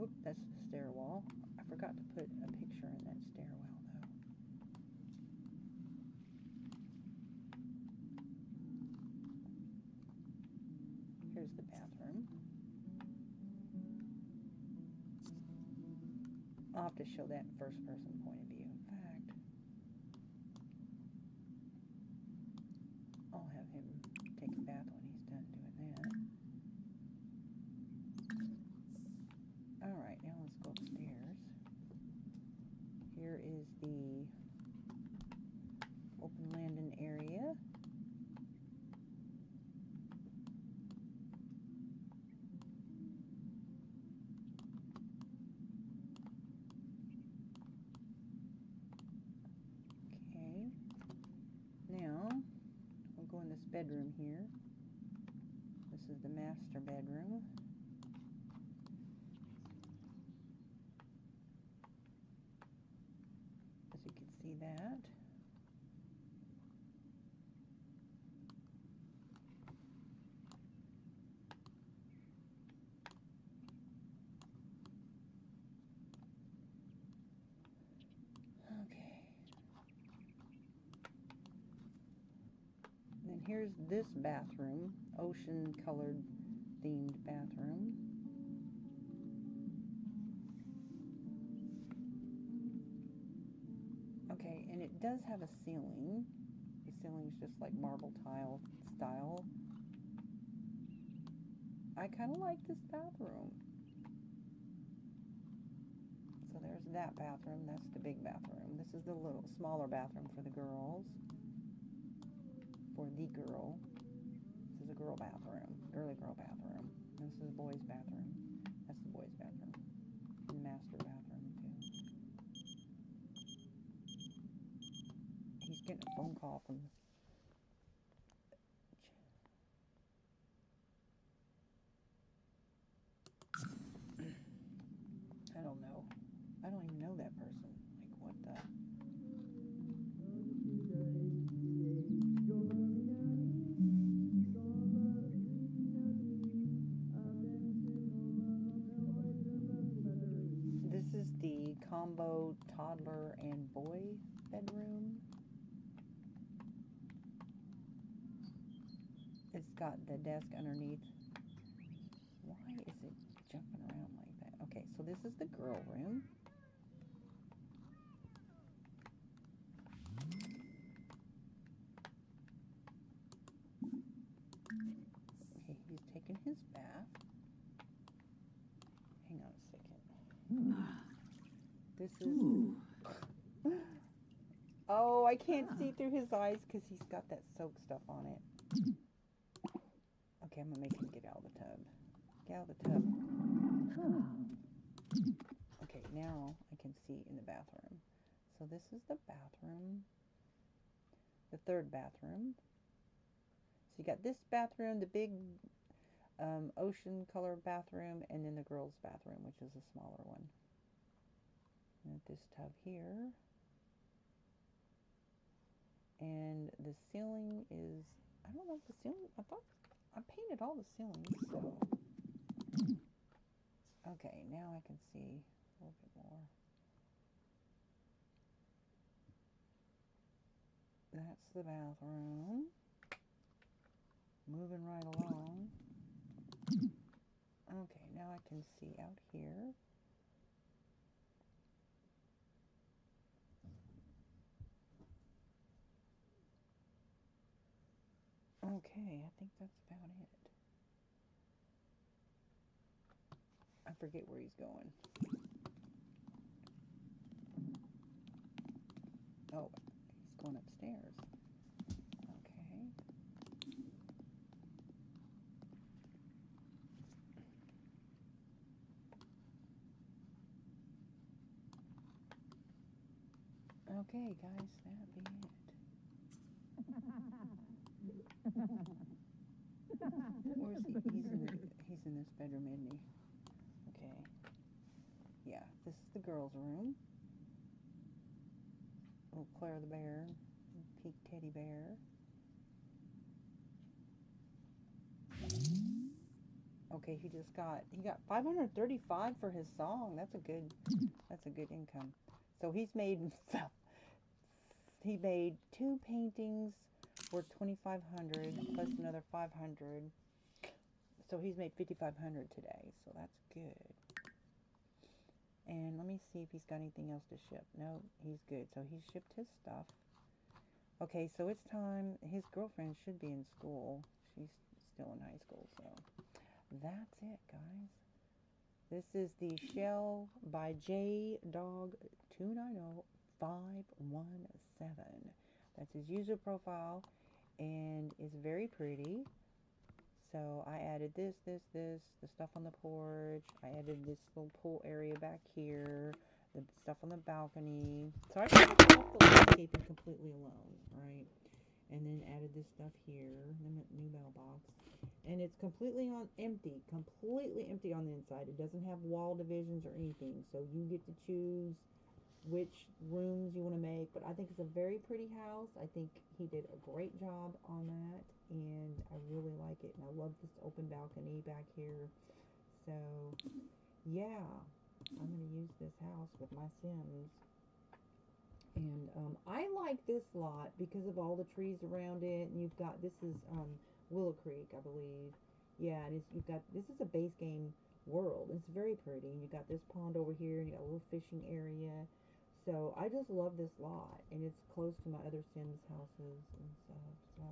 Oop, that's the stairwell. I forgot to put a picture in that stairwell, though. Here's the bathroom. I'll have to show that in first-person point of view. In fact, I'll have him take a bath when he's done doing that. Alright, now let's go upstairs. Here is the open landing area. Okay. Now, we'll go in this bedroom here. This is the master bedroom. As you can see that. Okay. And here's this bathroom, ocean colored themed bathroom. Okay, and it does have a ceiling. The ceiling's just like marble tile style. I kind of like this bathroom. So there's that bathroom. That's the big bathroom. This is the little smaller bathroom for the girls. For the girl. This is a girl bathroom. Girly girl bathroom. And this is a boy's bathroom. That's the boy's bathroom. And the master bathroom too. He's getting a phone call from... I don't know. I don't even know that person. Like, what the... This is the combo toddler and boy bedroom. It's got the desk underneath. Why is it jumping around like that? Okay, so this is the girl room. Okay, he's taking his bath. Hang on a second. This is... Oh, I can't see through his eyes because he's got that soak stuff on it. Okay, I'm going to make him get out of the tub. Get out of the tub. Okay, now I can see in the bathroom. So this is the bathroom. The third bathroom. So you got this bathroom, the big ocean color bathroom, and then the girls' bathroom, which is a smaller one. And this tub here. And the ceiling is, I don't know if the ceiling, I thought I painted all the ceilings, so. Okay, now I can see a little bit more. That's the bathroom. Moving right along. Okay, now I can see out here. Okay, I think that's about it. I forget where he's going. Oh, he's going upstairs. Okay. Okay, guys, that be it. Where's he? He's in this bedroom, isn't he? Okay. Yeah, this is the girls' room. Little Claire the bear, pink teddy bear. Okay, he got 535 for his song. That's a good income. So he made 2 paintings worth 2,500 plus another 500. So he's made 5,500 today. So that's good. And let me see if he's got anything else to ship. No, he's good. So he shipped his stuff. Okay, so it's time. His girlfriend should be in school. She's still in high school, so that's it, guys. This is the shell by JDog290517. That's his user profile, and it's very pretty. So I added this, the stuff on the porch. I added this little pool area back here, the stuff on the balcony. So I just left the landscaping completely alone, right? And then added this stuff here, the new mailbox. And it's completely completely empty on the inside. It doesn't have wall divisions or anything. So you get to choose which rooms you want to make, but I think it's a very pretty house. I think he did a great job on that, and I really like it. And I love this open balcony back here. So yeah, I'm going to use this house with my Sims. And I like this lot because of all the trees around it. And you've got, this is Willow Creek, I believe. Yeah, and this is a base game world. It's very pretty. And you've got this pond over here, and you got a little fishing area. So I just love this lot, and it's close to my other Sims houses and stuff. So,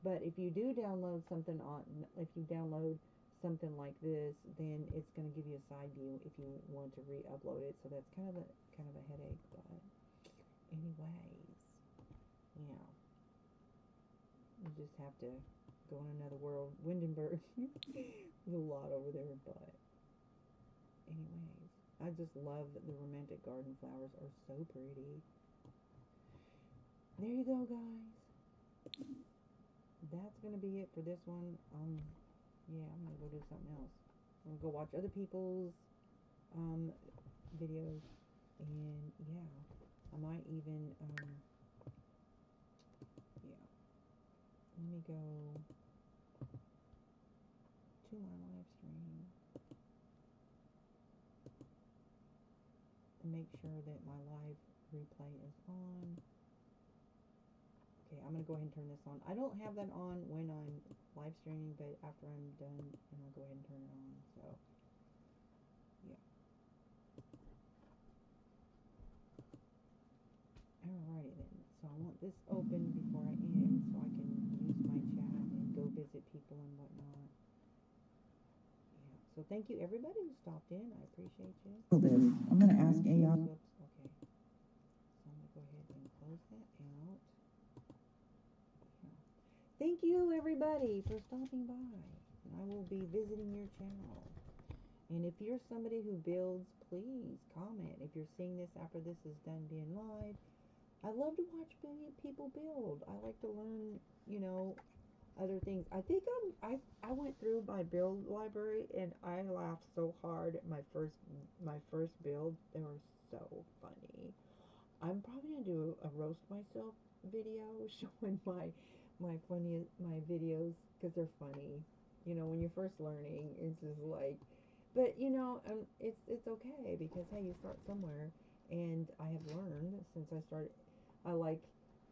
but if you download something like this, then it's going to give you a side view if you want to re-upload it. So that's kind of a headache, but anyways, yeah, you just have to go in another world. Windenburg, there's a lot over there, but anyways. I just love that the romantic garden flowers are so pretty. There you go, guys. That's going to be it for this one. Yeah, I'm going to go do something else. I'm going to go watch other people's videos. And, yeah, I might even, yeah. Let me go to my live stream and make sure that my live replay is on. Okay, I'm going to go ahead and turn this on. I don't have that on when I'm live streaming, but after I'm done, and I'll go ahead and turn it on. So, yeah. Alrighty then. So I want this open before I end so I can use my chat and go visit people and whatnot. So thank you everybody who stopped in. I appreciate you. I'm going to ask AI. Okay. So I'm going to go ahead and close that out. Thank you everybody for stopping by. I will be visiting your channel. And if you're somebody who builds, please comment. If you're seeing this after this is done being live, I love to watch people build. I like to learn, other things. I think I went through my build library and I laughed so hard at my first build. They were so funny. I'm probably gonna do a roast myself video showing my videos because they're funny. When you're first learning, it's just like, but it's okay because hey, you start somewhere, and I have learned since I started.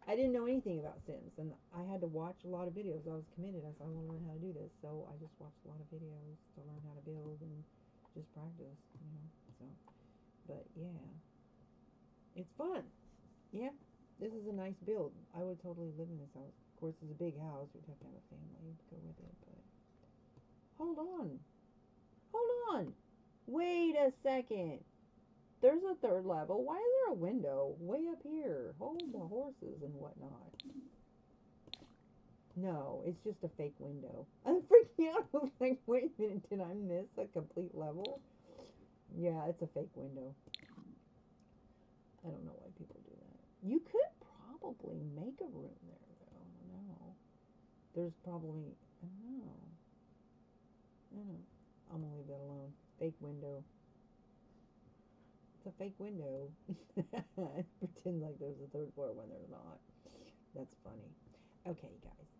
I didn't know anything about Sims, and I had to watch a lot of videos. I was committed. I said, I want to learn how to do this. So I just watched a lot of videos to learn how to build and just practice, So, but yeah, it's fun. Yeah, this is a nice build. I would totally live in this house. Of course, it's a big house. We'd have to have a family to go with it, but hold on. Hold on. Wait a second. There's a third level. Why is there a window way up here? Hold the horses and whatnot. No, it's just a fake window. I'm freaking out. I was like, wait a minute, did I miss a complete level? Yeah, it's a fake window. I don't know why people do that. You could probably make a room there, though. I don't know. There's probably, I don't know. I'm gonna leave that alone. Fake window. It's a fake window. pretend like there's a third floor when there's not. That's funny. Okay, guys.